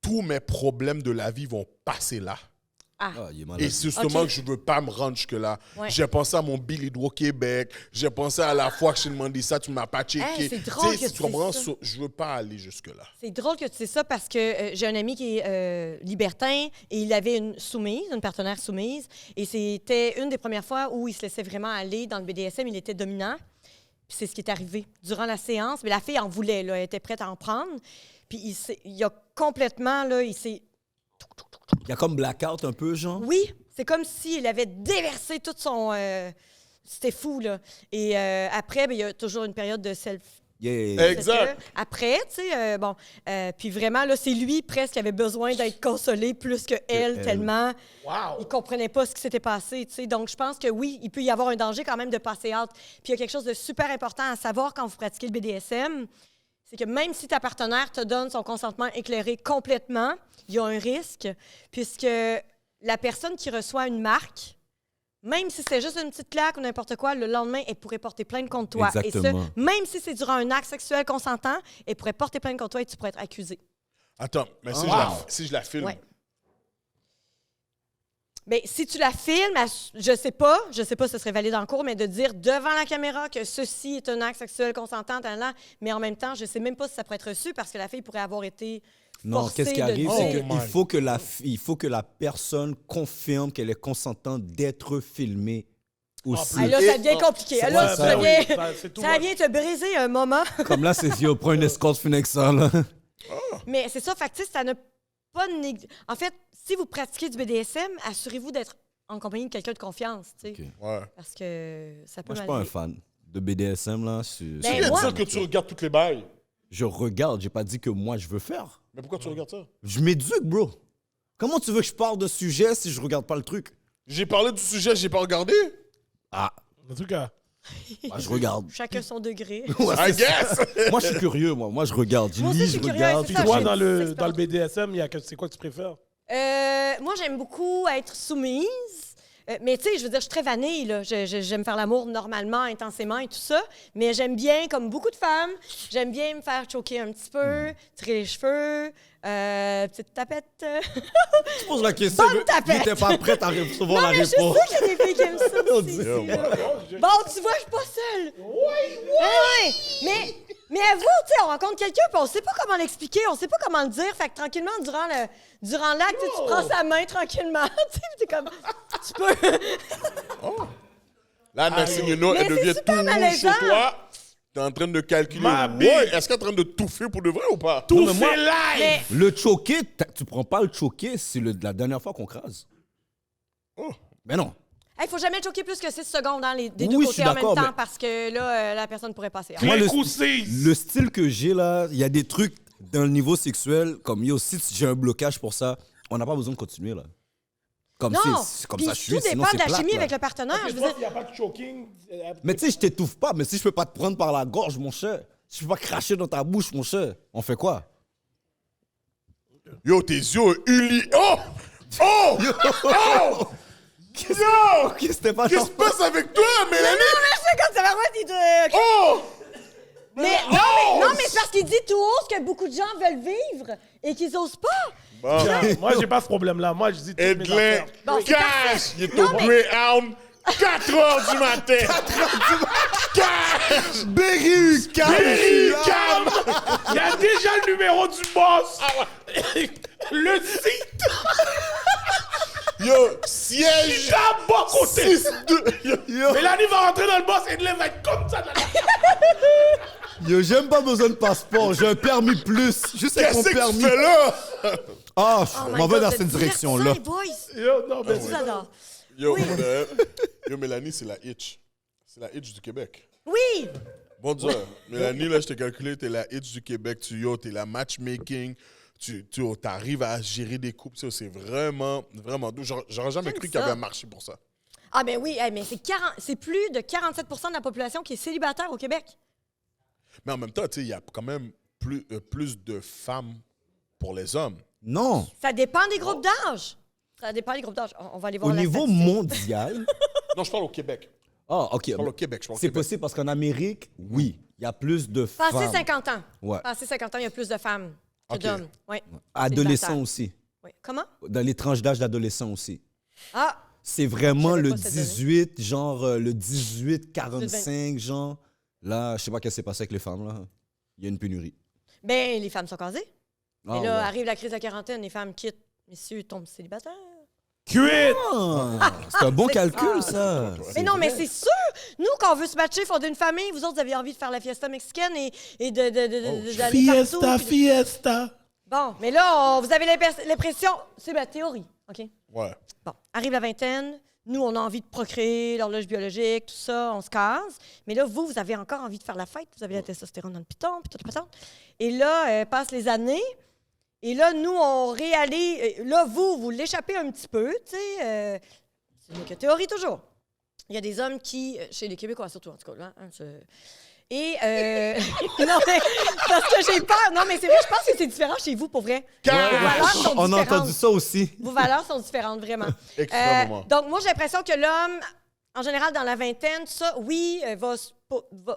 tous mes problèmes de la vie vont passer là. Ah. Ah, il est malade. Et c'est justement Ok. que je veux pas me rendre jusque-là. Ouais. J'ai pensé à mon Billy au Québec. J'ai pensé à la fois que je t'ai demandé ça, tu m'as pas checké. Hey, c'est drôle Tu sais, que tu tu comprends? dises ça. Je veux pas aller jusque-là. C'est drôle que tu sais ça parce que j'ai un ami qui est libertin et il avait une partenaire soumise. Et c'était une des premières fois où il se laissait vraiment aller dans le BDSM. Il était dominant. Puis c'est ce qui est arrivé durant la séance. Mais la fille en voulait, là, elle était prête à en prendre. Puis il a complètement, là, il s'est... Il y a comme blackout un peu, genre. Oui, c'est comme s'il avait déversé tout son... C'était fou, là. Et après, ben, il y a toujours une période de self... Yeah. Exact. Après, tu sais, bon, puis vraiment, là, c'est lui presque qui avait besoin d'être consolé plus que elle, tellement il comprenait pas ce qui s'était passé, tu sais. Donc, je pense que oui, il peut y avoir un danger quand même de passer out. Puis il y a quelque chose de super important à savoir quand vous pratiquez le BDSM, c'est que même si ta partenaire te donne son consentement éclairé complètement, il y a un risque, puisque la personne qui reçoit une marque, même si c'est juste une petite claque ou n'importe quoi, le lendemain, elle pourrait porter plainte contre toi. Exactement. Et ça, même si c'est durant un acte sexuel consentant, elle pourrait porter plainte contre toi et tu pourrais être accusé. Attends, mais si je la filme, Ouais. Bien, si tu la filmes, je sais pas si ce serait valide en cours, mais de dire devant la caméra que ceci est un acte sexuel consentant, mais en même temps, je sais même pas si ça pourrait être reçu parce que la fille pourrait avoir été Non, forcée qu'est-ce qui de arrive, dire- c'est Oh qu'il faut que la personne confirme qu'elle est consentante d'être filmée aussi. Ah, là, ça devient compliqué. ça- Là, ouais, ça ben vient, c'est tout ça vient te briser un moment. Comme là, c'est yo, prends une escorte fin avec ça, là. Mais c'est ça, fait que, tu sais, ça n'a pas En fait, si vous pratiquez du BDSM, assurez-vous d'être en compagnie de quelqu'un de confiance, tu sais. Ok. ouais. Parce que ça peut Moi, je suis mal pas un virer. fan de BDSM, là. Ben, Tu viens de moi- dire que tu regardes toutes les bails. Je regarde, j'ai pas dit que moi, je veux faire. Mais pourquoi tu regardes ça? Je m'éduque, bro. Comment tu veux que je parle de sujet si je regarde pas le truc? J'ai parlé du sujet, j'ai pas regardé. Ah, En tout cas, bah, je regarde. Chacun son degré. Ouais, I c'est ça. guess! Moi, je suis curieux, moi. Moi, je regarde. Je Moi aussi, lis, je je suis curieuse, regarde. c'est puis ça, toi, j'ai dans une le expérience. BDSM, c'est quoi que tu préfères? Moi, j'aime beaucoup être soumise. Mais tu sais, je veux dire, je suis très vanille, là. J'aime faire l'amour normalement, intensément et tout ça. Mais j'aime bien, comme beaucoup de femmes, j'aime bien me faire choquer un petit peu, tirer les cheveux, petite tapette. Je pose la question. Bonne tapette. J'étais pas prête à recevoir la Mais je sais réponse. qu'il y a des filles qui aiment ça On aussi. dit- Bon, tu vois, je suis pas seule. Oui. Mais avoue, tu sais, on rencontre quelqu'un, puis on sait pas comment l'expliquer, on sait pas comment le dire. Fait que tranquillement, durant l'acte, tu prends sa main tranquillement. Tu sais, t'es comme, tu peux. Là, next thing you know, Mais elle c'est devient super tout rouge malaisant. sur toi. T'es en train de calculer. Ma bille. Ouais, est-ce qu'elle est en train de touffer pour de vrai ou pas? Tout mais moi- fait live! Mais Le choquer, tu prends pas le choquer, c'est la dernière fois qu'on crase. Oh. Mais non. il faut jamais le choquer plus que 6 secondes des Oui, deux je côtés suis en même d'accord, temps mais- parce que là, la personne pourrait passer. Moi, Clic ou six? Le style que j'ai là, il y a des trucs dans le niveau sexuel, comme yo, si j'ai un blocage pour ça, on n'a pas besoin de continuer là. Comme Non, c'est comme puis ça je suis, tout sinon dépend c'est de la plate, chimie là. avec le partenaire. Mais Je veux toi, dire, s'il n'y a pas de choking... Mais tu sais, je t'étouffe pas, mais si je peux pas te prendre par la gorge, mon cher, si je peux pas cracher dans ta bouche, mon cher, on fait quoi? Yo, tes yeux, Oh! Oh! Oh! Yo! Ok, c'était pas Qu'est-ce qui se passe avec toi, Mélanie? c'est comme ça va être Oh! non, mais c'est parce qu'il dit tout haut ce que beaucoup de gens veulent vivre et qu'ils osent pas. Bon. Moi, j'ai pas ce problème-là. Moi, je dis toutes mes Edlin, affaires. Bon, c'est cash! Il est au Greyhound, 4 h du matin. 4 h du matin. Cash! Berry, Berry, Cam! Il y a déjà le numéro du boss. Le site. Yo, siège! D'un bon côté. 6-2. Mélanie va rentrer dans le boss et Edlin va être comme ça. Yo, j'ai même pas besoin de passeport, j'ai un permis plus. Juste avec mon Qu'est-ce que permis. tu fais là? Ah, Oh je my m'en vais God, dans c'est cette direction-là. divertissant, boys. Yo, non, mais Je vous adore. Yo, Oui. yo, Mélanie, c'est la itch. C'est la itch du Québec. Oui. Bon Dieu, Mélanie, là, je t'ai calculé, t'es la itch du Québec, t'es la matchmaking, tu arrives à gérer des couples, c'est vraiment, vraiment doux. J'aurais jamais J'aime cru qu'il y avait ça. un marché pour ça. Ah, ben oui, mais c'est plus de 47 de la population qui est célibataire au Québec. Mais en même temps, tu sais, il y a quand même plus de femmes pour les hommes. Non. Ça dépend des groupes d'âge. Ça dépend des groupes d'âge. On va aller voir Au la niveau statistique. mondial. Non, je parle au Québec. Ah, OK. Je parle au Québec. C'est possible parce qu'en Amérique, oui, il y a plus de femmes. Passé 50 ans. Ouais. Passé 50 ans, il y a plus de femmes que Ok. d'hommes. Oui. Adolescents aussi. Oui. Comment? Dans les tranches d'âge d'adolescents aussi. Ah! C'est vraiment Je savais le pas cette donnée. 18, genre le 18-45, genre. Là, je sais pas ce qui s'est passé avec les femmes, là. Il y a une pénurie. Ben, les femmes sont casées. Ah, Et là, ouais. arrive la crise de la quarantaine, les femmes quittent. Messieurs tombent célibataires. Quit! Ah, c'est un bon C'est calcul, ça. ça. Mais non, mais c'est sûr! Nous, quand on veut se matcher, fonder une famille, vous autres, vous avez envie de faire la fiesta mexicaine et d'aller Fiesta, partout. fiesta. Bon, mais là, vous avez l'impression... C'est ma théorie, OK? Ouais. Bon, arrive la vingtaine, nous, on a envie de procréer, l'horloge biologique, tout ça, on se case. Mais là, vous avez encore envie de faire la fête, vous avez la testostérone dans le piton, puis tout le patente. Et là, passent les années, et là, nous, on réalise... Là, vous l'échappez un petit peu, tu sais. C'est une théorie, toujours. Il y a des hommes qui... Chez les Québécois, surtout, en tout cas, là, et... non, mais... Parce que j'ai peur. Non, mais c'est vrai, je pense que c'est différent chez vous, pour vrai. Vos valeurs sont On a différentes. entendu ça aussi. Vos valeurs sont différentes, vraiment. Extrêmement. Donc, moi, j'ai l'impression que l'homme, en général, dans la vingtaine, tout ça, oui,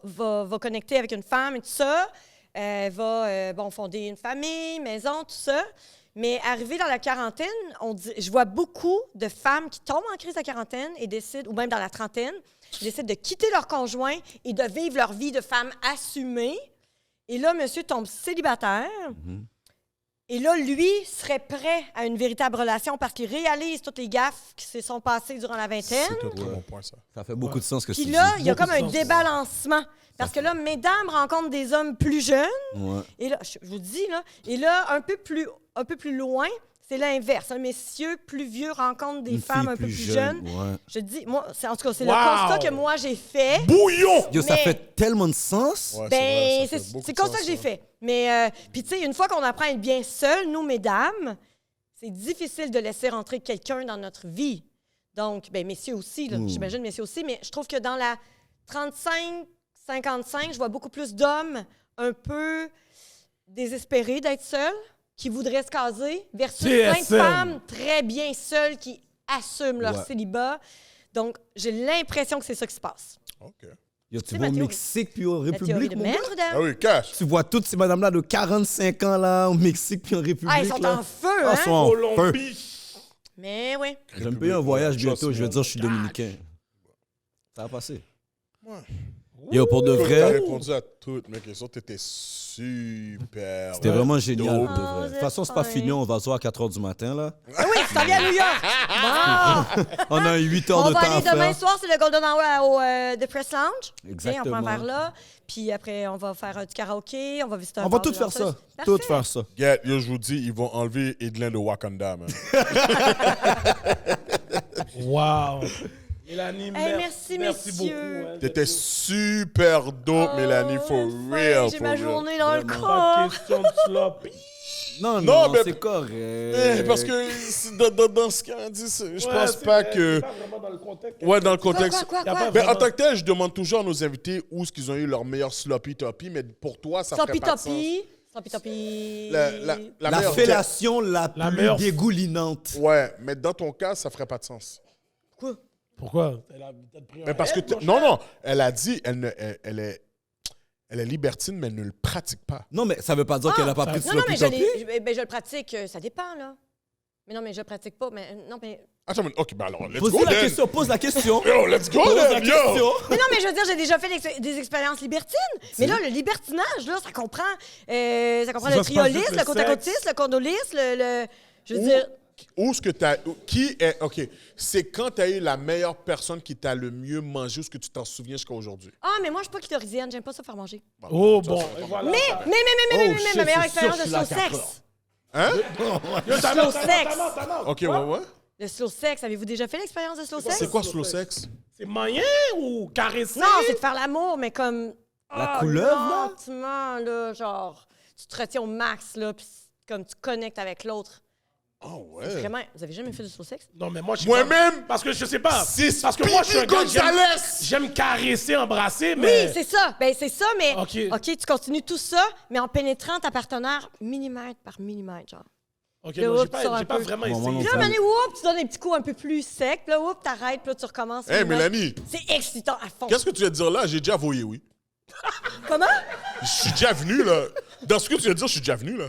va connecter avec une femme et tout ça, va fonder une famille, maison, tout ça. Mais arrivé dans la quarantaine, je vois beaucoup de femmes qui tombent en crise de la quarantaine et décident, ou même dans la trentaine, décident de quitter leur conjoint et de vivre leur vie de femme assumée. Et là, monsieur tombe célibataire. Et là, lui serait prêt à une véritable relation parce qu'il réalise toutes les gaffes qui se sont passées durant la vingtaine. C'est un très bon point, ça. Ça fait beaucoup de sens que Puis tu là, dis. il y a comme un Beaucoup de sens. débalancement. Parce que là, mesdames rencontrent des hommes plus jeunes. Ouais. Et là, je vous dis, là, et là, un peu plus loin, c'est l'inverse. Un messieurs plus vieux rencontre des Une femmes fille un peu plus jeune, jeunes. ouais. Je te dis, moi, en tout cas, c'est Wow! le constat que moi, j'ai fait. Bouillon! Yo, ça Mais- fait tellement de sens. Ouais, Ben, vrai, ça fait c'est beaucoup c'est de comme sens, ça que j'ai fait. Mais, puis tu sais, une fois qu'on apprend à être bien seul, nous, mesdames, c'est difficile de laisser rentrer quelqu'un dans notre vie. Donc, ben messieurs aussi, là, j'imagine messieurs aussi, mais je trouve que dans la 35-55, je vois beaucoup plus d'hommes un peu désespérés d'être seuls, qui voudraient se caser, versus plein de TSM. femmes très bien seules qui assument leur Ouais. célibat. Donc, j'ai l'impression que c'est ça qui se passe. OK. Yo, tu C'est vas ma au théorie. Mexique puis au La théorie République, de mon gars. maître, dame. Ah oui, cash. Tu vois toutes ces madames-là de 45 ans là, au Mexique puis en République. Ah, ils sont là. en feu, Ah, hein? ils sont en feu. Colombie. Mais oui. Je vais me payer un voyage bientôt. Je vais dire que je suis Cash. dominicain. Ça va passer. Ouais. Yo, pour de Tu as vrai, répondu à toutes mes questions. Tu étais super. c'était vraiment génial. dope. Pour de vrai. De toute façon, c'est pas fini. On va se voir à 4 h du matin. Là. Ah oui, tu t'en viens à New York. Bon. On a 8 heures On de va temps à aller demain faire. soir, c'est le Golden Hour au The Press Lounge. Exactement. On prend un verre là. Puis après, on va faire du karaoké. On va visiter un On va bar tout de faire ça. danseuses. Tout Parfait. faire ça. Gars, yo, je vous dis, ils vont enlever Edlin de Wakanda, man. Wow. Mélanie, merci, messieurs. beaucoup. Hein, T'étais super dope, Mélanie, for Enfin, real. J'ai for ma real. journée dans le Pas corps. question de sloppy. Non, Non, non, mais- c'est correct. Parce que dans ce qu'elle dit, je pense pas que. Pas vraiment dans le contexte. Ouais, dans le Quoi, contexte. quoi, Y a quoi? pas- Ben, en tant que tel, je demande toujours à nos invités où est-ce qu'ils ont eu leur meilleur sloppy toppy, mais pour toi, ça ferait Sloppy pas de sens. toppy. Sloppy toppy. La La meilleure- fellation la plus meilleure- dégoulinante. Ouais, mais dans ton cas, ça ferait pas de sens. Quoi? Pourquoi? Elle a peut-être pris un Mais parce que head, mon non, cher. non, elle a dit, elle est libertine, mais elle ne le pratique pas. Non, mais ça veut pas dire Ah, qu'elle a pas pris de Non, non, mais sloppy toppy. je le pratique. Ça dépend, là. Mais non, mais je le pratique pas. Mais non, mais... Attends, mais ok, ben alors, let's Pose go la then. question, pose la question. Yo, let's go Pose la then, yo. question. Mais non, mais je veux dire, j'ai déjà fait des expériences libertines. Mais là, le libertinage, là, ça comprend le Ça se passe triolisme, juste le le cotacotisme, le condolisme, je veux dire... Où est-ce que t'as. Qui est. Ok, c'est quand t'as eu la meilleure personne qui t'a le mieux mangé, ou ce que tu t'en souviens jusqu'à aujourd'hui? Ah, mais moi, je suis pas clitorisienne, j'aime pas ça faire manger. Oh, bon. Et voilà. Mais Oh, ma meilleure shit, expérience c'est de sûr, slow je suis sex. Hein? Yo, ta slow mère, sex. ta mère. Ok, ouais. Le slow sex, avez-vous déjà fait l'expérience de slow sex? C'est quoi slow sex? C'est moyen ou caresser? Non, c'est de faire l'amour, mais comme... La couleuvre, là? lentement, là, genre, tu te retiens au max, là, puis comme tu connectes avec l'autre. Oh, C'est ouais. Vraiment, vous avez jamais fait du slow sex? Non, mais moi, je sais Moi-même, pas. Parce que je sais pas. c'est Parce que moi, je suis un gars, Speedy Gonzalez. j'aime caresser, embrasser, Oui, mais... c'est ça. Ben, c'est ça, mais OK. OK, tu continues tout ça, mais en pénétrant ta partenaire millimètre par millimètre, genre. Ok, Là, non, j'ai tu sors un pas peu. vraiment Moi, essayé. non Puis là, à un moment donné, whoop, tu donnes des petits coups un peu plus secs. Puis là, whoop, t'arrêtes. Puis là, tu recommences. Hey, Mélanie, C'est excitant à fond. qu'est-ce que tu viens de dire là? J'ai déjà voyé, oui. Comment? Je suis déjà venu, là. Dans ce que tu viens de dire, je suis déjà venu, là.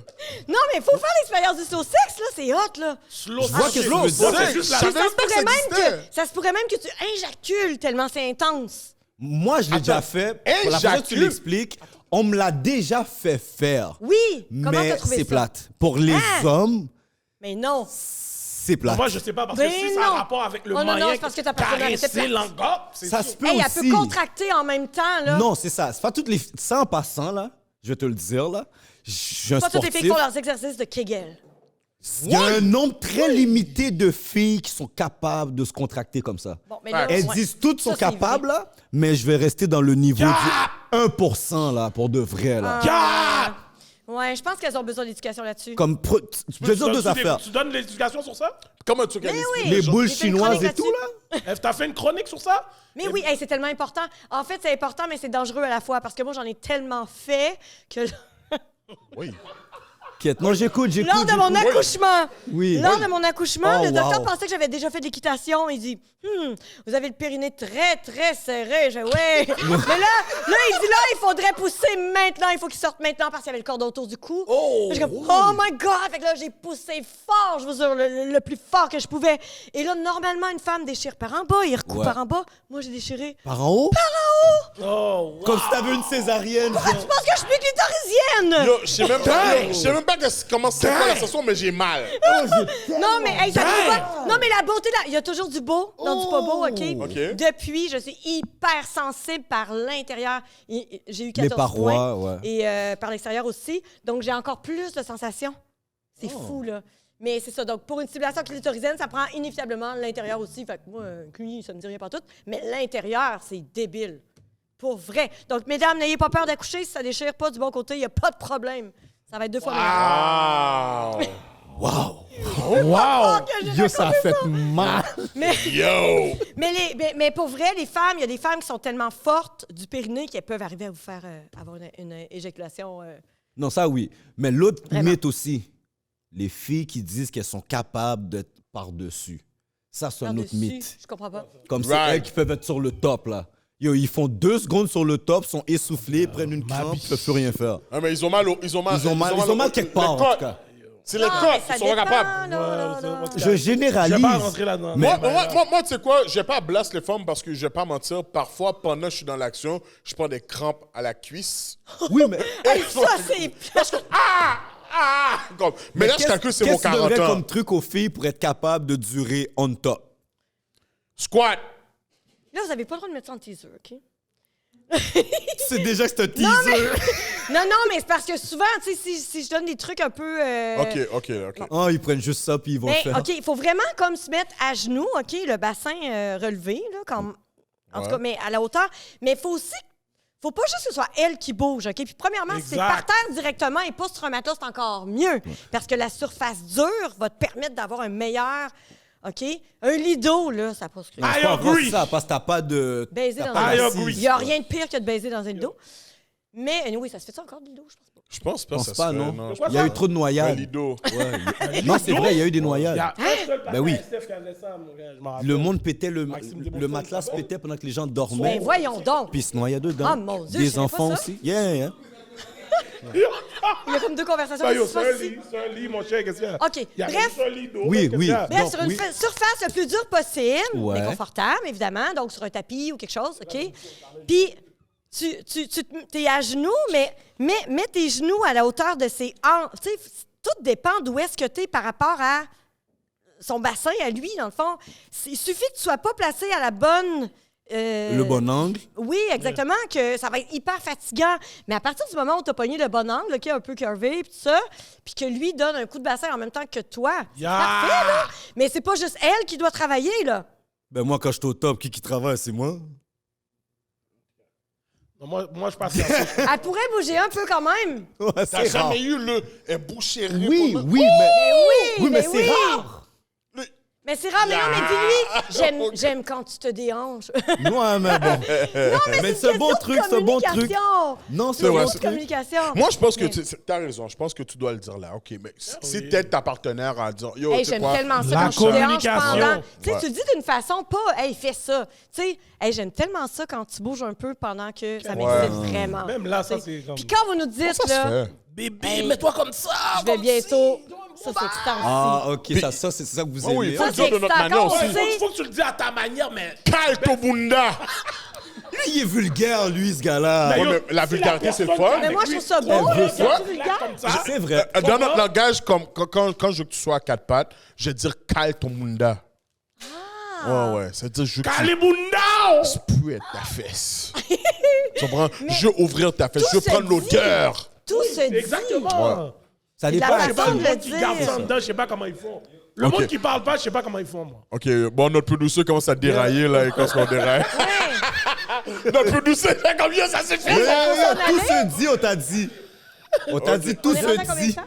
Non, mais il faut faire l'expérience du slow sex, là. C'est hot, là. Slow vois sex. que tu slow veux sex. dire. C'est juste la- Je Puis savais même pas que ça existait. ça se pourrait même que tu injacules tellement c'est intense. Moi, je l'ai déjà fait. Pour la façon que tu éjacule. l'expliques, on me l'a déjà fait faire. Oui. Comment Mais t'as trouvé c'est ça? plate. Pour les Ah! hommes, Mais non. c'est plate. Moi, je sais pas, parce Ben que si ça a non. un rapport avec le Oh non, non, moyen c'est parce que ta partenaire était caresser plate. l'engobe, c'est Ça sûr. se peut Hey, elle aussi. peut contracter en même temps, là. Non, c'est ça. C'est pas toutes les. Ça en passant, là, je vais te le dire, là. Je suis un Pas toutes les sportif. filles qui font leurs exercices de Kegel. Il y a un nombre très limité de filles qui sont capables de se contracter comme ça. Bon, mais là, Elles ouais. disent toutes sont Ça, c'est capables, vrai. là, mais je vais rester dans le niveau du 1%, là, pour de vrai, là. Gars! Ouais, je pense qu'elles ont besoin d'éducation là-dessus. Comme, je vais dire deux affaires. Tu donnes l'éducation sur ça? Comment tu veux qu'elle oui. explique Les les gens? boules J'ai fait une chinoises chronique et tout, là. Eve, t'as fait une chronique sur ça? Mais oui, hey, c'est tellement important. En fait, c'est important, mais c'est dangereux à la fois parce que moi, j'en ai tellement fait que Oui. Quête. Non, j'écoute. lors de mon accouchement, Oui. lors de mon accouchement, Oh, le docteur wow. pensait que j'avais déjà fait de l'équitation. Il dit, vous avez le périnée très, très serré. Je dis, ouais. Mais là, il dit, là, il faudrait pousser maintenant. Il faut qu'il sorte maintenant parce qu'il y avait le cordon autour du cou. Oh! Je suis comme, oh my God! Fait que là, j'ai poussé fort, je vous jure, le plus fort que je pouvais. Et là, normalement, une femme déchire par en bas, il recoupe Ouais. par en bas. Moi, j'ai déchiré. Par en haut? Oh, wow. Comme si t'avais une césarienne. Pourquoi tu penses que je suis plus clitoridienne? Yo, je sais même pas, yo, je sais même pas comment c'est quoi la sensation, mais j'ai mal. Non, mais hey, ça te va? Non, mais la beauté, là, il y a toujours du beau dans du pas beau, OK? OK. Depuis, je suis hyper sensible par l'intérieur. J'ai eu 14 Les parois, points. ouais. Et par l'extérieur aussi. Donc, j'ai encore plus de sensations. C'est fou, là. Mais c'est ça. Donc, pour une stimulation clitoridienne, ça prend inévitablement l'intérieur aussi. Fait que moi, QI, ça me dit rien pas tout. Mais l'intérieur, c'est débile. Pour vrai. Donc, mesdames, n'ayez pas peur d'accoucher. Si ça déchire pas du bon côté, il n'y a pas de problème. Ça va être 2 fois meilleur. Wow. Wow! Que j'ai Yo, ça a raconté fait mal. Mais, Yo. mais pour vrai, les femmes, il y a des femmes qui sont tellement fortes du périnée qu'elles peuvent arriver à vous faire avoir une éjaculation. Non, ça oui. Mais l'autre Vraiment. mythe aussi, les filles qui disent qu'elles sont capables d'être par-dessus. Ça, c'est un autre par-dessus. mythe. Je comprends pas. Comme c'est Right. elles qui peuvent être sur le top, là. Yo, ils font 2 secondes sur le top, sont essoufflés, prennent une crampe, ils peuvent plus rien faire. Ah, mais ils ont mal Ils ont mal quelque part, en tout cas. C'est les Non, mais côtes, ça ils sont pas dépend, capables. non. Je Je vais généralise. pas rentrer là-dedans. Moi, mais- moi, tu sais quoi, je vais pas blast les femmes parce que je vais pas mentir. Parfois, pendant que je suis dans l'action, je prends des crampes à la cuisse. Oui, mais. Hey, ça, c'est plate. Mais là, je calcule, c'est mon Qu'est-ce que tu donnerais 40 ans. comme truc aux filles pour être capable de durer on top? Squat. Là, vous avez pas le droit de mettre ça en teaser, OK? C'est déjà que c'est un teaser. Non, mais c'est parce que souvent, tu sais, si je donne des trucs un peu... OK. Oh, ils prennent juste ça puis ils vont Mais, le faire. OK, il faut vraiment comme se mettre à genoux, OK, le bassin relevé, là, comme... En tout Ouais. cas, mais à la hauteur. Mais il faut aussi... Faut pas juste que ce soit elle qui bouge, OK? Puis premièrement, si c'est Exact. par terre directement et pas sur un matelas, c'est encore mieux. Parce que la surface dure va te permettre d'avoir un meilleur... OK? Un lido, là, ça passe Non, c'est I pas encore agree. ça, parce que t'as pas de. Baiser t'as dans pas un I d'assise. agree. Il n'y a rien de pire que de baiser dans un lido. Mais, oui, ça se fait ça encore, le lido? Je pense pas. Je pense pas Je que pense ça pas, se fait, non. je Il y a eu trop de Un noyades. lido. Ouais. Non, c'est vrai, il y a eu des Il y noyades. a un seul Ben oui. Steph qui avait ça, mon gars, je m'en rappelle. Le monde pétait, Maxime Desbonfils, le matelas ça va? pétait pendant que les gens dormaient. Ben voyons donc! Puis ils se noyaient dedans. Ah, mon Dieu, je Des savais enfants pas ça. aussi. Yeah. Il y a comme 2 conversations Ben, qui yo, se c'est un passent ici. lit, c'est un lit, mon cher, qu'est-ce qu'il y a? OK, Il y a bref. juste un lit d'eau, Oui, qu'est-ce qu'il y a? oui. Bref, Donc, sur une oui. surface le plus dure possible, Ouais. mais confortable, évidemment, donc sur un tapis ou quelque chose, OK? Puis, t'es à genoux, mais mets tes genoux à la hauteur de ses hanches. Tu sais, tout dépend d'où est-ce que t'es par rapport à son bassin, à lui, dans le fond. Il suffit que tu sois pas placé à la bonne... Le bon angle. Oui, exactement, que ça va être hyper fatigant. Mais à partir du moment où tu as pogné le bon angle, qui est un peu curvé, puis tout ça, puis que lui donne un coup de bassin en même temps que toi, c'est Yeah! parfait, là. Mais c'est pas juste elle qui doit travailler, là. Ben moi, quand je suis au top, qui travaille, c'est moi. Non, moi, je passe à ça. Elle pourrait bouger un peu quand même. Ouais, T'as c'est rare. jamais eu un boucher Oui, pendant- oui, mais. Oui, Oui, mais c'est oui. rare. Mais Mais c'est rare, mais non, mais dis-lui, j'aime quand tu te déhanches. Ouais, mais bon. Non, mais c'est un bon truc, c'est un bon truc. Non, c'est C'est un une bon autre truc. communication. Moi, je pense que Mais- t'as raison. Je pense que tu dois le dire là. OK, mais si t'aides ta partenaire en disant yo, Hey, tu sais j'aime quoi? tellement ça La quand je te déhanche communication. pendant. Tu sais, Ouais. tu le dis d'une façon pas, hey, fais ça. Tu sais, hey, j'aime tellement ça quand tu bouges un peu pendant que ça m'excite vraiment. Même là, ça, Tu sais. c'est comme... Puis quand vous nous dites, Ça se là, fait. Bébé, Hey. mets-toi comme ça! je vais bientôt. Ça, c'est excitant Ah, OK, ça c'est ça que vous aimez. oui, Ça, faut c'est le dire de notre excitant. manière aussi. Tu sais, Faut que tu le dis à ta manière, mais... Calto Bunda! Lui, il est vulgaire, lui, ce gars-là. Ouais, mais la vulgarité, c'est le fun. Mais moi, je trouve ça beau. Elle veut là, ça. quand tu vulgaire. Comme ça. C'est vrai. Dans notre langage, quand je veux que tu sois à quatre pattes, je vais dire Calto Bunda. Ouais. Ça veut dire je veux que tu Calibunda! spuettes ta fesse. Tu comprends? Je veux ouvrir ta fesse. Je veux tout se prendre dit. l'odeur. Tout se dit. Exactement. Ça C'est dépend. la Je sais pas, façon le de le monde qui garde ça dire. dedans, je sais pas comment ils font. Le Ok. monde qui parle pas, je sais pas comment ils font, moi. OK, bon, notre producer commence à dérailler, là, et quand on déraille. Ouais. Notre producer, c'est comme ça suffit. Hey, ça faut s'en Tout aller. se dit, on t'a dit. On t'a dit, tout On est rendu à se combien de dit. temps?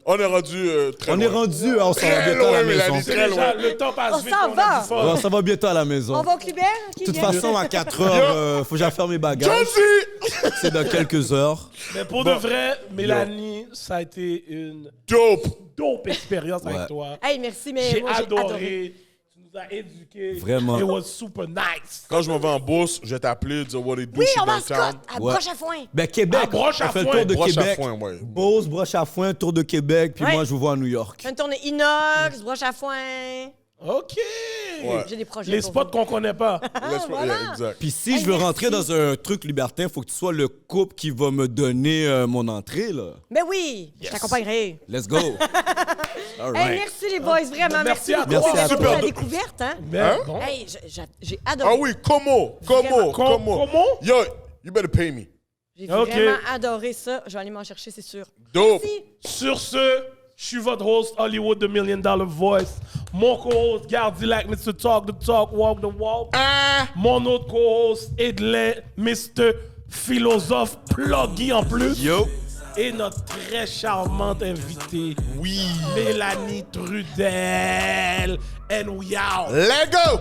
On est rendu très On loin. est rendu, on s'en va Très bientôt à la loin, Mélanie, maison. très Déjà, loin. le temps passe On vite, s'en on va. a du fun. On s'en va bientôt à la maison. On va au Clubert? De toute façon, à 4 heures, faut que j'aille faire mes bagages. Jonesy! C'est dans quelques heures. Mais pour de vrai, Mélanie, ça a été une Dope! expérience Ouais. avec toi. Hey, merci, mais J'ai moi, j'ai adoré. adoré. Tu nous as éduqués. Vraiment. It was super nice. Quand je m'en vais en bourse, je vais t'appeler, dire what it do, Oui, je suis on va dans à le town. Scott, à Ouais. broche à foin. Ben, Québec. Ah, broche à on fait le foin. tour de Broche à Québec. foin, ouais. Beauce, broche à foin, tour de Québec, puis Ouais. moi, je vous vois à New York. Une tournée inox, broche à foin. OK. Ouais. J'ai des projets. Les pour spots vous. qu'on connaît pas. Laisse-moi- voilà. yeah, exact. Puis si Hey, je veux merci. rentrer dans un truc libertin, il faut que tu sois le couple qui va me donner mon entrée, là. Ben oui, je t'accompagnerai. Let's go. All Hey, right. merci les boys, vraiment. Merci Merci à beaucoup. toi. C'était Merci pour à la toi. découverte, hein? Mais Hein? bon. Hey, j'ai adoré. Ah oui, comment? Comment? Yo, you better pay me. J'ai Ok. vraiment adoré ça. Je vais aller m'en chercher, c'est sûr. Dope. Merci. Sur ce, je suis votre host, Hollywood, The $1 Million Voice. Mon co-host, Gardilac, Mr. Talk the Talk, Walk the Walk. Mon autre co-host, Edlin, Mr. Philosophe, Pluggy en plus. Yo. Et notre très charmante invitée, Oui. Mélanie Trudel. And we out. Let go!